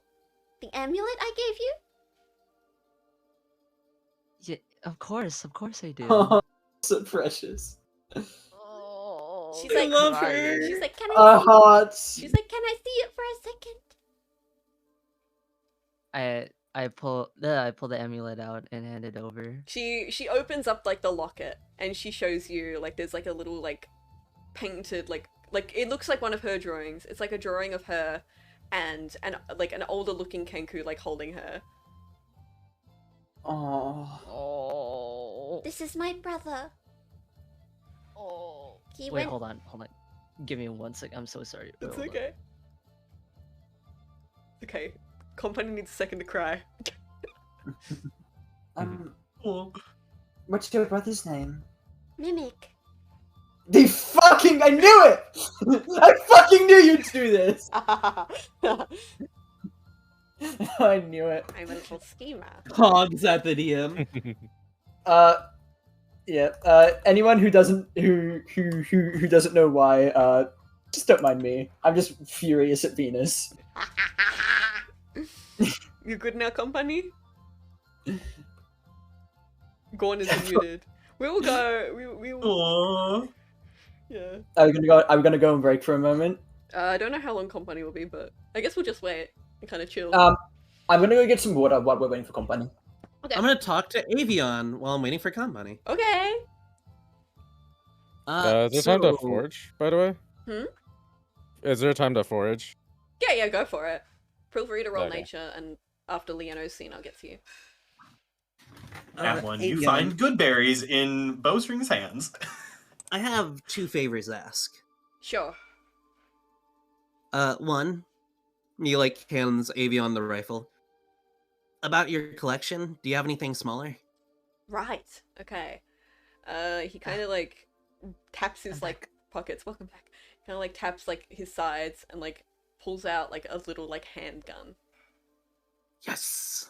The amulet I gave you? Yeah, of course I do. So precious. Oh, She's like, love her. She's like, can Our I? hearts. She's like, can I see it for a second? I pull the amulet out and hand it over. She opens up like the locket and she shows you like there's like a little like painted like it looks like one of her drawings. It's like a drawing of her and an older looking Kenku like holding her. Oh. Oh. This is my brother. Oh. He Wait, went. hold on. Give me 1 sec. I'm so sorry. Wait, It's hold on. okay. Okay. Company needs a second to cry. What's your brother's name? Mimic. I knew it! I fucking knew you'd do this! I'm I knew it. a little schemer. Hogs at the DM. Yeah. Anyone who doesn't know why, just don't mind me. I'm just furious at Venus. You good now, company? Gorn is muted. We will go. We will. Aww. Yeah. Are we gonna go and break for a moment? I don't know how long company will be, but I guess we'll just wait and kind of chill. I'm gonna go get some water while we're waiting for company. Okay. I'm gonna talk to Avion while I'm waiting for company. Okay. Is there time to so- forge, by the way? Hmm? Is there time to forge? Yeah, go for it. Feel free to roll Okay. nature, and after Leono's scene, I'll get to you. At one, you Avion, find good berries in Bowstring's hands. I have 2 favors to ask. Sure. One, you like hands Avion the rifle. About your collection, do you have anything smaller? Right. Okay. He kind of like taps his like pockets. Welcome back. Kind of like taps like his sides and like pulls out like a little like handgun. Yes.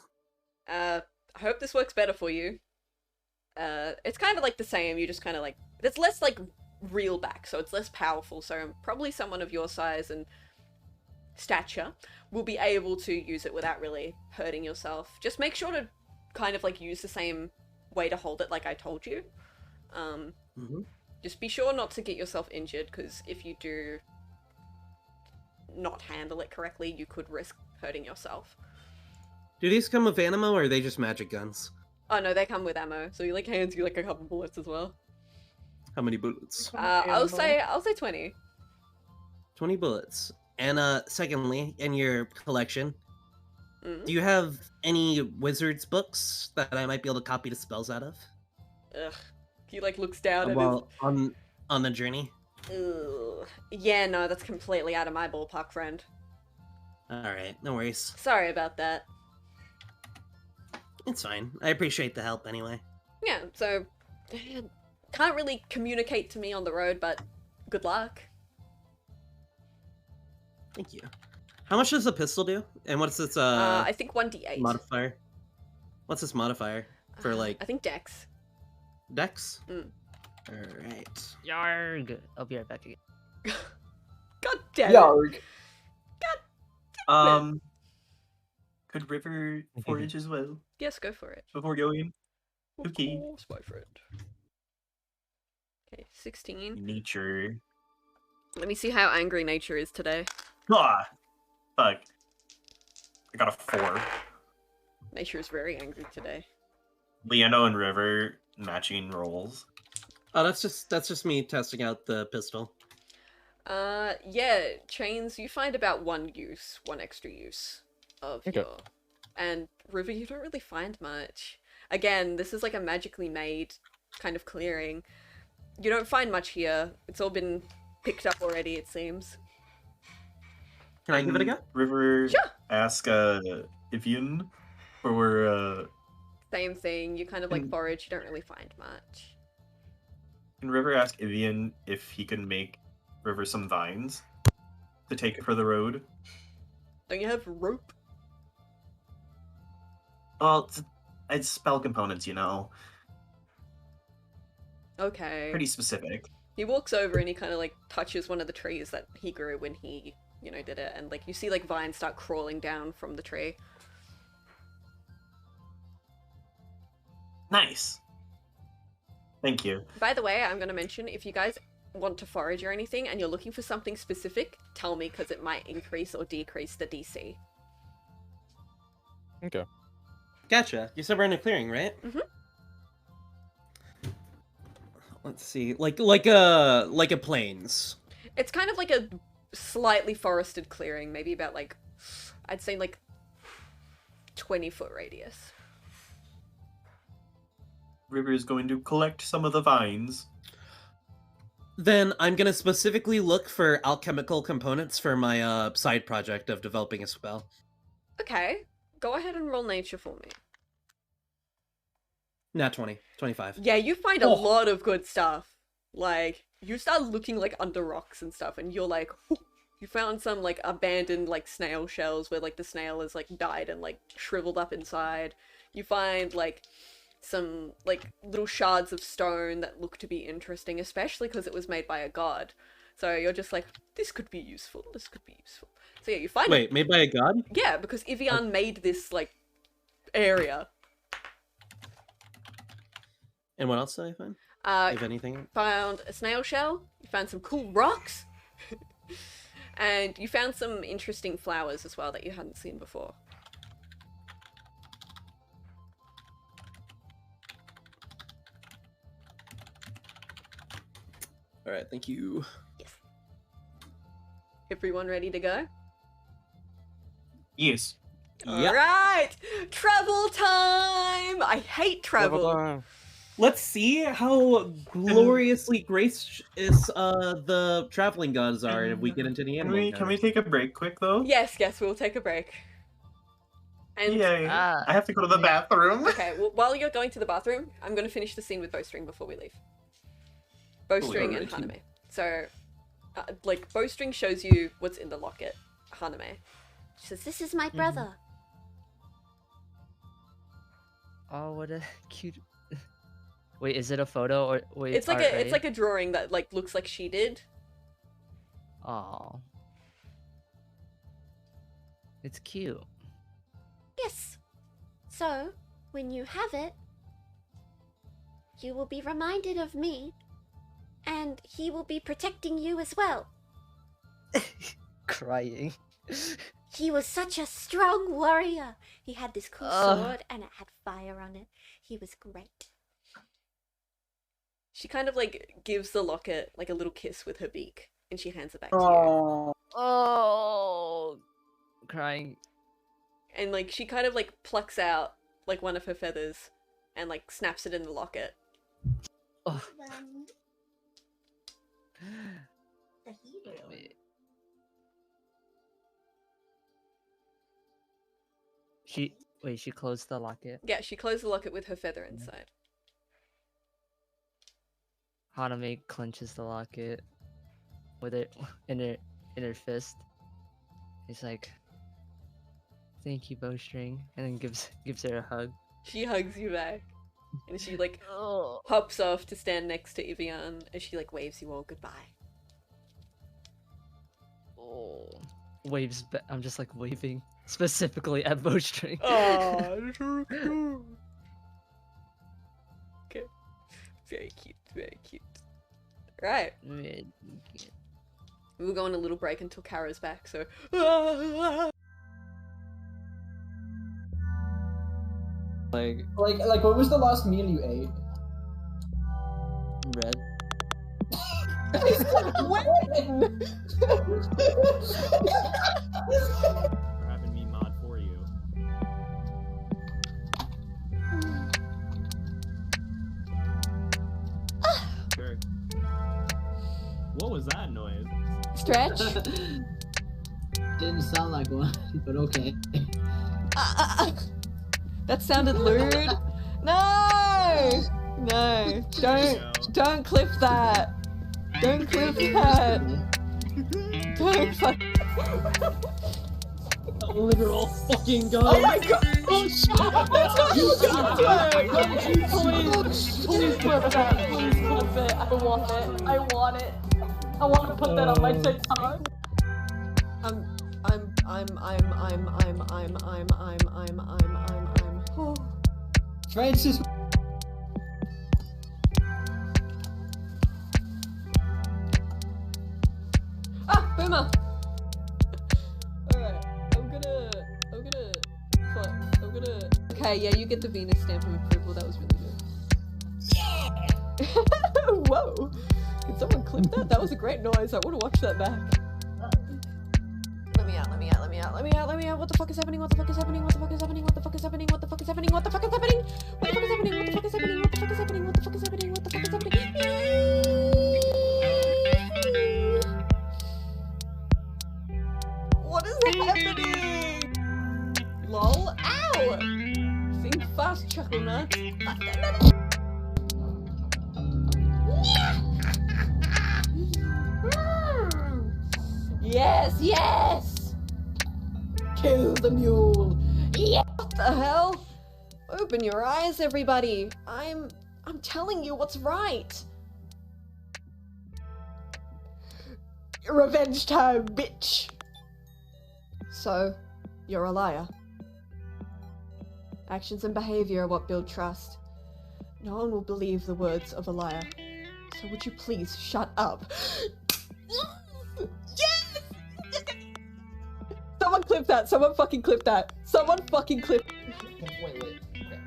I hope this works better for you. It's kind of like the same. You just kind of like it's less like reel back, so it's less powerful. So probably someone of your size and stature will be able to use it without really hurting yourself. Just make sure to kind of like use the same way to hold it like I told you. Just be sure not to get yourself injured, because if you do not handle it correctly, you could risk hurting yourself. Do these come with ammo, or are they just magic guns? Oh no, they come with ammo, so he like hands you like a couple bullets as well. How many bullets? I'll say 20. 20 bullets. And secondly, in your collection, Mm. do you have any wizard's books that I might be able to copy the spells out of? Ugh. He like looks down at Well, on the journey. his. Ugh. Yeah, no, that's completely out of my ballpark, friend. All right, no worries. Sorry about that. It's fine. I appreciate the help anyway. Yeah, so can't really communicate to me on the road, but good luck. Thank you. How much does a pistol do? And what's its I think 1d8. modifier? What's this modifier for like I think Dex. dex? Mm. All right. Yarg. I'll be right back again. God damn it. Yarg. Could River forage as well Yes, go for it. before going? Of Okay. course, my friend. Okay, 16. Nature. Let me see how angry nature is today. Ah, fuck. I got a 4. Nature is very angry today. Leano and River matching rolls. Oh, that's just me testing out the pistol. Yeah, chains, you find about one extra use of Okay. your... And River, you don't really find much. Again, this is like a magically made kind of clearing. You don't find much here. It's all been picked up already, it seems. Can I give it a go? River Sure. ask Ivian for Same thing, you kind of like Mm. forage, you don't really find much. can River ask Ivian if he can make River some vines to take for the road? Don't you have rope? Well, it's spell components, you know. Okay. Pretty specific. He walks over and he kind of like touches one of the trees that he grew when he, you know, did it. And like you see like vines start crawling down from the tree. Nice. Thank you. By the way, I'm going to mention, if you guys want to forage or anything and you're looking for something specific, tell me because it might increase or decrease the DC. Okay. Gotcha. You said we're in a clearing, right? Mhm. Let's see, like a plains. It's kind of like a slightly forested clearing, maybe about like, I'd say like 20-foot radius. River is going to collect some of the vines. Then I'm gonna specifically look for alchemical components for my side project of developing a spell. Okay, go ahead and roll nature for me. Nat 20, 25. Yeah, you find a Oh. lot of good stuff. Like, you start looking like under rocks and stuff, and you're like, "Whew." You found some like abandoned like snail shells where like the snail has like died and like shriveled up inside. You find like some like little shards of stone that look to be interesting, especially because it was made by a god. So you're just like, this could be useful. This could be useful. So yeah, you find Wait, made by a god? Yeah, because Ivian made this like area. And what else did I find? If anything? Found a snail shell, you found some cool rocks, and you found some interesting flowers as well that you hadn't seen before. Alright, thank you. Yes. Everyone ready to go? Yes. Yep. Alright! Travel time! I hate travel. Let's see how gloriously gracious the traveling gods are if we get into the Can animal. we take a break quick though? Yes, we'll take a break. And Yay. Ah. I have to go to the bathroom. okay, well, while you're going to the bathroom, I'm going to finish the scene with Bowstring before we leave. Bowstring and alright. Haname. So, like, Bowstring shows you what's in the locket. Haname. She says, "This is my brother." Oh, what a cute. Wait, is it a photo or wait? It's like art, it's right? like a drawing that like looks like she did. Oh. It's cute. Yes. So, when you have it, you will be reminded of me, and he will be protecting you as well. Crying. He was such a strong warrior. He had this cool sword, and it had fire on it. He was great. She kind of like gives the locket like a little kiss with her beak, and she hands it back to you. Oh, Oh. Crying. And like she kind of like plucks out like one of her feathers, and like snaps it in the locket. Oh. Wait. She closed the locket. Yeah, she closed the locket with her feather inside. Haname clenches the locket with it in her fist. He's like, "Thank you, Bowstring," and then gives her a hug. She hugs you back, and she like Oh. hops off to stand next to Ivian as she like waves you all goodbye. Oh. Waves. I'm just like waving specifically at Bowstring. Oh, okay, very cute, very cute. Right, we'll go on a little break until Kara's back. So. Like, like what was the last meal you ate? Red. When? For having me mod for you. Sure. What was that noise? Stretch. Didn't sound like one, but okay. That sounded lewd. No! No. Don't clip that. Don't clip that. Don't fuck. A literal fucking gun. Oh my god! Oh shit! Please clip that. Please clip it. I want it. I want it. I want to put that on my TikTok. Oh. Francis. Ah, boomer. Alright, I'm gonna. Okay, yeah, you get the Venus stamp of approval. That was really good. Yeah. Whoa. Can someone clip that? That was a great noise. I want to watch that back. Let me out. What the fuck is happening? What the fuck is happening? What the fuck is happening? What the fuck is happening? What the fuck is happening? What the fuck is happening? What the fuck is happening? What the fuck is happening? What the fuck is happening? What the fuck is happening? What the fuck is happening? What is happening? Lol. Ow! Think fast, chuckle nuts. Yes, yes! Kill the mule! Yeah! What the hell? Open your eyes, everybody! I'm telling you what's right! Revenge time, bitch! So, you're a liar. Actions and behavior are what build trust. No one will believe the words of a liar. So would you please shut up? Yes! Someone clip that! Someone fucking clip that! Someone fucking clip. Wait. Okay,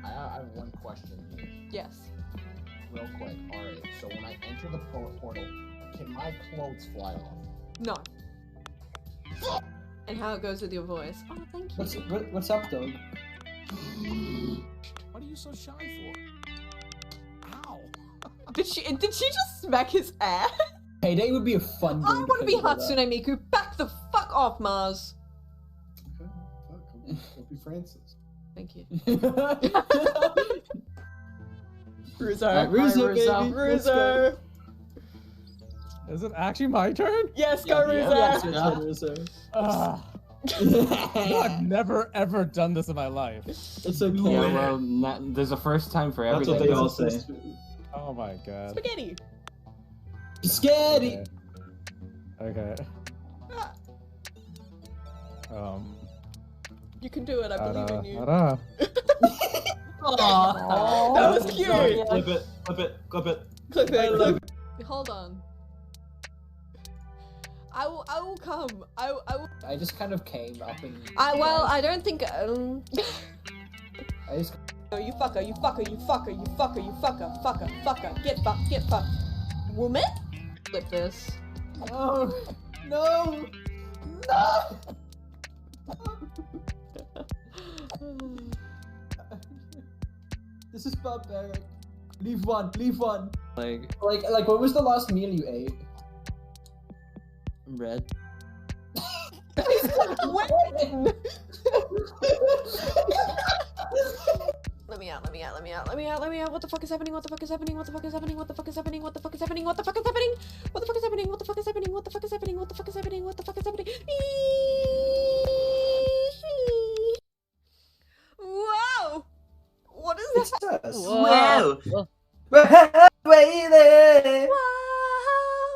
I have one question. Yes. Real quick. Alright, so when I enter the portal, can my clothes fly off? No. And how it goes with your voice. Oh, thank you. What's up, dog? What are you so shy for? Ow! Did she just smack his ass? Payday would be a fun game. I want to be Hatsune Miku. Back the fuck off, Mars. Okay, don't be Francis. Thank you. Russo. Russo. Russo, baby. Russo. Is it actually my turn? Yes, go Russo. Yes, Russo. I've never ever done this in my life. It's okay. Yeah, well, there's a first time for That's everything. what they all say. Oh my god. Spaghetti. Scary. Okay. You can do it. I believe in you. Ta-da. Aww. That was cute. Clip it. Clip it. Hold on. I will come. I will. I just kind of came up and... I don't think. I just... No, you fucker, you fucker, you fucker, you fucker, you fucker, fucker, get fucked. Woman? Flip this. No. This is barbaric. Leave one. Like What was the last meal you ate? red. When? Let me out. What the fuck is happening? What the fuck is happening? What the fuck is happening? What the fuck is happening? What the fuck is happening? What the fuck is happening? What the fuck is happening? What the fuck is happening? What the fuck is happening? What the fuck is happening? What the fuck is happening? Whoa! What is that? Whoa!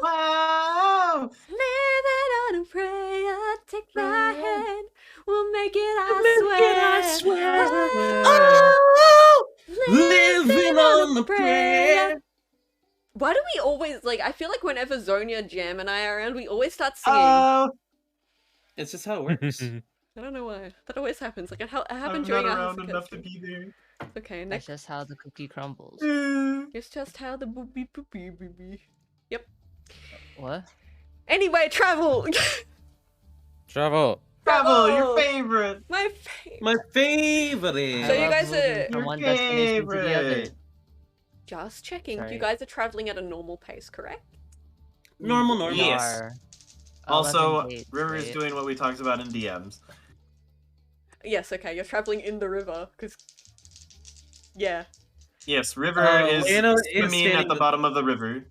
Wow! Living on a prayer, take my hand, we'll make it, I swear. Oh, living on the prayer. Why do we always, I feel like whenever Zonia, Jam, and I are around, we always start singing. It's just how it works. I don't know why. That always happens. It happened I'm during not our around enough to be there. Okay, That's next. just how the cookie crumbles. It's just how the boopy boopy boopy. Yep. What? Anyway, travel! Travel. Travel, your favorite. My favorite. My favorite. So you love guys moving are- from Your one destination to the other. favorite. Just checking. Sorry. You guys are traveling at a normal pace, correct? Normal. Yeah. Yes. Are Also, 11 dates, River is right? doing what we talked about in DMs. Yes, okay, you're traveling in the river, because... Yeah. Yes, River is Leano is swimming at standing the the- bottom of the river.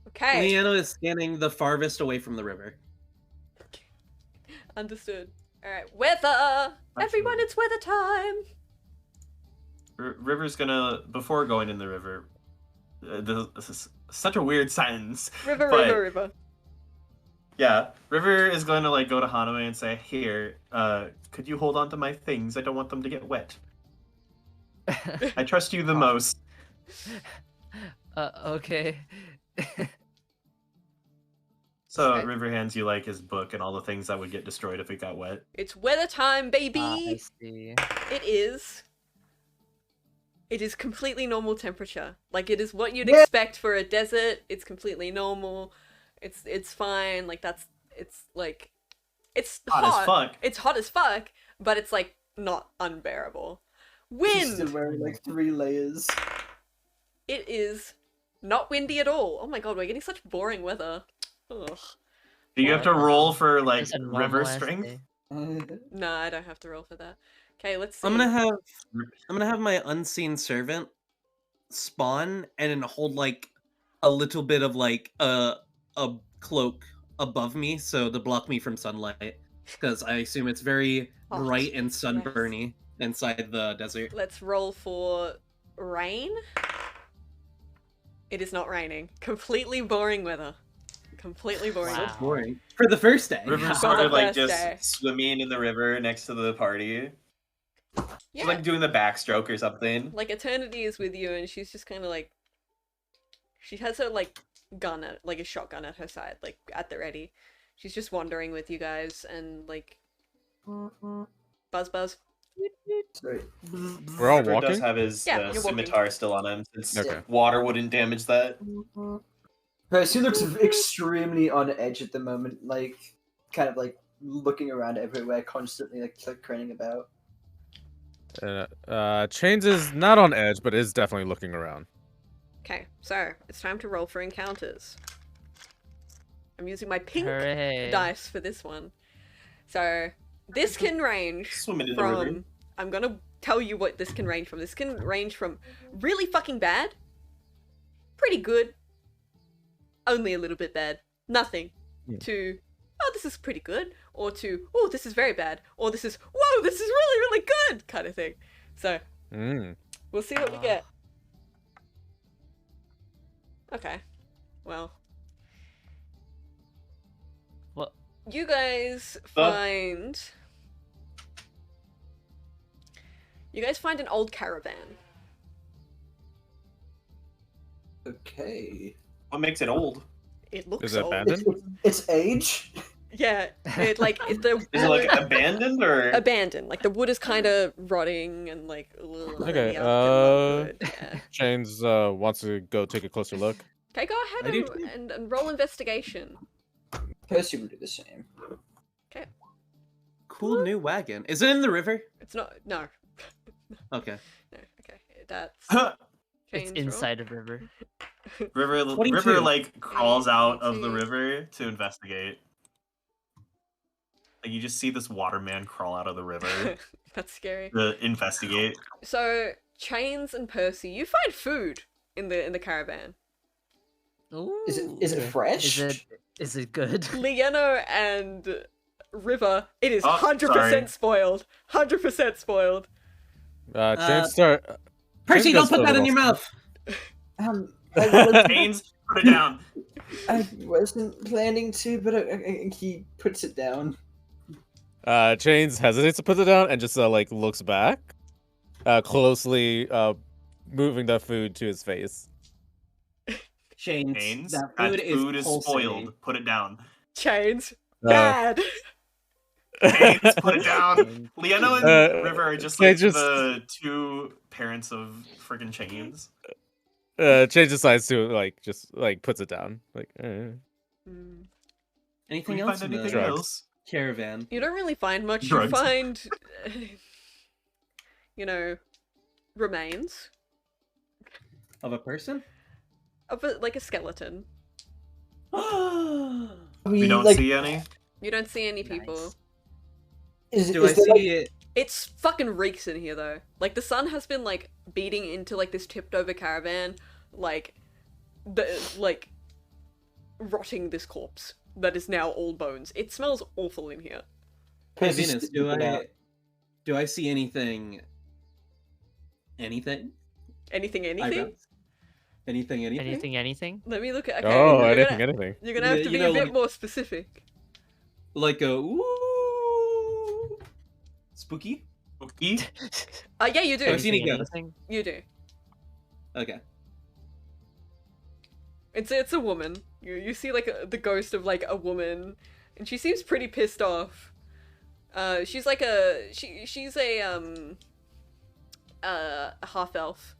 Okay, Leano is standing the farthest away from the river. understood. Alright, weather! Everyone, it's weather time! River's gonna, before going in the river, this is such a weird sentence. River, but- river. Yeah, River is going to like go to Haname and say, "Here, could you hold on to my things? I don't want them to get wet. I trust you the most." Okay. So Okay. River hands you like his book and all the things that would get destroyed if it got wet. It's weather time, baby! I see. It is. It is completely normal temperature. Like, it is what you'd expect for a desert. It's completely normal. It's fine. Like, it's like... It's Hot as fuck. It's hot as fuck, but it's, like, not unbearable. She's still Wind! wearing like 3 layers. It is not windy at all. Oh my god, we're getting such boring weather. Ugh. Do you have to roll for like Just a normal river ass strength? day. No, I don't have to roll for that. Okay, let's see. I'm gonna have my unseen servant spawn and then hold like a little bit of like a cloak above me so to block me from sunlight because I assume it's very Hot. bright and sunburny inside the desert. Let's roll for rain. It is not raining. Completely boring weather. Completely boring. Wow. Boring for the first day. River For started the like first just day. swimming in the river next to the party. Yeah. She's like doing the backstroke or something. Like Eternity is with you, and she's just kind of like, she has her like gun at like a shotgun at her side, like at the ready. She's just wandering with you guys, and like, buzz. Sorry. We're all River does walking? have his Yeah, you're walking. scimitar still on him since Okay. water wouldn't damage that. She looks extremely on edge at the moment, like kind of like looking around everywhere, constantly like craning about. Chains is not on edge, but is definitely looking around. Okay, so it's time to roll for encounters. I'm using my pink Hooray. dice for this one. So this can range Swimming in the river. from. I'm gonna tell you what this can range from. This can range from really fucking bad, pretty good, only a little bit bad, nothing, to oh this is pretty good, or to oh this is very bad, or this is whoa this is really really good kind of thing. So we'll see what we get. Okay, well. What? You guys find... You guys find an old caravan. Okay. What makes it old? It looks Is it old. abandoned? It's age. Yeah, it like the Is it like abandoned or? abandoned. Like the wood is kind of rotting and like ugh, Okay, the outfit not good. Yeah. Chains wants to go take a closer look. Okay, go I ahead do too. and roll investigation. Percy would do the same. Cool new wagon. Is it in the river? It's not. No. Okay. No. Okay. That's. It's Chains roll. inside a river. River 22. like crawls out of the 22. river to investigate. Like you just see this waterman crawl out of the river That's scary. to investigate. So Chains and Percy, you find food in the caravan. Is it Ooh. fresh? Is it good? Lieno and River, it is Oh, 100% sorry. spoiled. 100% spoiled. Chains start. Percy, Chains don't goes put a that in little- your mouth. Chains, put it down. I wasn't planning to, but he puts it down. Chains hesitates to put it down and just like looks back, closely moving the food to his face. Chains, that That food, food is pulsating. spoiled. Put it down. Chains, Uh, bad. Canes, put it down. Liano and River are just like Change the two parents of friggin' Chains. Change decides to like just like puts it down. Like Anything We else find in the anything else? caravan? You don't really find much. Drugs. You find, you know, remains Of a person? of like a skeleton. We don't like, see any. You don't see any people. Do I there, see it? It's fucking reeks in here though. Like the sun has been like beating into like this tipped over caravan, like rotting this corpse that is now all bones. It smells awful in here. Hey, Percy Venus, spit do I see anything? Anything? Anything? Eyebrows? Anything? Anything? Let me look at. Okay, oh, you're anything, gonna, anything. You're gonna have to You be know, a bit like- more specific. Like a ooh, spooky? Spooky? Yeah, you do. I've seen it go. Anything? You do. Okay. It's a woman. You see like the ghost of like a woman, and she seems pretty pissed off. She's like she's a half elf.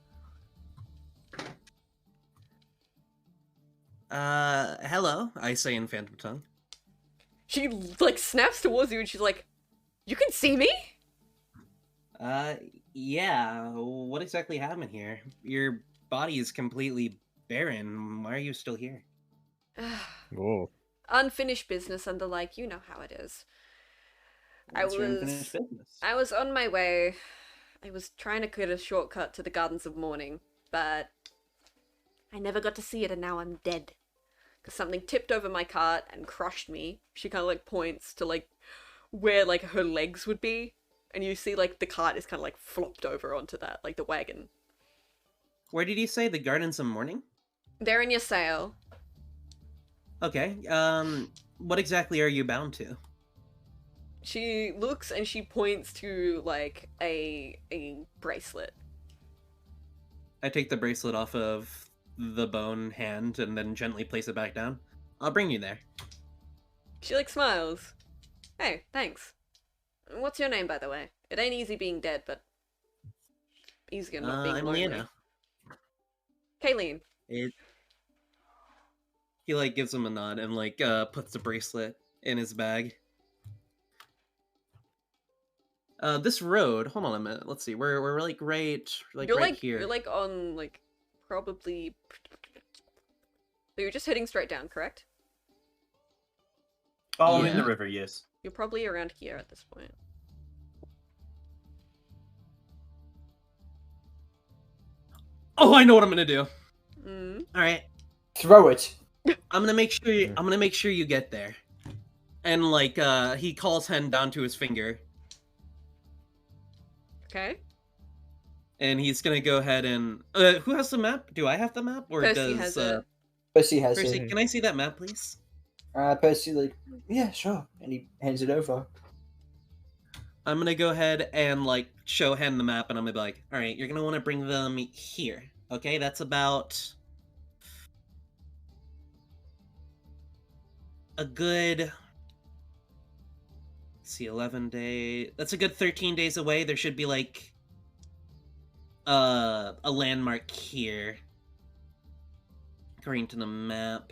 Hello, I say in Phantom Tongue. She like snaps towards you and she's like, "You can see me?" Yeah, what exactly happened here? Your body is completely barren. Why are you still here? Whoa. Unfinished business and the like. You know how it is. What's your unfinished business? I was on my way. I was trying to cut a shortcut to the Gardens of Morning, but I never got to see it, and now I'm dead. Because something tipped over my cart and crushed me. She kind of like points to like where like her legs would be, and you see like the cart is kind of like flopped over onto that, like the wagon. Where did you say the Gardens of Morning? They're in your sail. Okay, what exactly are you bound to? She looks and she points to like a bracelet. I take the bracelet off of the bone hand and then gently place it back down. I'll bring you there. She like smiles. Hey, thanks. What's your name, by the way? It ain't easy being dead, but easier not being I'm lonely. Leanna. Kayleen. He like gives him a nod and like puts the bracelet in his bag. This road. Hold on a minute. Let's see. We're like right You're right like here. you're like on like probably. So you're just heading straight down, correct? Following Yeah. the river, yes. You're probably around here at this point. Oh, I know what I'm gonna do. Mm. All right. Throw it. I'm gonna make sure. I'm gonna make sure you get there. And like, he calls Hen down to his finger, Okay. and he's gonna go ahead and. Who has the map? Do I have the map, or Percy does has it. Percy has Percy? it. Can I see that map, please? Percy like, yeah, sure, and he hands it over. I'm gonna go ahead and like show Hen the map, and I'm gonna be like, all right, you're gonna want to bring them here. Okay, that's about a good. Let's see, 11 days. That's a good 13 days away. There should be like a landmark here, according to the map.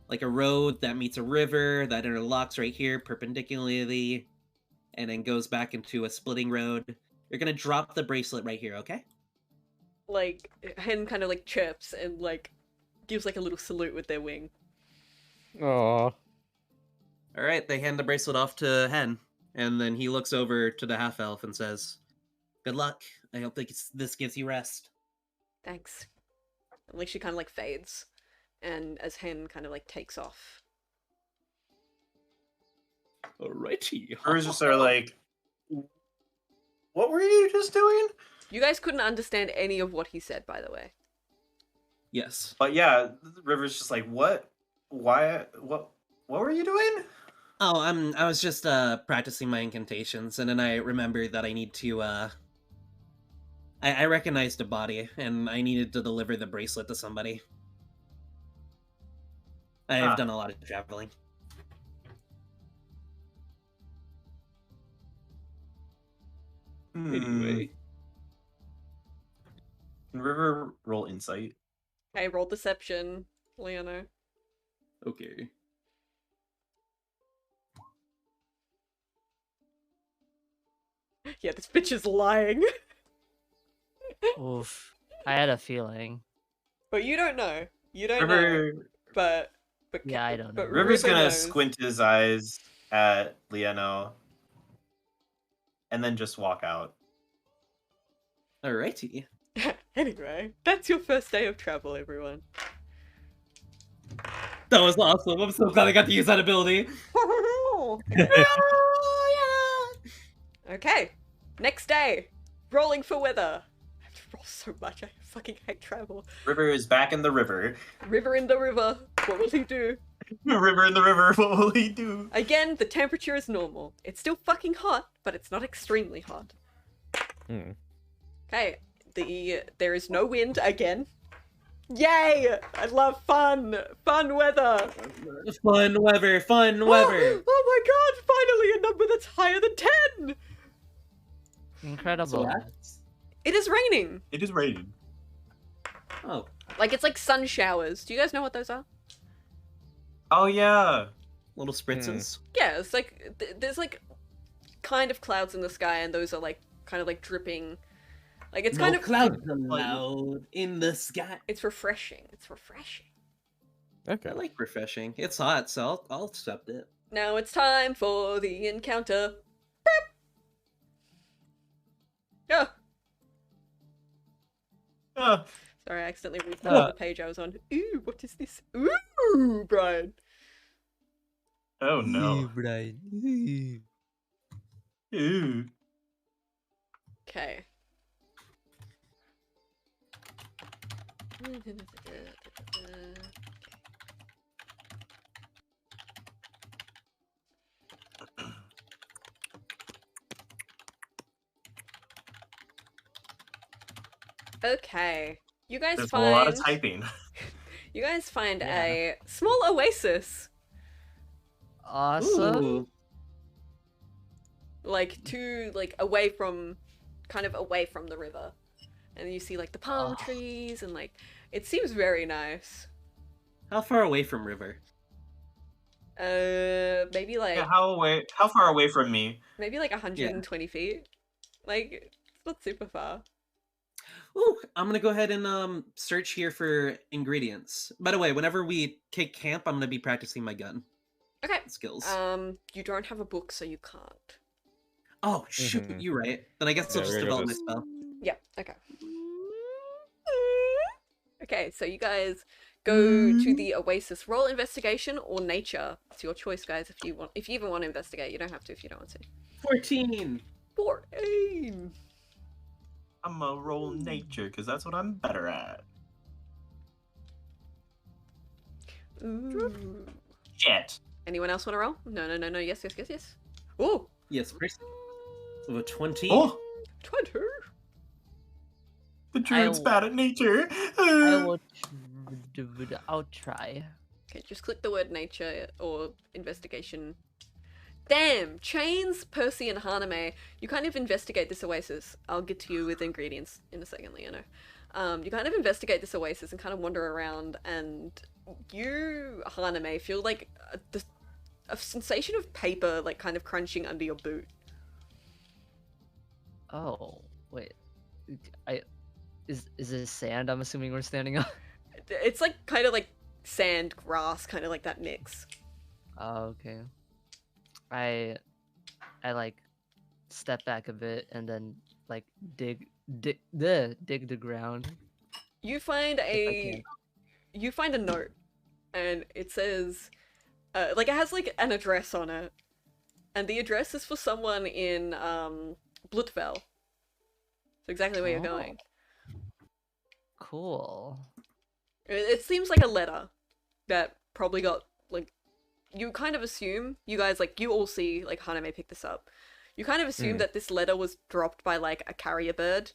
Like a road that meets a river that interlocks right here perpendicularly, and then goes back into a splitting road. You're gonna drop the bracelet right here, okay? Like Hen kind of like chirps and like gives like a little salute with their wing. Aw. All right, they hand the bracelet off to Hen, and then he looks over to the half elf and says, "Good luck. I hope this gives you rest." Thanks. And like she kind of like fades, and as Hen kind of like takes off. Alrighty. Hers just are like, what were you just doing? You guys couldn't understand any of what he said, by the way. Yes. But yeah, River's just like, what? Why? What were you doing? Oh, I was just practicing my incantations, and then I remembered that I need to I recognized a body, and I needed to deliver the bracelet to somebody. I've done a lot of traveling. Anyway. Can River roll insight? Okay, roll deception, Leono. Okay. Yeah, this bitch is lying. Oof. I had a feeling. But you don't know. You don't know. River, But Yeah, I don't know. but River's River gonna knows. squint his eyes at Lieno, and then just walk out. Alrighty. Anyway, that's your first day of travel, everyone. That was awesome. I'm so glad I got to use that ability. Okay, next day. Rolling for weather. I have to roll so much. I fucking hate travel. River is back in the river. River in the river. What will he do? River in the river. What will he do? Again, the temperature is normal. It's still fucking hot, but it's not extremely hot. Hmm. Okay, there is no wind again. Yay! I love fun! Fun weather! Fun weather, fun weather. Oh my god, finally a number that's higher than 10! Incredible. It is raining! It is raining. Oh. Like, it's like sun showers. Do you guys know what those are? Oh yeah. Little spritzes. Yeah, it's like, there's like kind of clouds in the sky, and those are like, kind of like dripping. Like, it's No kind of. clouds allowed in the sky. It's refreshing. It's refreshing. Okay. I like refreshing. It's hot, so I'll accept it. Now it's time for the encounter. Yeah. Ah. Sorry, I accidentally restarted the page I was on. Ooh, what is this? Ooh, Brian. Oh no. Brian. Ew. Okay. Okay. You guys There's find a lot of typing. You guys find a small oasis. Awesome. Ooh. Like away from the river. And you see like the palm trees and like it seems very nice. How far away from river? Maybe like Yeah, how far away from me? maybe like 120 feet. Like it's not super far. Ooh, I'm gonna go ahead and search here for ingredients. By the way, whenever we take camp, I'm gonna be practicing my gun Okay. skills. You don't have a book, so you can't. Oh shoot, Mhm. you're right. Then I guess I'll Yeah, just we're gonna develop my just- spell. Yeah, okay. Okay, so you guys go to the oasis. Roll investigation or nature. It's your choice, guys, if you even want to investigate. You don't have to if you don't want to. 14. 14. I'm gonna roll nature because that's what I'm better at. Ooh. Shit. Anyone else want to roll? No. Yes. Ooh. Yes, first. Of a 20. Oh, 20. the druid's bad at nature. I'll try. Okay, just click the word nature or investigation. Damn! Chains, Percy, and Haname. You kind of investigate this oasis. I'll get to you with ingredients in a second, Leono. You kind of investigate this oasis and kind of wander around, and you, Haname, feel like a sensation of paper, like, kind of crunching under your boot. Oh, wait. Is this sand? I'm assuming we're standing on. It's like, kind of like sand, grass, kind of like that mix. Oh, okay. I like step back a bit and then like dig the ground. You find a note, and it says, like it has like an address on it, and the address is for someone in Blutvel. So exactly where you're going. Cool. It seems like a letter that probably got like. You kind of assume, you guys, like, you all see, like, Haname pick this up. You kind of assume that this letter was dropped by, like, a carrier bird.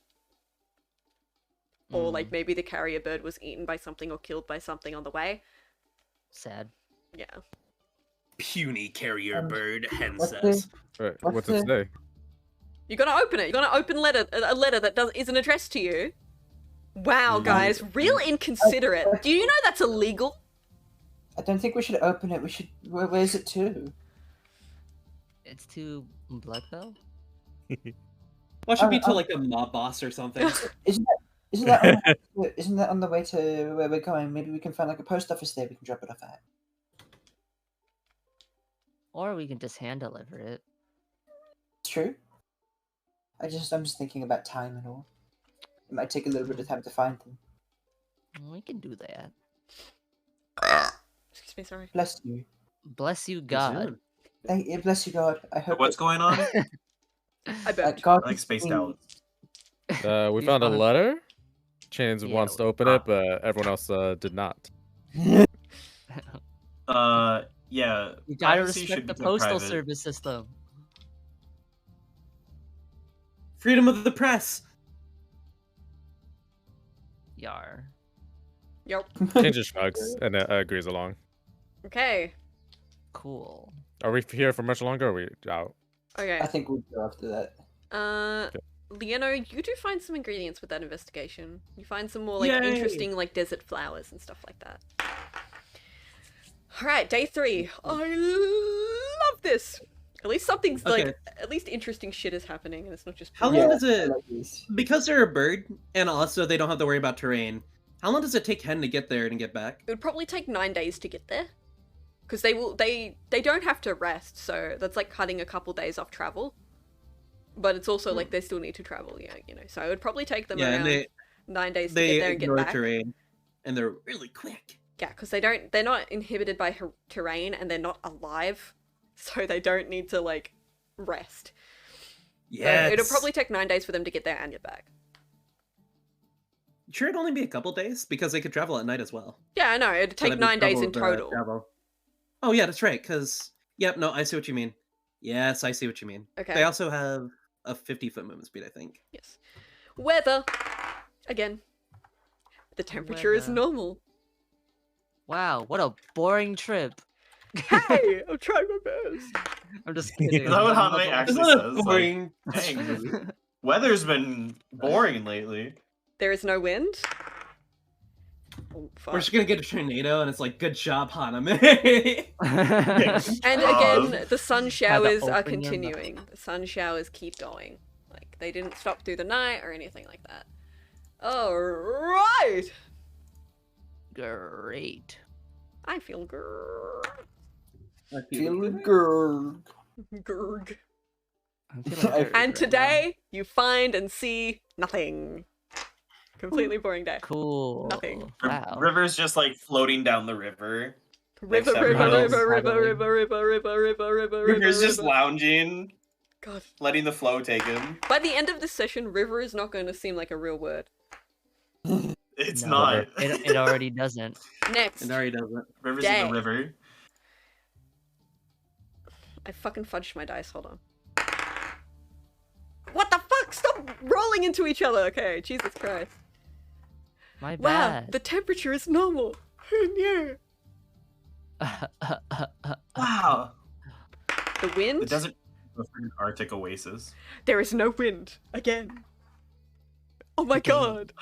Or, like, maybe the carrier bird was eaten by something or killed by something on the way. Sad. Yeah. Puny carrier bird, hen what's says. Right. What's What's it the- say? You're gonna open it. You're gonna open a letter that isn't addressed to you. Wow, guys, real inconsiderate. Do you know that's illegal? I don't think we should open it. We should. Where's it to? It's to Bloodfell? What should be to like a mob boss or something? Isn't that on the way to where we're going? Maybe we can find like a post office there we can drop it off at. Or we can just hand deliver it. It's true. I'm just thinking about time and all. It might take a little bit of time to find them. We can do that. Excuse me, sorry. Bless you. Bless you, God. Bless you, God. I hope. What's going on? I bet. God Like spaced out. We found a letter. Chains wants to open it, but everyone else did not. Yeah. You gotta privacy should respect the be kept postal private. service system. Freedom of the press. Yar. Yep. Change just shrugs and agrees along. Okay. Cool. Are we here for much longer? Or are we out? Okay. I think we'll go after that. Leono, you do find some ingredients with that investigation. You find some more like Yay! interesting like desert flowers and stuff like that. Alright, day 3. I love this! At least something's like, at least interesting shit is happening and it's not just... How long does it... Because they're a bird, and also they don't have to worry about terrain, how long does it take Hen to get there and get back? It would probably take 9 days to get there. Because they don't have to rest, so that's like cutting a couple days off travel. But it's also like they still need to travel, yeah, you know. So it would probably take them around 9 days to get there and get back. Terrain, and they're really quick. Yeah, because they're not inhibited by terrain and they're not alive, so they don't need to like rest. Yeah, so it'll probably take 9 days for them to get there and get back. Sure, it'd only be a couple days because they could travel at night as well. Yeah, I know. It'd take 9 days in total. Oh yeah, that's right. Because no, I see what you mean. Yes, I see what you mean. Okay. They also have a 50-foot movement speed, I think. Yes. Weather. Again. The temperature is Weather. normal. Wow, what a boring trip. Hey, I'm trying my best. I'm just kidding. Is that what Haname actually Isn't says? it boring? Like, dang, weather's been boring lately. There is no wind. Oh, fuck. We're just gonna get a tornado, and it's like, good job, Haname. And again, the sun Had to showers are open your mouth. continuing. The sun showers keep going. Like, they didn't stop through the night or anything like that. Alright! Great. I feel grrr. I Feel good. Grrg. I'm feeling good And right today, you find and see nothing. Completely boring day. now. Cool. Nothing. Wow. River's just like floating down the river. River, Like river, seven river, hills. river, river, river, river, river, river, River's river, just river. lounging, God. letting the flow take him. By the end of this session, river is not going to seem like a real word. It's No, not. It already doesn't. Next. It already doesn't. River's Day. in the river. I fucking fudged my dice, hold on. What the fuck? Stop rolling into each other! Okay, Jesus Christ. My Wow, bad. the temperature is normal. Who knew? Wow. The wind? The desert is an Arctic oasis. There is no wind. Again. Oh my god.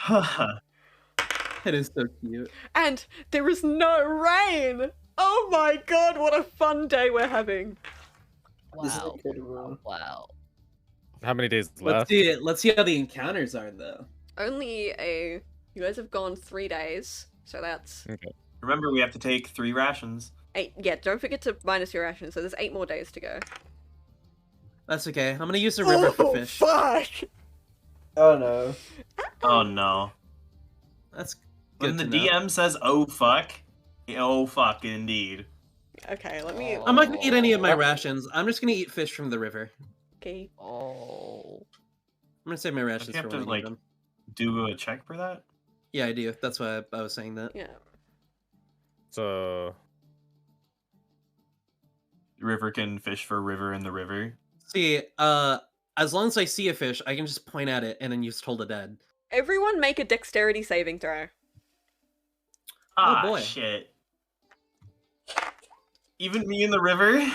It is so cute. And there is no rain! Oh my god, what a fun day we're having. This is Wow. incredible. Wow. How many days Let's left? see it. Let's see how the encounters are, though. Only a... You guys have gone 3 days, so that's... Okay. Remember, we have to take 3 rations. 8. Yeah, don't forget to minus your rations, so there's 8 more days to go. That's okay. I'm gonna use the river for fish. Fuck! Oh no. Oh no. That's good When the to know. DM says, oh fuck indeed. Okay, let me... I'm not gonna eat any of my rations. I'm just gonna eat fish from the river. Okay. Oh. I'm gonna save my rations you for have when to, I need like- them. Do a check for that? Yeah, I do. That's why I was saying that. Yeah. So River can fish for river in the river. See, as long as I see a fish, I can just point at it and then use Toll the Dead. Everyone make a dexterity saving throw. Ah, boy. shit. Even me in the river?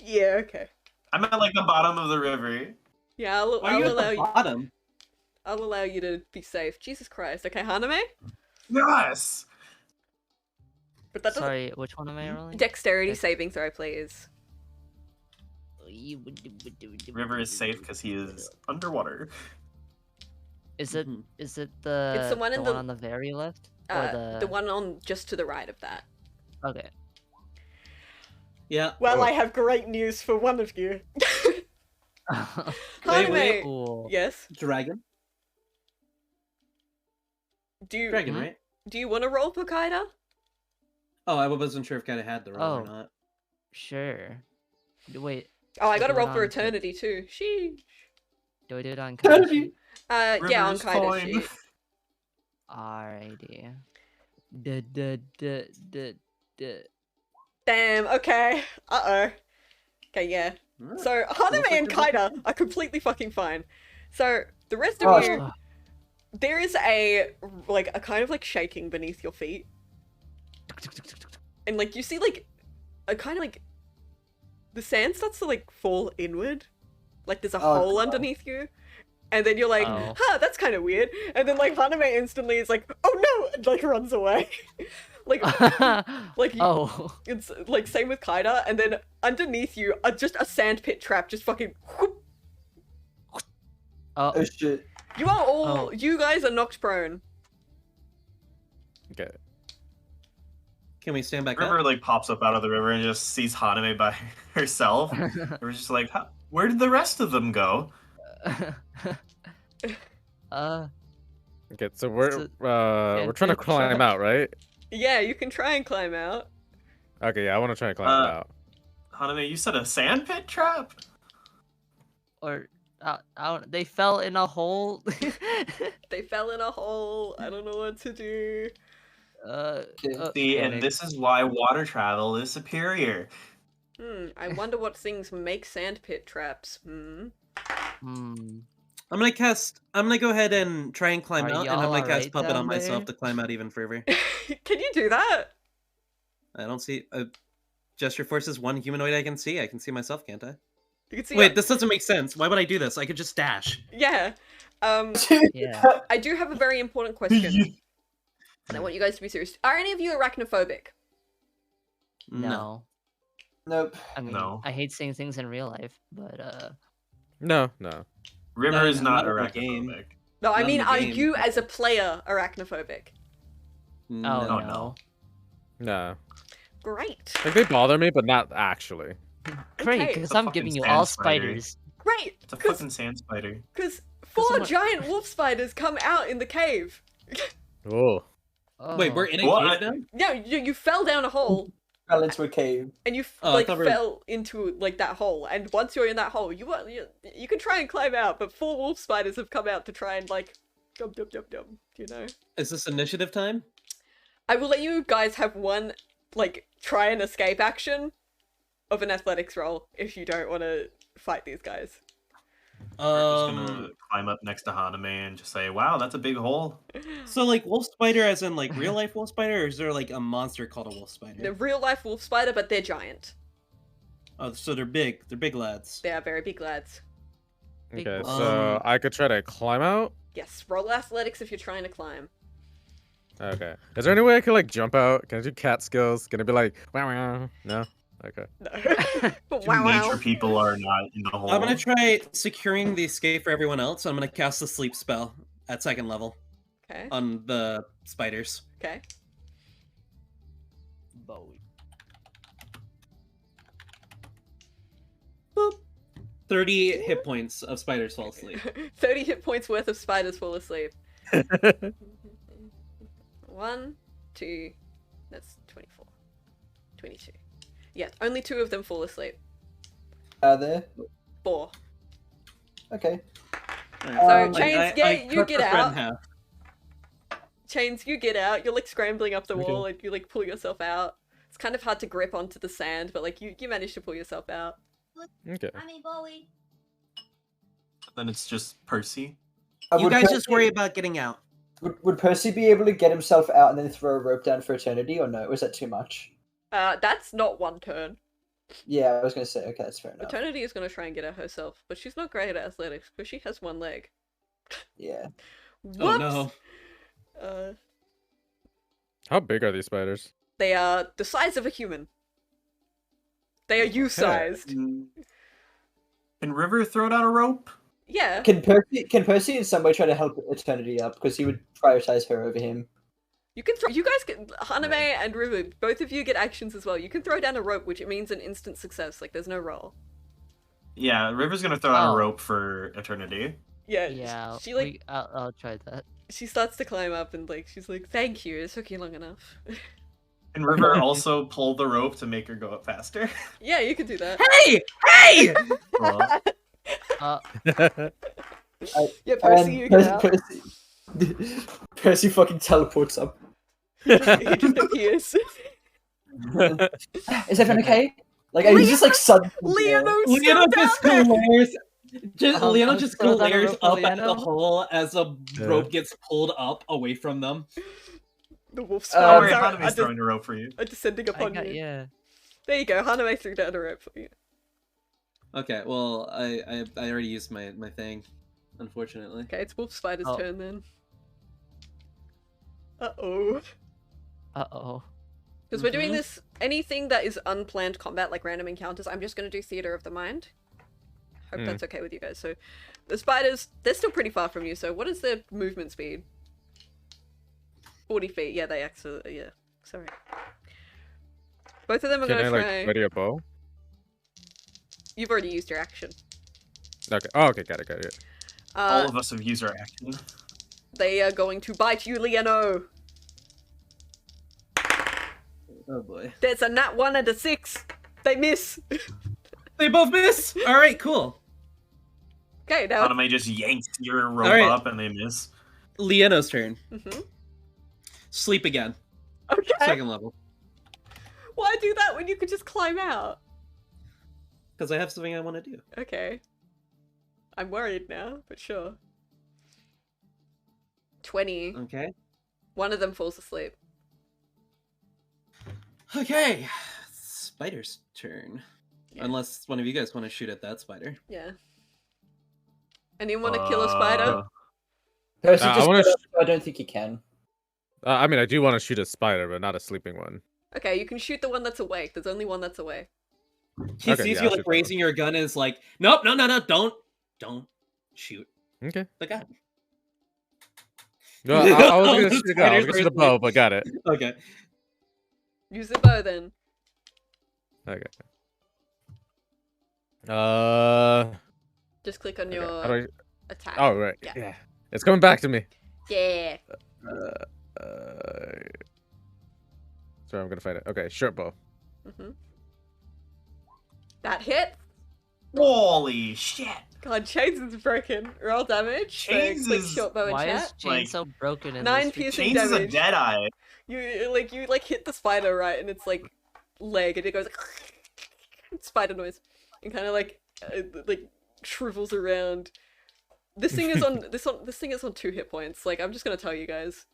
Yeah, okay. I'm at like the bottom of the river. Yeah, I'll, Why are you I'll at allow the you. bottom? I'll allow you to be safe. Jesus Christ. Okay, Haname? Yes. But that doesn't. Sorry, which one am I rolling? Dexterity Dex- saving throw, please. River is safe because he is underwater. Is it? Mhm. Is it the? It's the one in the- on the very left, or The one on just to the right of that. Okay. Yeah. Well, I have great news for one of you. Wait, Haname! Cool. Yes? Dragon. Do you, Dragon, right? do you want to roll for Kaida? Oh, I wasn't sure if Kaida had the roll or Oh. not. Sure. Wait, Oh, I Do gotta it roll for on- eternity too. Sheesh. do I do it on Kaida sheet? Yeah, on River's Kaida's coin. sheet. Alrighty. Duh. Damn, okay. Uh-oh. Okay, yeah. So, Haname and Kaida are completely fucking fine. So, the rest of Oh, you, there is a kind of like shaking beneath your feet. And like, you see like, a kind of like, the sand starts to like fall inward. Like there's a hole God. underneath you. And then you're like, Oh. huh, that's kind of weird. And then like, Haname instantly is like, oh no, and like runs away. like, like you, Oh. it's like same with Kaida, and then underneath you are just a sand pit trap, just fucking whoop. Oh. Oh shit. You are all Oh. you guys are knocked prone. Okay. Can we stand back River up? like pops up out of the river and just sees Haname by herself. River's just like, huh, where did the rest of them go? Okay, so we're So- we're trying to climb out, right? Yeah, you can try and climb out. Okay, yeah, I want to try and climb out. Haname, you said a sand pit trap? Or they fell in a hole. They fell in a hole. I don't know what to do. See, and panic. this is why water travel is superior. I wonder what things make sand pit traps. Hmm. I'm gonna go ahead and try and climb Are out, and I'm y'all gonna cast alright puppet down on myself there? to climb out even further. Can you do that? I don't see gesture forces one humanoid I can see. I can see myself, can't I? You can see. Wait, this doesn't make sense. Why would I do this? I could just dash. Yeah. Yeah. I do have a very important question. And I want you guys to be serious. Are any of you arachnophobic? No. Nope. I mean, No. I hate seeing things in real life, but No. River No, is not not in the game. arachnophobic. No, I Not in mean, the are game. you as a player arachnophobic? oh No, no. No. Great. Like they bother me, but not actually. Great, Okay. because It's a I'm fucking giving you sand all spider. spiders. Great. It's a fucking sand spider. Because 4 someone- giant wolf spiders come out in the cave. Oh. Oh. Wait, we're in a What? cave now? Yeah, you fell down a hole Fell into a cave. and you Oh, I like thought we were- fell into like that hole. And once you're in that hole, you can try and climb out, but 4 wolf spiders have come out to try and like dum. You know. Is this initiative time? I will let you guys have one like try and escape action of an athletics roll if you don't want to fight these guys. We're just gonna climb up next to Haname and just say, wow, that's a big hole. So like wolf spider, as in like real life wolf spider, or is there like a monster called a wolf spider? They're real life wolf spider, but they're giant. Oh, so they're big. They're big lads. They are very big lads. Big Okay, wolves. so I could try to climb out. Yes, roll athletics if you're trying to climb. Okay. Is there any way I could like jump out? Can I do cat skills? Can I be like, wow? No. Okay. No. Two Wow, nature wow. people are not in the hole. I'm gonna try securing the escape for everyone else. I'm gonna cast the sleep spell at 2nd level Okay. on the spiders. Okay. Bowie. Boop. 30 hit points of spiders fall asleep. 30 hit points worth of spiders fall asleep. 1, 2, that's 24. 22. Yeah, only 2 of them fall asleep. Are there? 4. Okay. So, Chains, yeah, you cut get the friend out. half. Chains, you get out. You're like scrambling up the Okay. wall and you like pull yourself out. It's kind of hard to grip onto the sand, but like you manage to pull yourself out. Okay. I mean, Bowie. Then it's just Percy. You guys just worry about getting out. Would Percy be able to get himself out and then throw a rope down for eternity, or no? Was that too much? That's not 1 turn. Yeah, I was gonna say. Okay, that's fair enough. Eternity is gonna try and get her herself, but she's not great at athletics because she has one leg. Yeah. Whoops! Oh no. How big are these spiders? They are the size of a human. They are you-sized. Can River throw down a rope? Yeah. Can Percy in some way try to help Eternity up because he would prioritize her over him? You can throw. You guys get Haname and River. Both of you get actions as well. You can throw down a rope, which it means an instant success. Like there's no roll. Yeah, River's gonna throw down a rope for Eternity. Yeah. Yeah, She like I'll try that. she starts to climb up and like she's like, "Thank you. It took you long enough." And River also pull the rope to make her go up faster. Yeah, you can do that. Hey! Hey! Well, Yeah, Percy, you get out. Percy fucking teleports up. He just appears. Is everyone okay? Like, he's just like suddenly. Leono's Leono just glares. Leono I'm just still down a glares rope for up at the Leono. hole as a rope gets pulled up away from them. The wolf don't spiders worry, are Haname's throwing a rope for you. descending upon you. Yeah. There you go. Haname threw down a rope for you. Okay, well, I already used my thing, unfortunately. Okay, it's wolf spider's Oh. turn then. Uh-oh. Uh-oh. Because we're doing this, anything that is unplanned combat, like random encounters, I'm just going to do Theater of the Mind. Hope that's okay with you guys. So, the spiders, they're still pretty far from you, so what is their movement speed? 40 feet, yeah, they actually, yeah, sorry. Both of them are Can going I to like try... ready a bow? You've already used your action. Okay. Oh, okay. Got it. All of us have used our action. They are going to bite you, Leono! Oh boy. There's a nat 1 and a 6! They miss! They both miss! Alright, cool. Okay, now... Haname just yanks your rope Alright. up and they miss. Leono's turn. Mm-hmm. Sleep again. Okay. Second level. Why do that when you could just climb out? Because I have something I want to do. Okay. I'm worried now, but sure. 20. Okay. One of them falls asleep. Okay. Spider's turn. Yeah. Unless one of you guys want to shoot at that spider. Yeah. Anyone want to kill a spider? Percy I just wanna I don't think he can. I mean, I do want to shoot a spider, but not a sleeping one. Okay, you can shoot the one that's awake. There's only one that's awake. He Okay, sees yeah, you I'll like shoot that raising your gun and is like, nope, no, don't shoot Okay. the gun. No, I was gonna shoot a gun. I was gonna shoot a bow, but got it. Okay. Use the bow then. Okay. Just click on Okay, your how do I... attack. Oh right. Yeah. Yeah. It's coming back to me. Yeah. Sorry, I'm gonna fight it. Okay, short bow. Mm-hmm. That hit. Holy shit! God, Chains is broken. Roll damage. Chains so click is- short bow in Why chat. is Chain so broken in 9 this? piercing Chains is a damage. dead eye. You hit the spider right, and it's like leg, and it goes like spider noise, and kind of like shrivels around. This thing is on this thing is on 2 hit points. Like I'm just gonna tell you guys.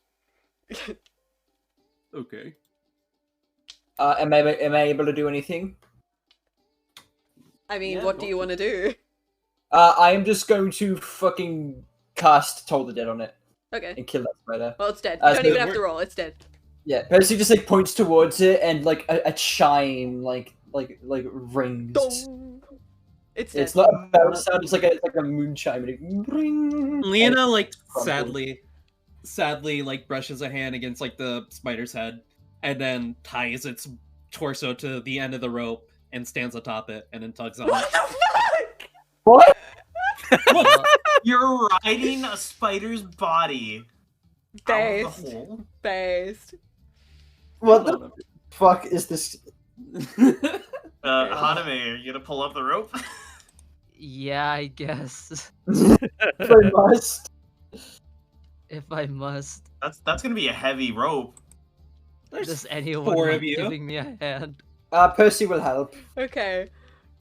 Okay. Am I able to do anything? I mean, Yeah, what do you want to do? I am just going to fucking cast Toll the Dead on it Okay. and kill that spider. Well, it's dead. You don't so even have to roll. It's dead. Yeah, Percy just like points towards it and like a chime like rings. Dong. It's dead. It's not a bell sound. It's like a moon chime. And it ring. Lena like crumbles. sadly like brushes a hand against like the spider's head and then ties its torso to the end of the rope and stands atop it and then tugs on What it. the fuck? What? You're riding a spider's body out of Based. the hole. Based. What the fuck is this? Haname, are you gonna pull up the rope? Yeah, I guess. I must. If I must. That's gonna be a heavy rope. Does anyone 4 mind of you. giving me a hand? Percy will help. Okay.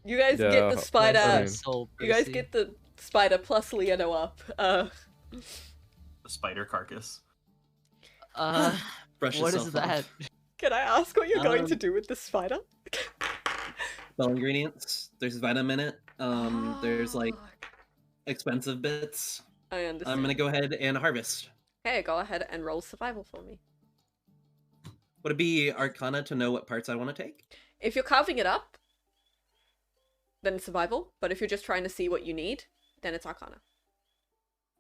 You guys Yeah, get the spider. fine. Soul You guys Percy. get the spider plus Leono up. The spider carcass. Brush What yourself is off. that? Can I ask what you're going to do with the spider? spell ingredients. There's venom in it. There's like Ah, expensive bits. I understand. I'm gonna go ahead and harvest. Okay, go ahead and roll survival for me. Would it be Arcana to know what parts I want to take? If you're carving it up, then it's survival. But if you're just trying to see what you need, then it's Arcana.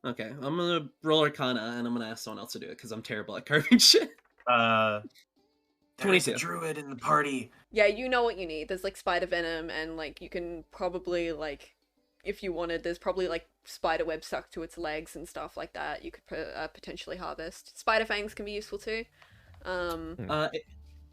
Okay, I'm gonna roll Arcana and I'm gonna ask someone else to do it because I'm terrible at carving shit. There's 22. a druid in the party. Yeah, you know what you need. There's like spider venom, and like you can probably like, if you wanted, there's probably like spider web stuck to its legs and stuff like that. You could potentially harvest. Spider fangs can be useful too.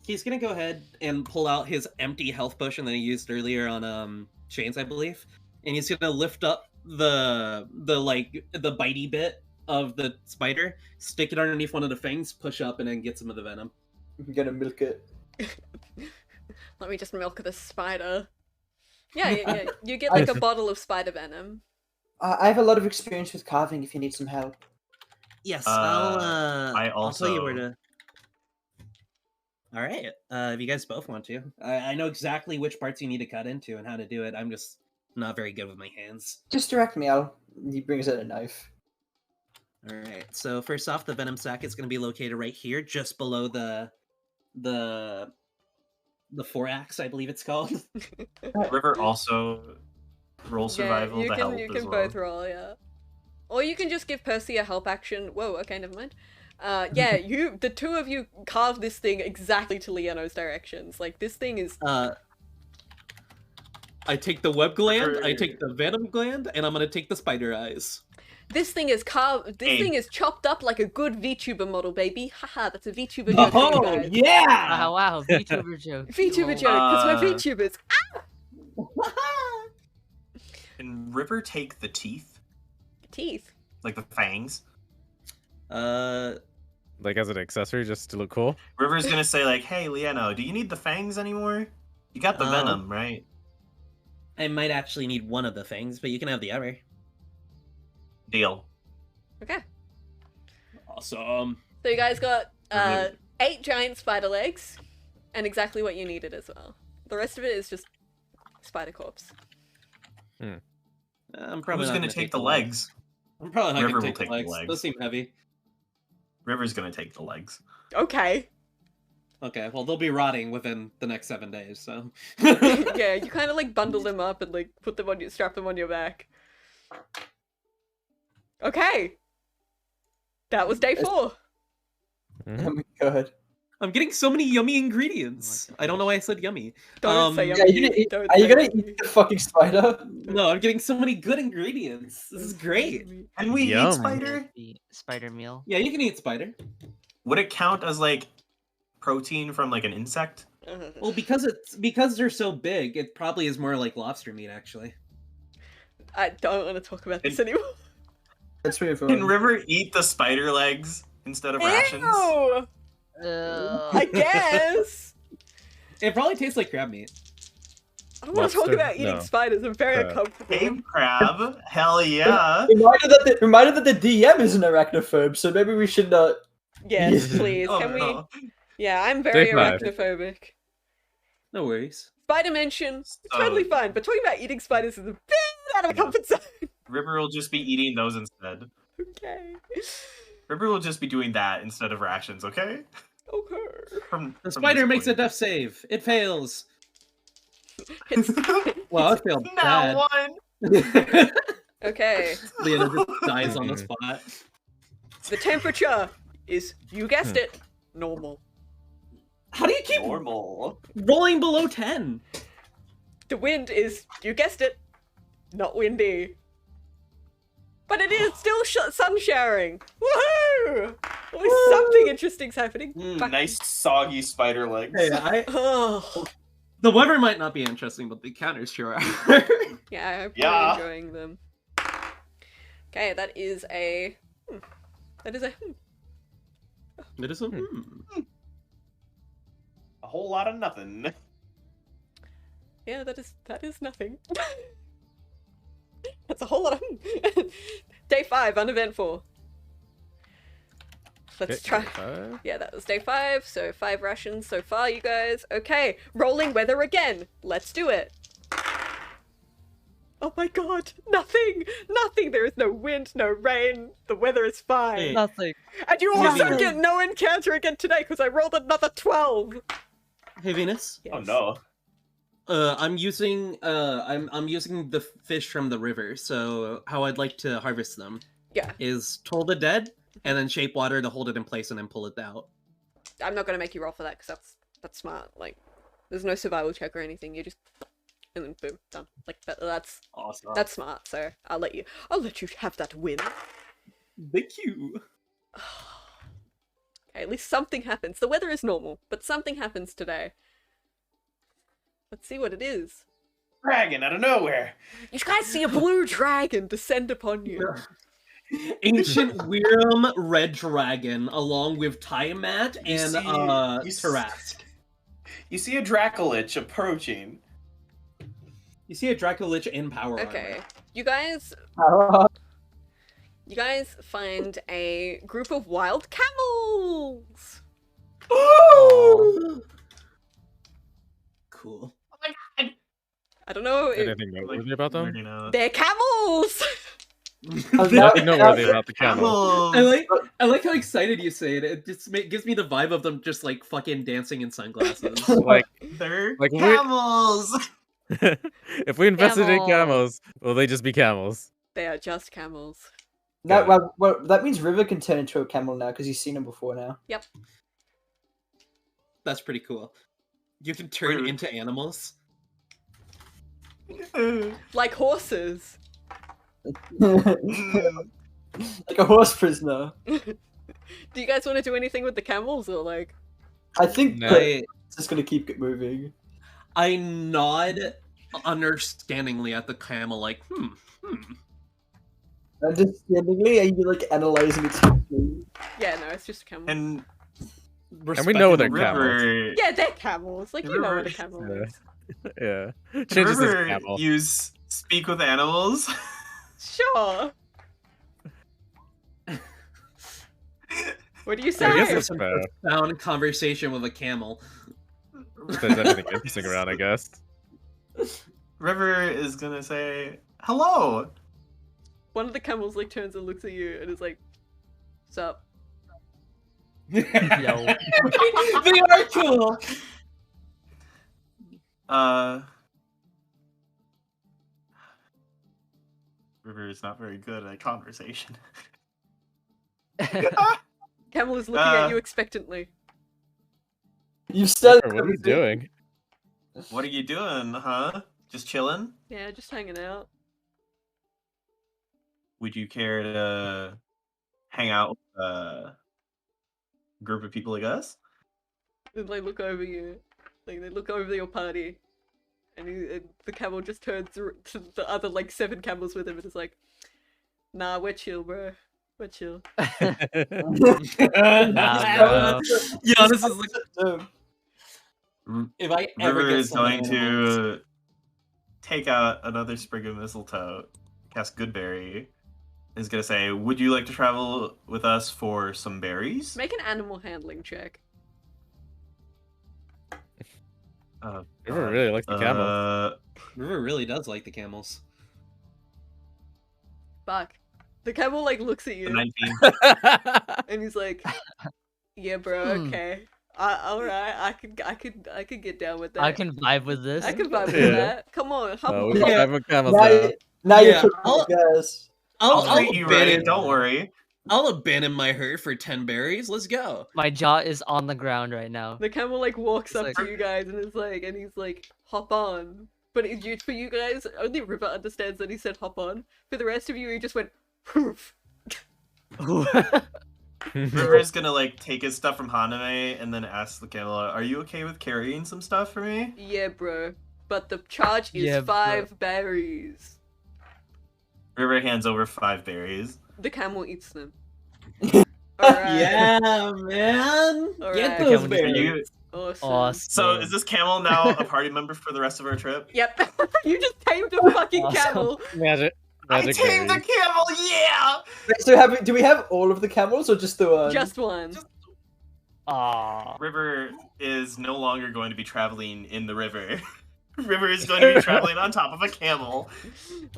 He's gonna go ahead and pull out his empty health potion that he used earlier on Shane's, I believe, and he's gonna lift up the bitey bit of the spider, stick it underneath one of the fangs, push up, and then get some of the venom. I'm gonna milk it. Let me just milk the spider. Yeah, you get like a bottle of spider venom. I have a lot of experience with carving if you need some help. Yes, I'll tell you where to. All right, if you guys both want to, I know exactly which parts you need to cut into and how to do it. I'm just not very good with my hands. Just direct me. He brings out a knife. All right. So first off, the venom sac is going to be located right here, just below the forax, I believe it's called. River also roll survival you to can, help you as can well. both roll, yeah. Or you can just give Percy a help action. Whoa, okay, never mind. Yeah, the two of you carve this thing exactly to Leono's directions. Like, this thing is... I take the web gland, I take the venom gland, and I'm gonna take the spider eyes. This thing is carved. This thing is chopped up like a good VTuber model, baby. Haha, that's a VTuber joke. Oh, for you guys. yeah! Wow, VTuber joke. VTuber joke, because we're VTubers. Can River take the teeth? Teeth. Like the fangs? Like as an accessory, just to look cool. River's gonna say like, "Hey, Leano, do you need the fangs anymore? You got the venom, right?" I might actually need one of the things, but you can have the other. Deal. Okay. Awesome. So you guys got 8 giant spider legs, and exactly what you needed as well. The rest of it is just spider corpse. I'm probably Who's not gonna take the legs? I'm probably not River gonna will take the legs. Those seem heavy. River's gonna take the legs. Okay. Okay, well they'll be rotting within the next 7 days, so. Yeah, you kind of like bundle them up and like put them on your, strap them on your back. Okay. That was day 4. Oh my god. I'm getting so many yummy ingredients. I don't know why I said yummy. Don't say Yeah, yummy. are you gonna eat the fucking spider? No, I'm getting so many good ingredients. This is great. And we Yum. eat spider? The spider meal. Yeah, you can eat spider. Would it count as like protein from like an insect? Well, because they're so big, it probably is more like lobster meat, actually. I don't want to talk about this anymore. That's pretty fun. Can River eat the spider legs instead of rations? Ew! I guess. It probably tastes like crab meat. I don't want to talk Lobster? about eating No. spiders. I'm very uncomfortable. Cave crab? Hell yeah! Reminded that the DM is an arachnophobe, so maybe we should not. Yes, please. Oh, Can we? no. Yeah, I'm very Day 5. arachnophobic. No worries. Spider mention, totally fine, but talking about eating spiders is a bit out of my comfort zone. River will just be eating those instead. Okay. River will just be doing that instead of rations, okay? Okay. The spider makes a death save. It fails. It's... Well, I failed Now bad. one! Okay. Leona just dies on the spot. The temperature is, you guessed it, normal. How do you keep Normal. rolling below 10? The wind is, you guessed it, not windy. But it is still sun showering. Woohoo! At least something interesting's happening. Back- Nice soggy spider legs. Hey, Oh. the weather might not be interesting, but the counters sure are. Yeah, I'm Yeah. enjoying them. Okay, that is a... That is a... It is a A whole lot of nothing. Yeah, that is nothing. That's a whole lot of... Day 5, uneventful. Let's Okay, try. 5. Yeah, that was day 5, so 5 rations so far, you guys. Okay, rolling weather again. Let's do it. Oh my god, nothing! Nothing! There is no wind, no rain, the weather is fine. Hey. Nothing. And you also Venus. get no encounter again today because I rolled another 12! Hey Venus. Oh no. I'm using the fish from the river, so how I'd like to harvest them Yeah, is toll the dead and then shape water to hold it in place and then pull it out. I'm not gonna make you roll for that because that's smart. Like, there's no survival check or anything, you just... And then boom, done. Like, that's Awesome. that's smart, so I'll let you have that win. Thank you. Okay, at least something happens. The weather is normal, but something happens today. Let's see what it is. Dragon out of nowhere. You guys see a blue dragon descend upon you. Ancient Wyram red dragon, along with Tiamat You and see- Tarask. You see a Dracolich approaching. You see a Dracolich in power Okay, armor. you guys find a group of wild camels. Cool. Oh my god. I don't know. Anything noteworthy about them? They're camels. Nothing noteworthy about the camel. I like how excited you say it. It just gives me the vibe of them just like fucking dancing in sunglasses. Like, They're like we- camels. if we invested in Camel. camels, will they just be camels? They are just camels. That means River can turn into a camel now because he's seen him before now. Yep. That's pretty cool. You can turn Rude. into animals. Like horses. Like a horse prisoner. Do you guys want to do anything with the camels or like? I think No. it's just gonna keep it moving. I nod understandingly at the camel, like, Understandingly, are you like analyzing its history? Yeah, no, it's just a camel. And And we know they're the camels. river, Yeah, they're camels. Like, you know what a River- camel Yeah. is. Yeah. the Changes his river camel. use speak with animals. Sure. What do you say? I guess it's some fair. profound conversation with a camel. If there's anything interesting around, I guess. River is gonna say hello. One of the camels like turns and looks at you and is like, "Sup?" Yo. They are cool. River is not very good at conversation. Camel is looking at you expectantly. You've started. What are you doing? What are you doing, huh? Just chilling? Yeah, just hanging out. Would you care to hang out with a group of people like us? And they look over you. Like, they look over your party. And the camel just turns to the other, like, 7 camels with him and is like, "Nah, we're chill, bro. We're chill." Nah, bro. Yeah, this is like, R- if I ever River get is some going animals- to take out another sprig of mistletoe, cast Goodberry, is going to say, would you like to travel with us for some berries? Make an animal handling check. River really likes the camel. River really does like the camels. Fuck. The camel, like, looks at you. 19. And he's like, "Yeah, bro, okay. Alright, I could get down with that. I can vibe with this. I can vibe with Yeah. that. Come on, hop Oh, on. we got 5 camels Now, now. now Yeah, you're I'll- cooking, guys. I'll treat you right, abandon, don't worry. I'll abandon my herd for 10 berries. Let's go. My jaw is on the ground right now. The camel like walks It's up like- to you guys and is like, and he's like, "Hop on." But for you guys, only River understands that he said "hop on." For the rest of you, he just went, "Poof." River's gonna like take his stuff from Haname and then ask the camel, "Are you okay with carrying some stuff for me?" "Yeah, bro. But the charge is Yeah, bro. 5 berries." River hands over 5 berries. The camel eats them. Alright. Yeah, man. Alright. Get The those camel just berries. You, Awesome. Awesome. so is this camel now a party member for the rest of our trip? Yep. You just tamed a fucking Awesome. camel. Magic. I tamed the camel, yeah! So do we have all of the camels or just the one? Just one. Aww. River is no longer going to be traveling in the river. River is going to be traveling on top of a camel.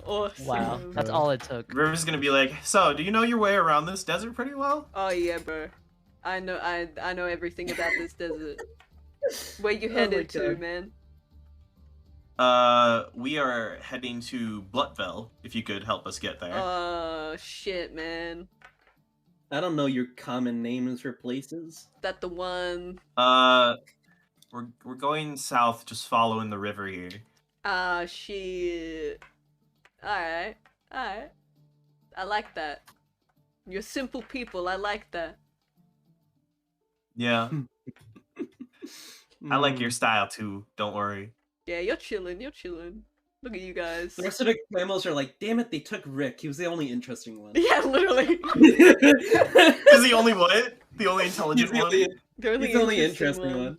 Awesome. Wow, that's all it took. River's going to be like, so, do you know your way around this desert pretty well? Oh yeah, bro. I know everything about this desert. Where you headed to, man? We are heading to Blutville, if you could help us get there. Oh shit, man. I don't know your common names for places. That the one. We're going south, just following the river here. Ah, shit. Alright. Alright. I like that. You're simple people, I like that. Yeah. I like your style too, don't worry. Yeah, you're chilling, you're chilling. Look at you guys. The rest of the camels are like, damn it, they took Rick. He was the only interesting one. Yeah, literally. Is the only what? The only intelligent one? He's the only interesting one.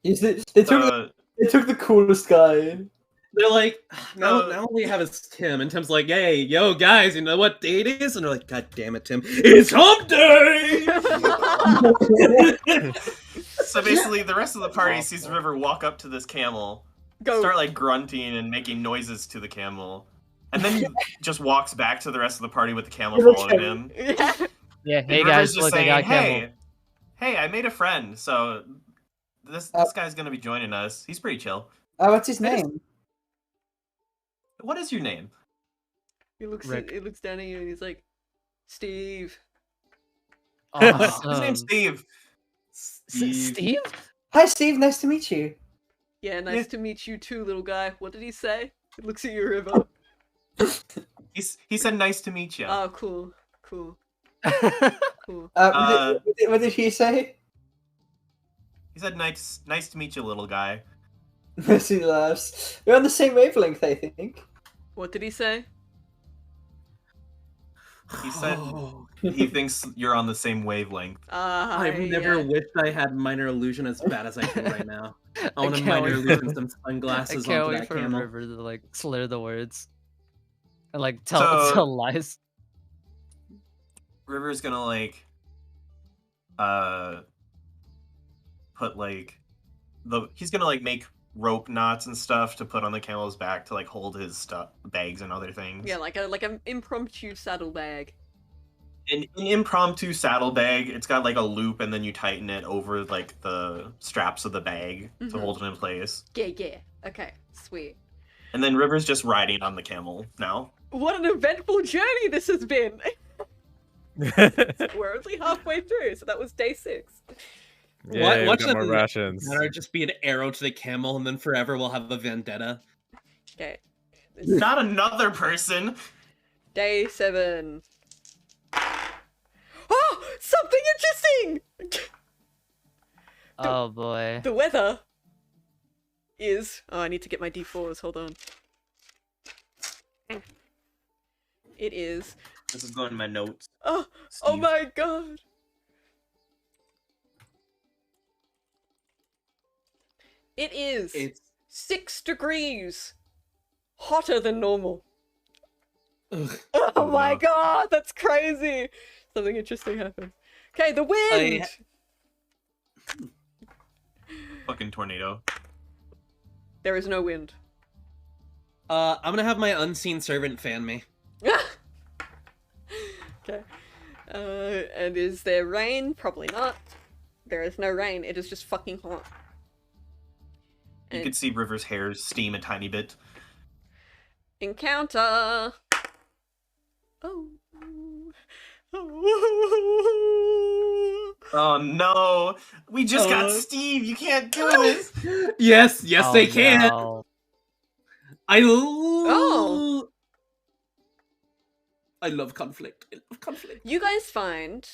They took the coolest guy. They're like, now all we have is Tim, and Tim's like, hey, yo, guys, you know what day it is? And they're like, god damn it, Tim, it's hump day! So basically, the rest of the party sees River walk up to this camel, start like grunting and making noises to the camel, and then just walks back to the rest of the party with the camel following him. Yeah, hey and guys, River's look, I got camel. Hey, I made a friend, so this guy's gonna be joining us. He's pretty chill. What's his name? What is your name? He looks down at you and he's like, Steve. Awesome. His name's Steve. Steve? Hi, Steve. Nice to meet you. Yeah, nice to meet you too, little guy. What did he say? He looks at you, River. He said nice to meet you. Oh, cool. Cool. Cool. What did he say? He said nice to meet you, little guy. He laughs. We're on the same wavelength, I think. What did he say? He said he thinks you're on the same wavelength. I've never wished I had minor illusion as bad as I do right now. I want to minor illusion some sunglasses I can't onto wait that for camel. River to like slur the words and like tell lies. River's gonna like put like he's gonna like make rope knots and stuff to put on the camel's back to like hold his stuff, bags and other things. Yeah, like an impromptu saddlebag. An impromptu saddlebag. It's got like a loop, and then you tighten it over like the straps of the bag to hold it in place. Yeah. Okay, sweet. And then River's just riding on the camel now. What an eventful journey this has been. We're only halfway through, so that was day 6. Yeah, Watch got more rations. Just be an arrow to the camel, and then forever we'll have a vendetta. Okay. Not another person. Day 7. Oh, something interesting! Oh boy. The weather is... Oh, I need to get my D4s. Hold on. It is... This is going to my notes. Oh Steve. my god! It is 6 degrees hotter than normal. Ugh. Oh my god, that's crazy! Something interesting happened. Okay, the wind! Fucking tornado. There is no wind. I'm gonna have my unseen servant fan me. Okay. And is there rain? Probably not. There is no rain, it is just fucking hot. You could see River's hair steam a tiny bit. Encounter! Oh. Oh no! We just got Steve! You can't do this! Yes, they can! No. I love conflict. You guys find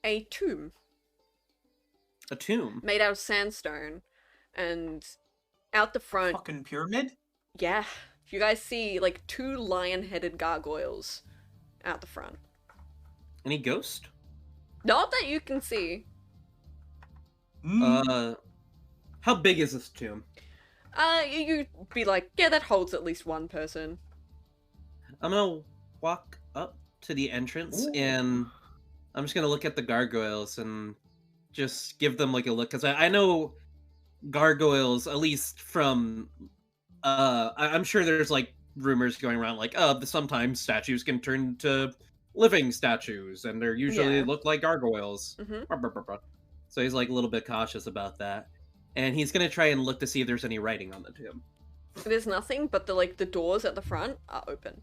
a tomb. A tomb? Made out of sandstone. And out the front... Fucking pyramid? Yeah. You guys see, like, 2 lion-headed gargoyles out the front. Any ghost? Not that you can see. How big is this tomb? You'd be like, yeah, that holds at least one person. I'm gonna walk up to the entrance Ooh. and I'm just gonna look at the gargoyles and just give them like a look, because I know gargoyles, at least from I'm sure there's like rumors going around like, sometimes statues can turn to living statues and they're usually Yeah. look like gargoyles. Mm-hmm. So he's like a little bit cautious about that. And he's gonna try and look to see if there's any writing on the tomb. There's nothing, but the doors at the front are open.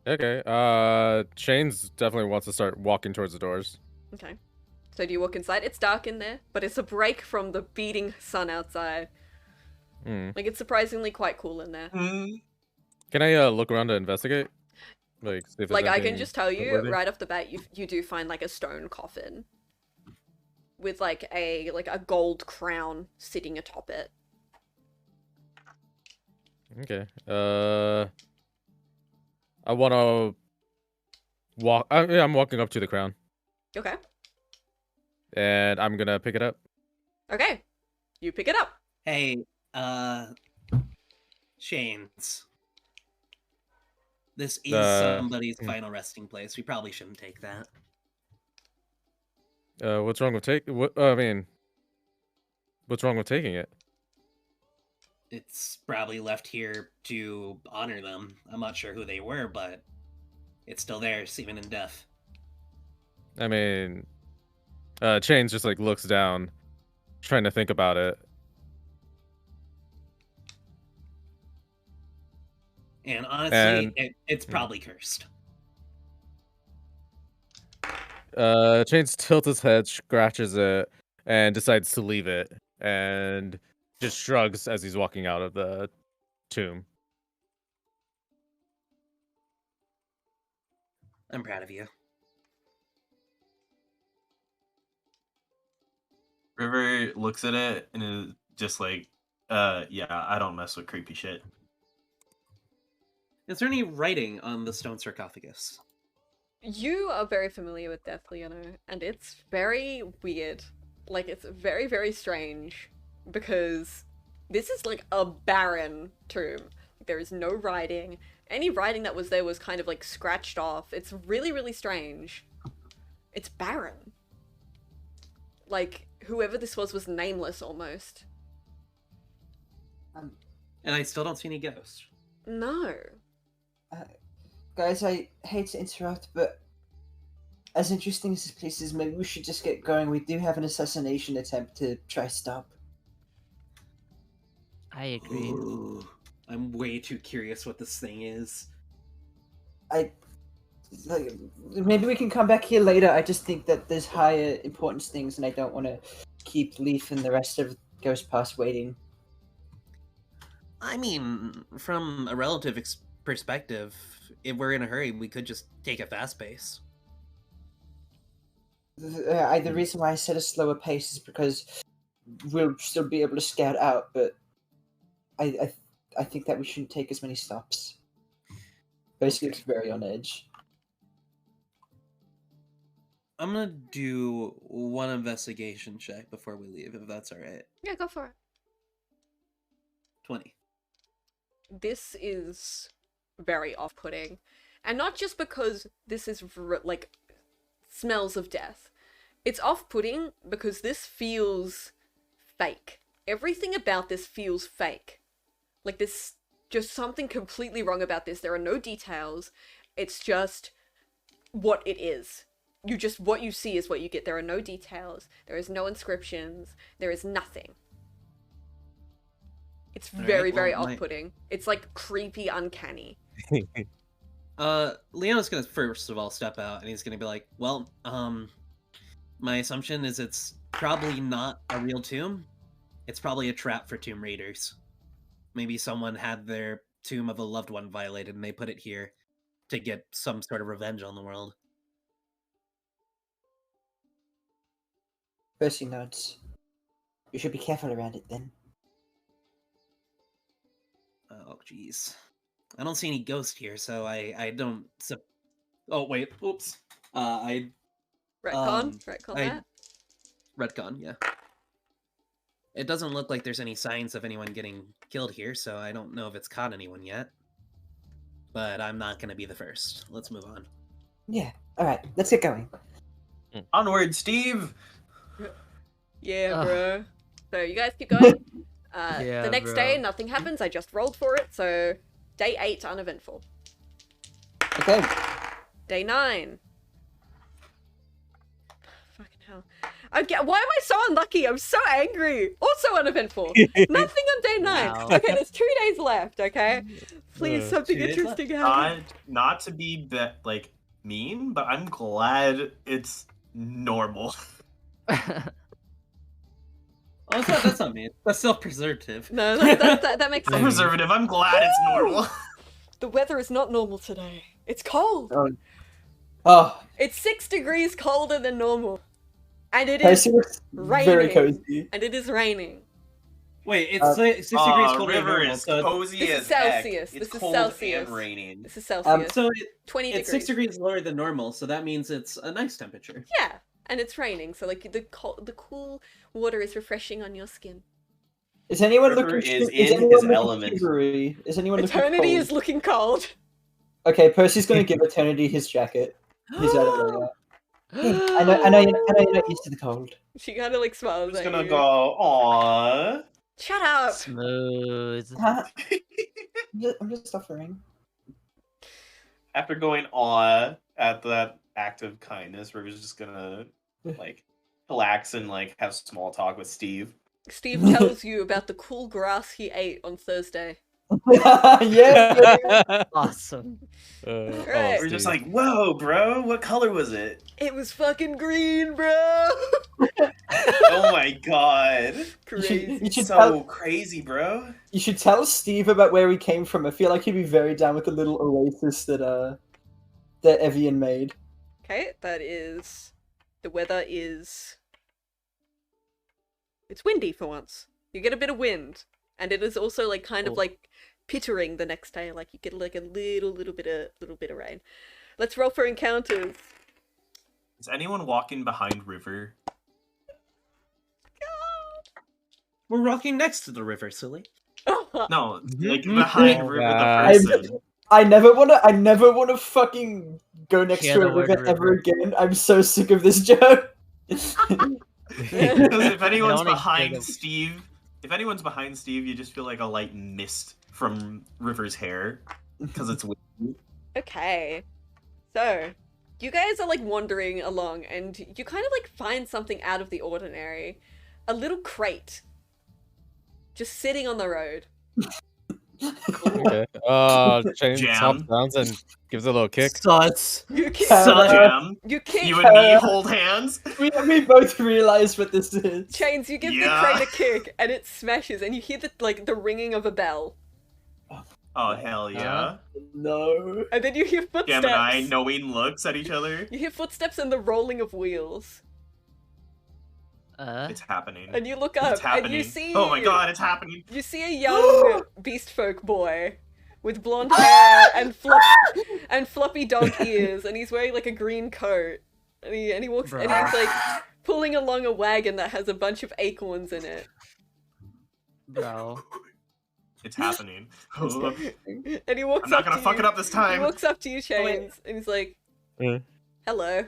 Okay. Shane's definitely wants to start walking towards the doors. Okay. So do you walk inside? It's dark in there, but it's a break from the beating sun outside. Like, it's surprisingly quite cool in there. Can I look around to investigate? Like, see if there's Like, I can anything just tell you noteworthy? right off the bat, you do find like a stone coffin with like a gold crown sitting atop it. Okay. I want to walk. Yeah, I'm walking up to the crown, Okay. and I'm gonna pick it up. Okay. You pick it up. Hey, Shane's. This is somebody's final resting place. We probably shouldn't take that. What's wrong with what's wrong with taking it? It's probably left here to honor them. I'm not sure who they were, but it's still theirs, even in death. I mean, Chains just like looks down, trying to think about it. And honestly, it's probably cursed. Chains tilts his head, scratches it, and decides to leave it, and just shrugs as he's walking out of the tomb. I'm proud of you. River looks at it and is just like, yeah, I don't mess with creepy shit. Is there any writing on the stone sarcophagus? You are very familiar with death, Leono, and it's very weird. Like, it's very, very strange, because this is like a barren tomb. There is no writing. Any writing that was there was kind of like scratched off. It's really, really strange. It's barren. Like, whoever this was nameless almost. And I still don't see any ghosts. No. Guys, I hate to interrupt, but as interesting as this place is, maybe we should just get going. We do have an assassination attempt to try stop. I agree. Ooh, I'm way too curious what this thing is. Maybe we can come back here later. I just think that there's higher importance things, and I don't want to keep Leaf and the rest of Ghost Pass waiting. I mean, from a relative perspective, if we're in a hurry, we could just take a fast pace. The reason why I said a slower pace is because we'll still be able to scout out, but I think that we shouldn't take as many stops. Basically, it's very on edge. I'm gonna do one investigation check before we leave, if that's alright. Yeah, go for it. 20. This is very off-putting. And not just because this is, like, smells of death. It's off-putting because this feels fake. Everything about this feels fake. Like, there's just something completely wrong about this. There are no details. It's just what it is. What you see is what you get. There are no details. There is no inscriptions. There is nothing. It's very, very off-putting. It's like creepy, uncanny. Leona's gonna first of all step out and he's gonna be like, well, my assumption is it's probably not a real tomb. It's probably a trap for tomb raiders. Maybe someone had their tomb of a loved one violated and they put it here to get some sort of revenge on the world. Percy notes. You should be careful around it then. Oh, jeez. I don't see any ghost here, so I don't... Oh, wait. Oops. Retcon? Retcon that? Retcon, yeah. It doesn't look like there's any signs of anyone getting killed here, so I don't know if it's caught anyone yet. But I'm not going to be the first. Let's move on. Yeah. All right. Let's get going. Onward, Steve. Yeah, Ugh. bro. So you guys keep going. Yeah, the next bro. day, nothing happens. I just rolled for it, so day 8, uneventful. Okay. Day 9. Fucking hell. Why am I so unlucky? I'm so angry. Also uneventful. Nothing on day 9. Wow. Okay, there's 2 days left, okay? Please, something 2 days interesting happen. Not to be like mean, but I'm glad it's normal. Oh, that's not mean. That's self-preservative. No, that makes sense. Preservative. I'm glad it's normal. The weather is not normal today. It's cold. Oh, It's 6 degrees colder than normal. And it is Percy looks raining. very cozy. And it is raining. Wait, it's 6 degrees colder than River normal, is so cozy This as is Celsius. heck. This It's is cold Celsius. and raining. This is Celsius. so 20 it's degrees. 6 degrees lower than normal, so that means it's a nice temperature. Yeah, and it's raining, so like the cool water is refreshing on your skin. Is anyone River looking? is Is in anyone his looking element. shivery? Is anyone looking Eternity cold? is looking cold. Okay, Percy's gonna give Eternity his jacket. His underwear. I know you're not used to the cold. She kind of like smiles Just at gonna you. go, aww. Shut up. Smooth. I'm just offering. After going aw at that act of kindness, River's just gonna like relax and like have small talk with Steve. Steve tells you about the cool grass he ate on Thursday. Yeah. Awesome. Right. We're just like, whoa, bro, what color was it? It was fucking green, bro. Oh my god. Crazy. You should So tell, crazy, bro. you should tell Steve about where he came from. I feel like he'd be very down with the little oasis that Evian made. Okay, that is... The weather is... It's windy for once. You get a bit of wind. And it is also like kind of like pittering the next day. Like you get like a little bit of rain. Let's roll for encounters. Is anyone walking behind River? We're walking next to the river, silly. No, like behind Oh, River God. the person. I never wanna fucking go next Hear to the a word river ever river. again. I'm so sick of this joke. Because if anyone's don't even behind think of- Steve, you just feel like a light mist from River's hair because it's windy. Okay. So, you guys are like wandering along and you kind of like find something out of the ordinary. A little crate. Just sitting on the road. Okay. Chain Jam. hops down and gives it a little kick. Sus. You kick, Jam, you kick you and me hold hands. We both realize what this is. Chains, you give Yeah. the crate a kick and it smashes and you hear the ringing of a bell. Oh hell yeah! No. And then you hear footsteps. Jam and I knowing looks at each other. You hear footsteps and the rolling of wheels. It's happening. And you look It's up and happening. you see Oh my god, it's happening. You see a young beast folk boy with blonde hair and floppy dog ears, and he's wearing like a green coat. And he walks and he's like pulling along a wagon that has a bunch of acorns in it. Bro. It's happening. And he walks I'm not up gonna to fuck you. it up this time. He walks up to you, Chains, and he's like, "Hello."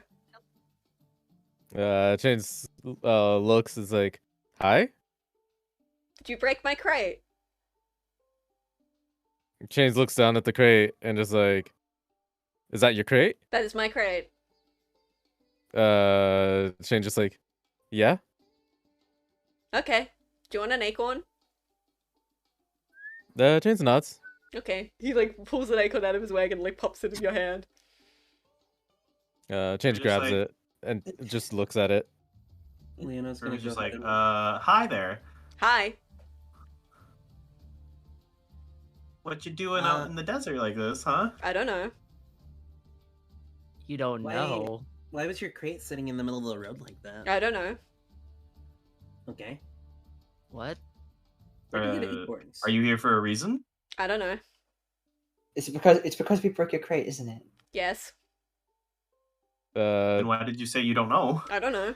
Chains looks is like, hi? Did you break my crate? Chains looks down at the crate and just like, is that your crate? That is my crate. Chains just like, yeah? Okay. Do you want an acorn? Chains nods. Okay. He like pulls an acorn out of his wagon and like pops it in your hand. Chains just grabs like- it and just looks at it. Leona's gonna River's just go like, ahead hi there. Hi. What you doing out in the desert like this, huh? I don't know. You don't Why- know. Why was your crate sitting in the middle of the road like that? I don't know. Okay. What? Where do you get acorns? Are you here for a reason? I don't know. It's because we broke your crate, isn't it? Yes. And why did you say you don't know? I don't know.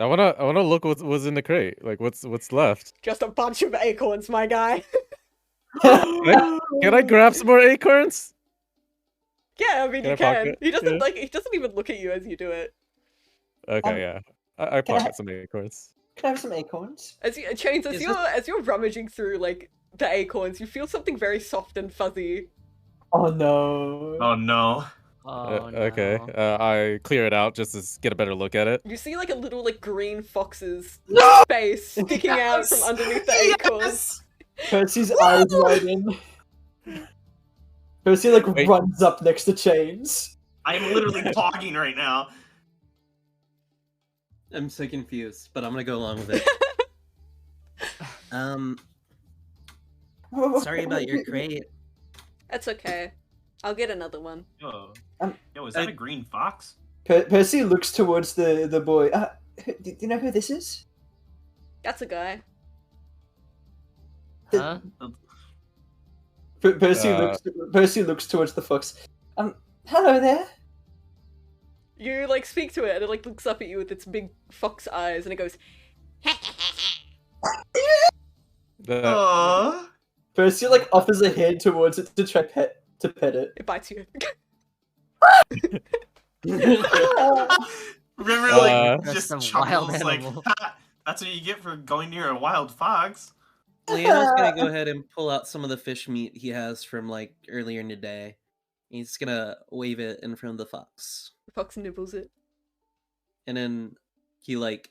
wanna look what's in the crate. Like what's left. Just a bunch of acorns, my guy. Can I grab some more acorns? Yeah, I mean Can you I can. pocket? He doesn't Yeah. he doesn't even look at you as you do it. Okay, yeah. I can I- pocket some acorns. Can I have some acorns? As you Chains, Is as you're rummaging through like the acorns, you feel something very soft and fuzzy. Oh no. Oh no. Oh no. Okay, I clear it out just to get a better look at it. You see like a little like green fox's No! face sticking out from underneath the acorns. Percy's eyes widen. Percy like Wait. runs up next to Chains. I'm literally talking right now. I'm so confused, but I'm gonna go along with it. Sorry about your crate. That's okay. I'll get another one. Yo, is that a green fox? Percy looks towards the boy. Do you know who this is? That's a guy. Huh? Percy looks towards the fox. Hello there. You like speak to it and it like looks up at you with its big fox eyes and it goes, Aww. Percy like offers a head towards it to try pet it. it bites you. River like That's just some chuckles wild like, animal. "Ha, that's what you get for going near a wild fox." Leo's gonna go ahead and pull out some of the fish meat he has from like earlier in the day. He's gonna wave it in front of the fox. The fox nibbles it. And then he like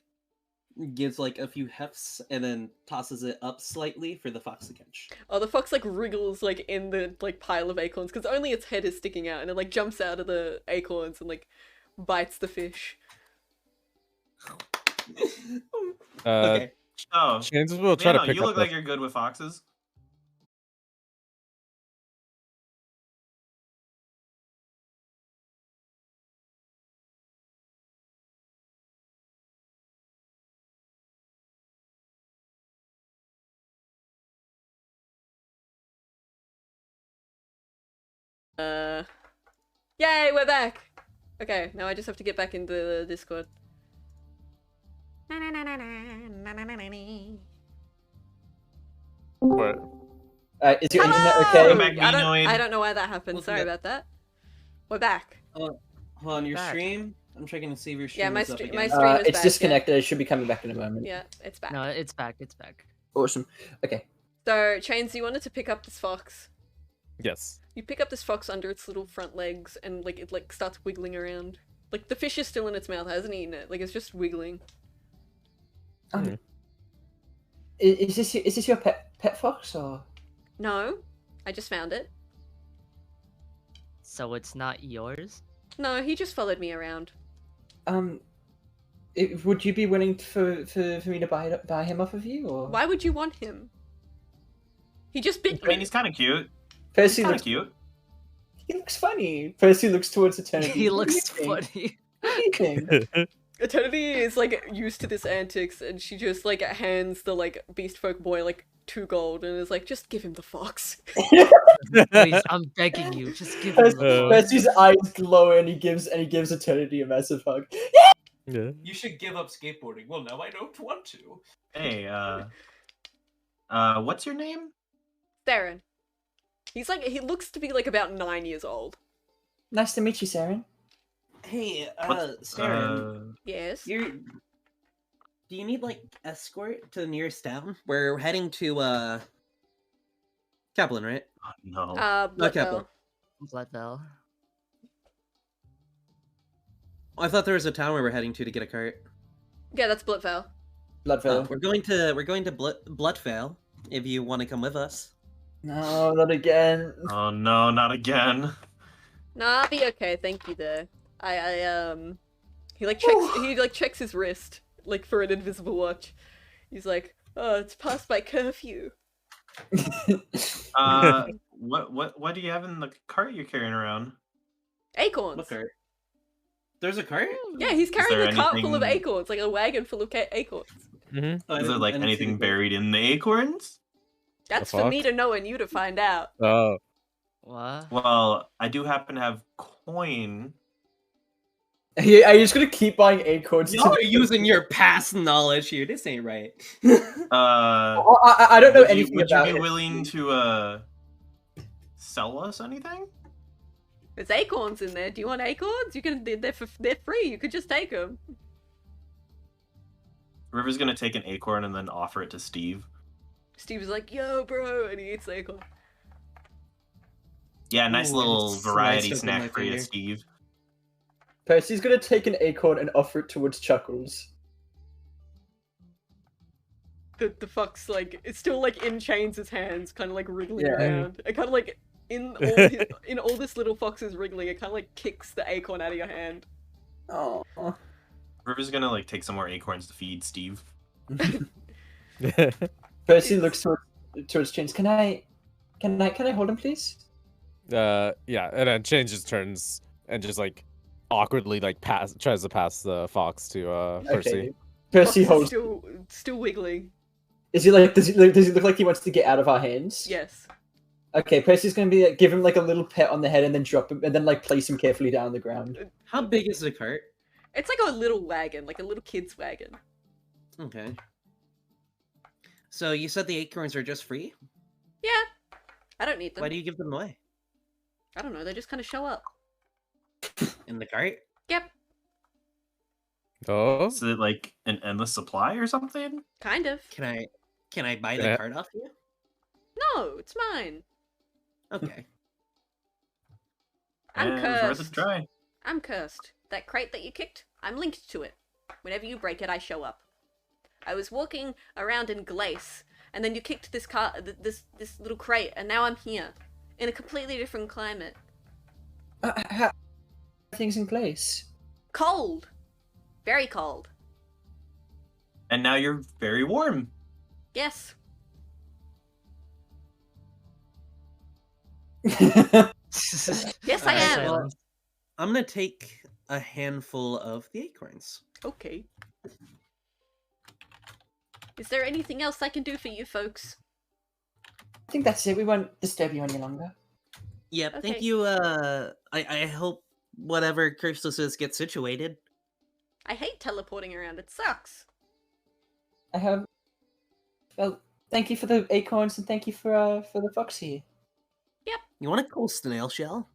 gives like a few hefts and then tosses it up slightly for the fox to catch. Oh, the fox like wriggles like in the like pile of acorns because only its head is sticking out and it like jumps out of the acorns and like bites the fish. Okay. Oh, Chains will try to Nano, pick you up look like you're good with foxes. Yay, we're back! Okay, now I just have to get back into the Discord. What? Is your internet Hello! okay? Come back, I Minoid. don't know why that happened. Welcome Sorry back. about that. We're back. Hold on, your Back. stream? I'm checking to see if your stream Yeah, my is up stream again. is It's back, disconnected. It should be coming back in a moment. Yeah, it's back. No, it's back. It's back. Awesome. Okay. So, Chains, you wanted to pick up this fox. Yes. You pick up this fox under its little front legs and like it like starts wiggling around. Like the fish is still in its mouth, hasn't eaten it. Like it's just wiggling. Mhm. Is this your pet fox or? No, I just found it. So it's not yours? No, he just followed me around. Would you be willing for me to buy him off of you or? Why would you want him? He just bit I mean, me. he's kind of cute. Percy Kind looks. of cute. He looks funny. Percy looks towards eternity. He What do you looks think? funny. What do you think? Eternity is like used to this antics, and she just like hands the like beast folk boy like 2 gold, and is like, just give him the fox. Please, I'm begging you, just give him the fox. Percy's eyes glow and he gives eternity a massive hug. Yeah. You should give up skateboarding. Well, now I don't want to. Hey, what's your name? Theron. He's like, he looks to be like about 9 years old. Nice to meet you, Saren. Hey, What's- Saren, Yes. do you need like escort to the nearest town? We're heading to Kaplan, right? Oh, no. Not Kaplan. Bloodfell. Bloodfell. I thought there was a town where we're heading to get a cart. Yeah, that's Bloodfell. Bloodfell. We're going to Bloodfell. If you want to come with us. No, not again. Oh no, not again. No, I'll be okay, thank you though. He like checks his wrist, like for an invisible watch. He's like, oh, it's past my curfew. What do you have in the cart you're carrying around? Acorns. What cart? There's a cart? Yeah, he's carrying there a cart full of anything- acorns, like a wagon full of acorns. Mm-hmm. Oh, I Is there didn't- like I didn't see anything the cart. buried in the acorns? That's The for me fuck? to know and you to find out. Oh. What? Well, I do happen to have coin. Are you just gonna keep buying acorns? Y'all are using your past knowledge here. This ain't right. I don't know anything would about you be it. willing to sell us anything? There's acorns in there. Do you want acorns? You can. They're free. You could just take them. River's gonna take an acorn and then offer it to Steve. Steve's like, "Yo, bro," and he eats the acorn. Yeah, nice Ooh, little it's variety sliced open my snack for you, finger. Steve. Percy's gonna take an acorn and offer it towards Chuckles. The fox like it's still like in Chains' hands, kind of like wriggling Yeah. around. It kind of like in all this little fox's wriggling, it kind of like kicks the acorn out of your hand. Oh. River's gonna like take some more acorns to feed Steve. Percy looks towards Chains. Can I hold him, please? Yeah, and then changes turns and just like awkwardly like tries to pass the fox to Percy. Okay. Percy Fox is holds. still wiggling. Is he like? Does he look like he wants to get out of our hands? Yes. Okay, Percy's gonna be like, give him like a little pet on the head and then drop him and then like place him carefully down on the ground. How big is the cart? It's like a little wagon, like a little kid's wagon. Okay. So you said the acorns are just free? Yeah. I don't need them. Why do you give them away? I don't know. They just kind of show up. In the cart? Yep. Oh, Is it like an endless supply or something? Kind of. Can I buy the Yeah. cart off you? No, it's mine. Okay. I'm It was worth a cursed. try. I'm cursed. That crate that you kicked, I'm linked to it. Whenever you break it, I show up. I was walking around in Glace, and then you kicked this this little crate, and now I'm here, in a completely different climate. How things in place? Cold, very cold. And now you're very warm. Yes. Yes, I am. Well, I'm gonna take a handful of the acorns. Okay. Is there anything else I can do for you folks? I think that's it. We won't disturb you any longer. Yep, thank Okay. you, I hope whatever curse this is gets situated. I hate teleporting around. It sucks. I have. Well, thank you for the acorns and thank you for the fox here. You want a cool snail shell?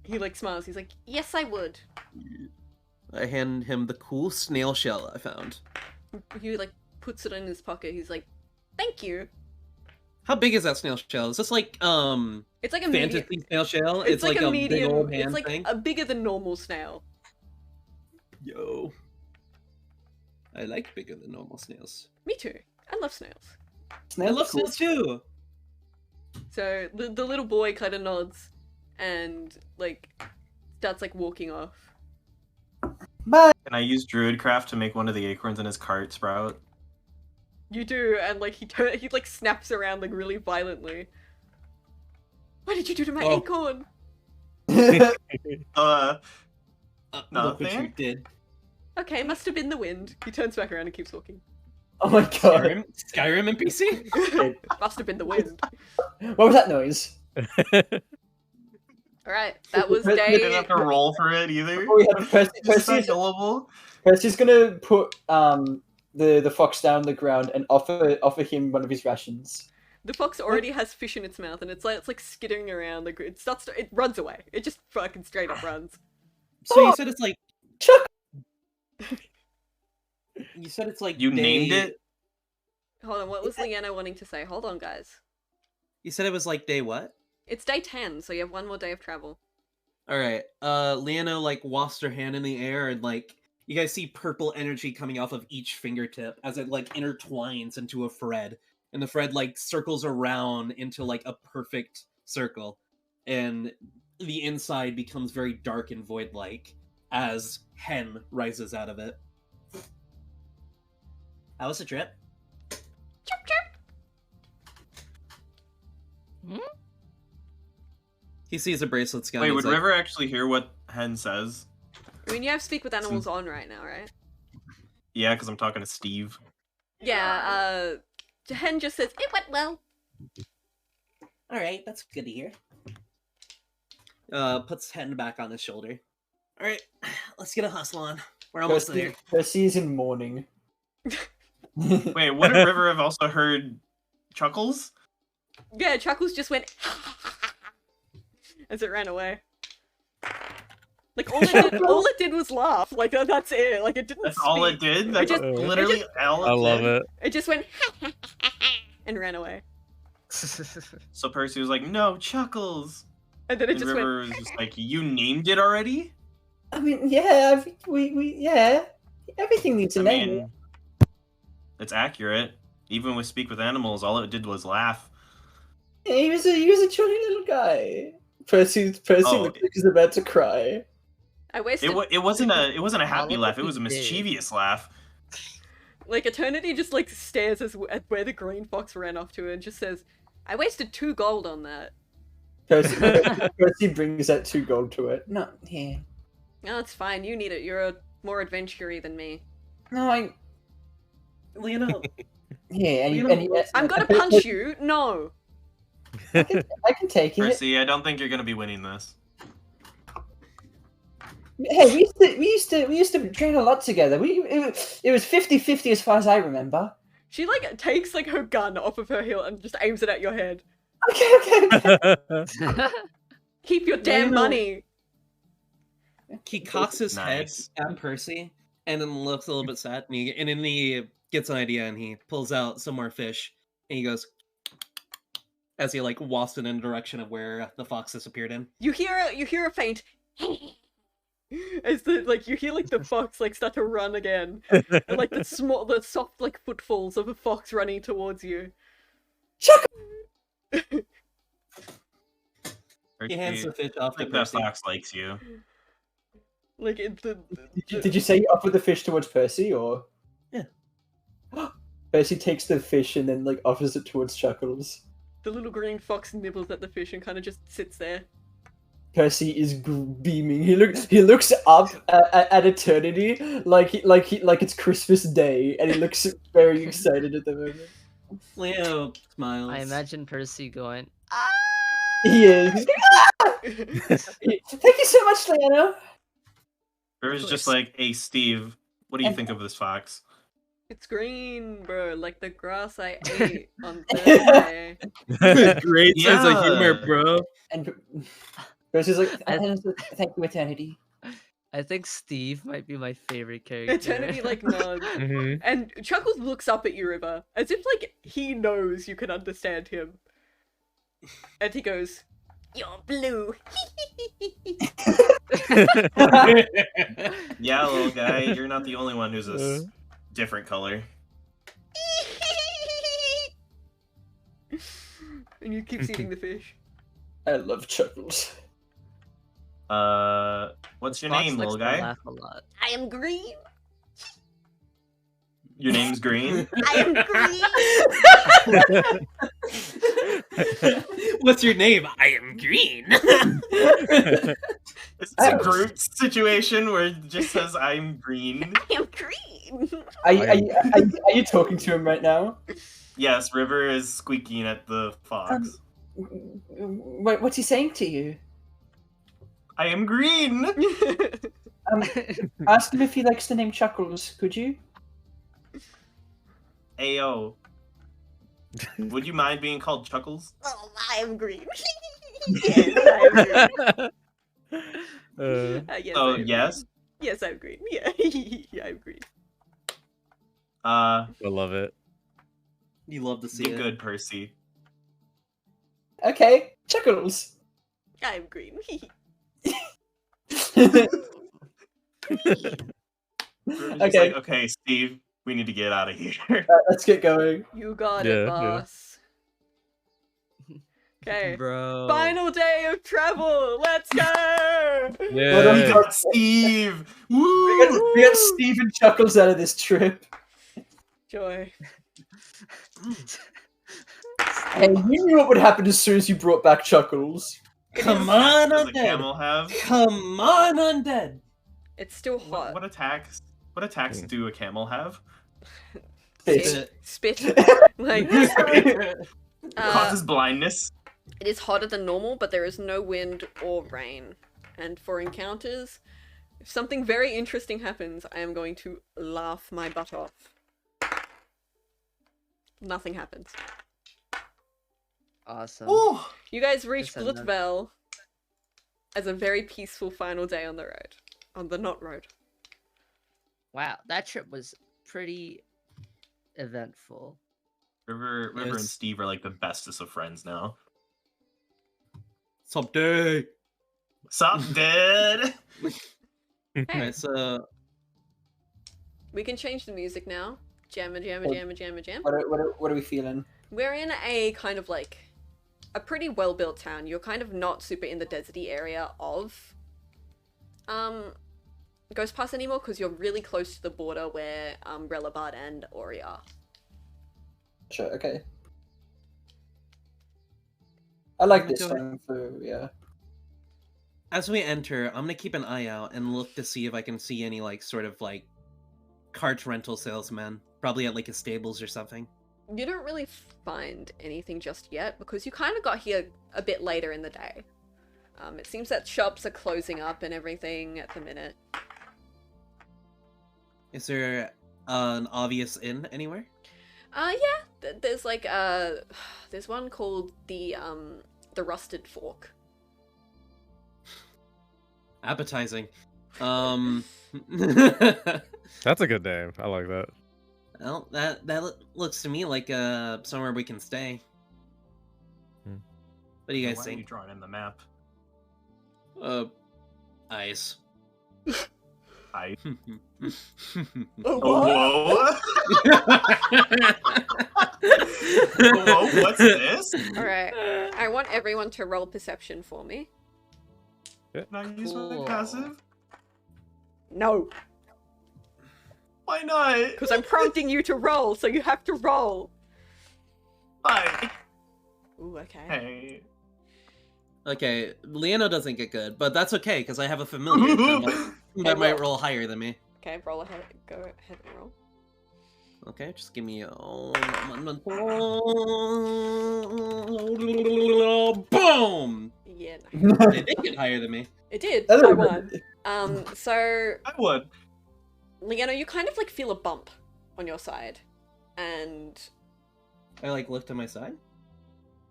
He like smiles. He's like, "Yes, I would." I hand him the cool snail shell I found. He like puts it in his pocket. He's like, "Thank you." How big is that snail shell? Is this like It's like a medium. fantasy snail shell? It's like a big medium. old It's hand like thing? a bigger than normal snail. Yo. I like bigger than normal snails. Me too. I love snails. I love snails too! So the little boy kind of nods, and like starts like walking off. Bye. Can I use Druidcraft to make one of the acorns in his cart sprout? You do, and like he like snaps around like really violently. What did you do to my Oh. acorn? Uh, Look what you Nothing. did. Okay, must have been the wind. He turns back around and keeps walking. Oh my god. Skyrim NPC? Must have been the wind. What was that noise? Alright, that was You You didn't day. have to roll for it either. Oh, we have Just so gullible. Percy's gonna put the fox down on the ground and offer him one of his rations. The fox already has fish in its mouth, and it's like skittering around. Like it runs away. It just fucking straight up runs. So you said it's like... Chuck. You said it's like You named day- it? Hold on, what was Leanna wanting to say? Hold on, guys. You said it was like day what? It's day 10, so you have one more day of travel. Alright, Leanna like wafts her hand in the air and like you guys see purple energy coming off of each fingertip as it like intertwines into a thread. And the thread like circles around into like a perfect circle. And the inside becomes very dark and void-like as Hen rises out of it. How was the trip? Chirp chirp! He sees a bracelet's gun. Wait, he's would like, River actually hear what Hen says? I mean, you have Speak with Animals on right now, right? Yeah, because I'm talking to Steve. Yeah, Hen just says, "It went well." Alright, that's good to hear. Puts Hen back on his shoulder. All right, let's get a hustle on. We're almost there. Percy is in mourning. Wait, wouldn't River have also heard Chuckles? Yeah, Chuckles just went as it ran away. Like all it did was laugh. Like that's it. Like it didn't. That's all it did. That's literally all it did. I love it. It just went and ran away. So Percy was like, "No, Chuckles," and then it and just River went. was just like, "You named it already?" I mean, yeah, yeah. Everything needs a I name. mean, it's accurate. Even with Speak with Animals, all it did was laugh. Yeah, he was a jolly little guy. Percy looks like he's about to cry. I wasted. It wasn't a happy laugh. It was a mischievous laugh. Like Eternity just like stares at where the green fox ran off to and just says, "I wasted 2 gold on that." Percy brings that 2 gold to it. No, here. No, it's fine. You need it. You're more adventure-y than me. No, Leonel. Yeah, I'm gonna punch you. No. I can take it. Percy, I don't think you're gonna be winning this. Hey, we used to train a lot together. It was 50-50 as far as I remember. She like takes like her gun off of her hilt and just aims it at your head. Okay. Keep your damn money. He cocks his head at Percy and then looks a little bit sad, and then he gets an idea and he pulls out some more fish and he goes as he like wafts it in the direction of where the fox disappeared in. You hear a faint as you hear like the fox like start to run again, and like the soft like footfalls of a fox running towards you. He hands the fish off to that Percy. fox likes you. Like Did you say you offer the fish towards Percy, or? Yeah. Percy takes the fish and then like offers it towards Chuckles. The little green fox nibbles at the fish and kind of just sits there. Percy is beaming. He looks up at Eternity like it's Christmas Day, and he looks very excited at the moment. Leo smiles. I imagine Percy going, He is. He's going, "Ah!" Thank you so much, Leano. River's just like, "Hey, Steve, what do you think of this fox?" It's green, bro, like the grass I ate on Thursday. Great sense of humor, bro. And Percy's like, "Thank you, Eternity." I think Steve might be my favorite character. Eternity like nods. And Chuckles looks up at you, River, as if like he knows you can understand him. And he goes, "You're blue." Yeah, little guy, you're not the only one who's a different color. And you keep eating the fish. I love Chuckles. What's your Fox name, likes little to guy? laugh a lot. I am green. Your name's Green? I am green. What's your name? I am green. It's a group situation where it just says, "I'm green." I am green. Are you talking to him right now? Yes, River is squeaking at the fox. Wait, what's he saying to you? I am green! Ask him if he likes the name Chuckles, could you? Ayo. Would you mind being called Chuckles? Oh, I am green. Yes, I am green. Yes, Oh, I am yes? green. Yes, I'm green. Yeah, yeah, I'm green. I love it. You love to see Get it. good, Percy. Okay, Chuckles. I'm green. Okay. Like, okay, Steve, we need to get out of here. Let's get going. You got it, boss. Okay. Bro. Final day of travel. Let's go. Yeah. We got Steve. Woo! We got Steve and Chuckles out of this trip. Joy. Hey, you knew what would happen as soon as you brought back Chuckles. Come on, Does a undead. camel have? Come on, undead. It's still hot. What attacks? What attacks do a camel have? Spit. Spit. Like Causes blindness. it is hotter than normal, but there is no wind or rain. And for encounters, If something very interesting happens, I am going to laugh my butt off. Nothing happens. Awesome. Ooh. You guys reach Just had enough. Blitzbell as a very peaceful final day on the road. On the not road. Wow, that trip was pretty eventful. River and Yes. Steve are like the bestest of friends now. Someday. Sup, dude? Alright, so We can change the music now. Jamma, jamma, Oh. jamma, jamma, jam. What are we feeling? We're in a kind of like a pretty well-built town. You're kind of not super in the deserty area of Ghost Pass anymore because you're really close to the border where Relabard and Ori are. Sure, okay. I like I'm this doing- song for, yeah. as we enter, I'm gonna keep an eye out and look to see if I can see any like sort of like cart rental salesmen, probably at like a stables or something. You don't really find anything just yet because you kind of got here a bit later in the day. It seems that shops are closing up and everything at the minute. Is there an obvious inn anywhere? Yeah. There's like there's one called the Rusted Fork. Appetizing. That's a good name. I like that. Well, that looks to me like somewhere we can stay. Hmm. What do you guys Why are you think? drawing in the map? Ice. I. Oh, Whoa! Whoa! What's this? Alright. I want everyone to roll perception for me. Can I use my Cool. passive? No. Why not? Because I'm prompting you to roll, so you have to roll. Hi. Ooh, okay. Hey. Okay, Leano doesn't get good, but that's okay because I have a familiar that might roll higher than me. Okay, roll ahead. Go ahead and roll. Okay, just give me a boom. Yeah, no. It did get higher than me. It did. I I don't won. So I would. Leano, you kind of like feel a bump on your side, and I like look to my side.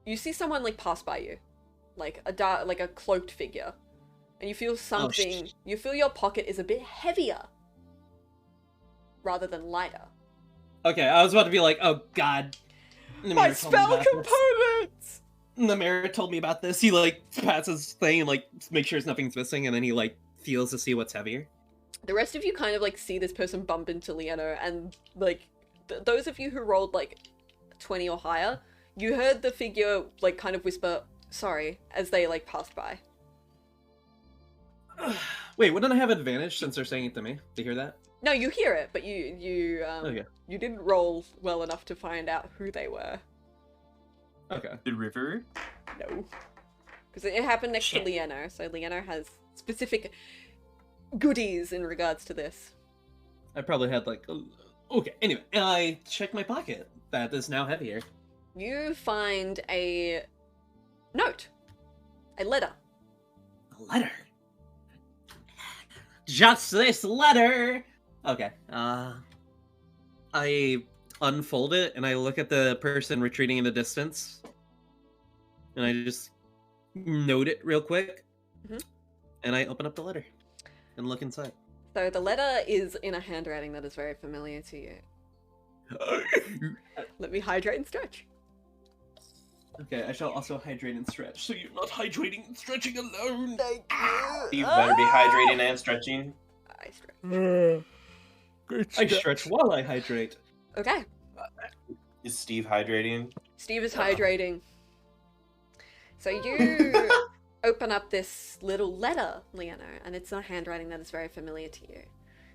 you see someone like pass by you, like a cloaked figure, and you feel something. You feel your pocket is a bit heavier rather than lighter. Okay, I was about to be like, oh god. The My mayor told me spell about this. components. The mayor told me about this. He like pats his thing and like make sure nothing's missing, and then he like feels to see what's heavier. The rest of you kind of like see this person bump into Leano, and like those of you who rolled like 20 or higher, you heard the figure like kind of whisper sorry as they like passed by. Wait, wouldn't I have advantage since they're saying it to me? To hear that? No, you hear it, but you Okay. you didn't roll well enough to find out who they were. Okay. Did River? No, because it happened next Shit. to Leano, so Leano has specific goodies in regards to this. I probably had like okay. Anyway, I checked my pocket. That is now heavier. You find a note, a letter. A letter. Just this letter. Okay. I unfold it and I look at the person retreating in the distance, and I just note it real quick, Mhm. and I open up the letter and look inside. So the letter is in a handwriting that is very familiar to you. Let me hydrate and stretch. Okay, I shall also hydrate and stretch, so you're not hydrating and stretching alone. Thank you. You better be hydrating and stretching. I stretch. I stretch while I hydrate. Okay, Is Steve hydrating? Steve is hydrating. So you open up this little letter, Leano, and it's a handwriting that is very familiar to you.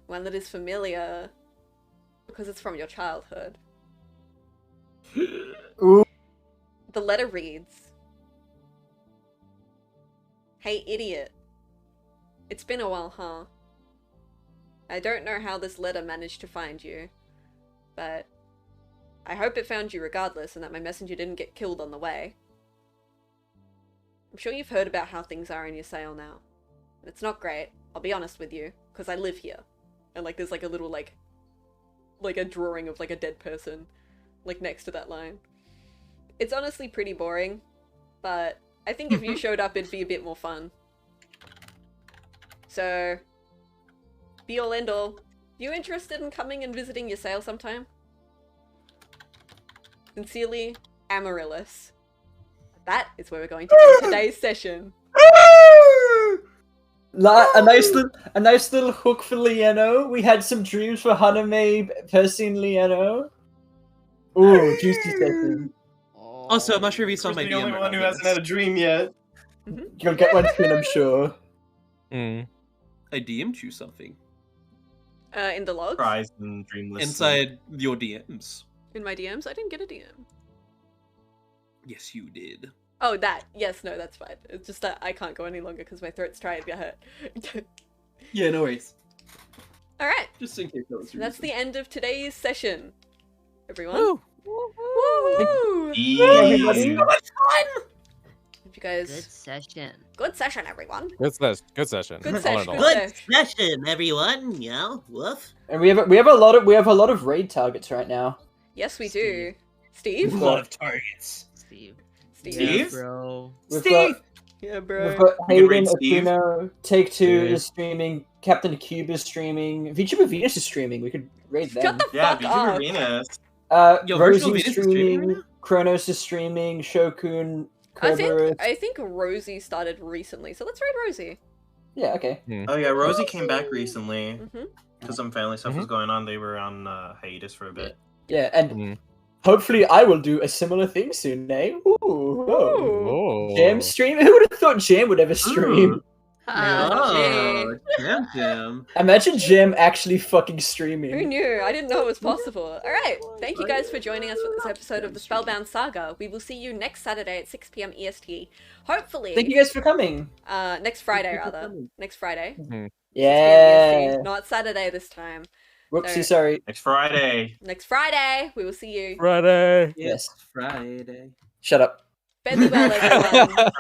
One that is familiar because it's from your childhood. Ooh. The letter reads, "Hey idiot, it's been a while, huh? I don't know how this letter managed to find you, but I hope it found you regardless and that my messenger didn't get killed on the way. I'm sure you've heard about how things are in your sale now. It's not great, I'll be honest with you. because I live here. And like there's like a little like a drawing of like a dead person like next to that line. It's honestly pretty boring, but I think if you showed up it'd be a bit more fun. So, be all end all. You interested in coming and visiting your sale sometime? Sincerely, Amaryllis. That is where we're going to end today's session. A nice little hook for Lieno. We had some dreams for Haname, Percy, and Lieno. Ooh, juicy session. Also, I'm not sure if you saw my the DM. only or one not, who but hasn't had a dream yet. You'll get one soon, I'm sure. Mm. I DM'd you something. In the logs? Surprised and dreamless. Inside your DMs. In my DMs? I didn't get a DM. Yes, you did. Oh, that. Yes, no, that's fine. It's just that I can't go any longer because my throat's trying to get hurt. Yeah, no worries. Alright. Just in case that was That's the end of today's session. Everyone. Woo! Woo! Easy. Hope you guys... Good session. Good session, everyone. Good session. Good session. Good All in session. all. Good session, everyone. Yeah, woof. And we have a lot of raid targets right now. Yes, we do. Steve? A lot of targets. Steve. Steve? Yeah, bro. We've Steve! Yeah, We've bro. got We can Hayden, raid Steve. Akuno, Take Two Yeah. is streaming, Captain Cube is streaming, VTuber Venus is streaming. We could raid them. Shut the Yeah, fuck up. VTuber Venus. Yo, Virtual Rosie's Venus is streaming right streaming, now? Kronos is streaming, Shokun, I Kerberos. think Rosie started recently, so let's raid Rosie. Yeah, okay. Oh yeah, Rosie came back recently Mm-hmm. because some family stuff was going on. They were on hiatus for a bit. Yeah, and Mhm. hopefully I will do a similar thing soon, eh? Ooh. Oh. Jam stream? Who would have thought Jam would ever stream? Oh, Jam. Imagine Jam actually fucking Who streaming. knew? I didn't know it was possible. Alright, thank you guys for joining us for this episode of the Spellbound Saga. We will see you next Saturday at 6 PM EST. Hopefully, Thank you guys for coming. next Friday rather. Next Friday. 6 PM Yeah. EST. Not Saturday this time. Whoopsie, sorry. Next Friday. Next Friday, we will see you. Friday. Yes. Friday. Shut up. Fare thee well, everyone.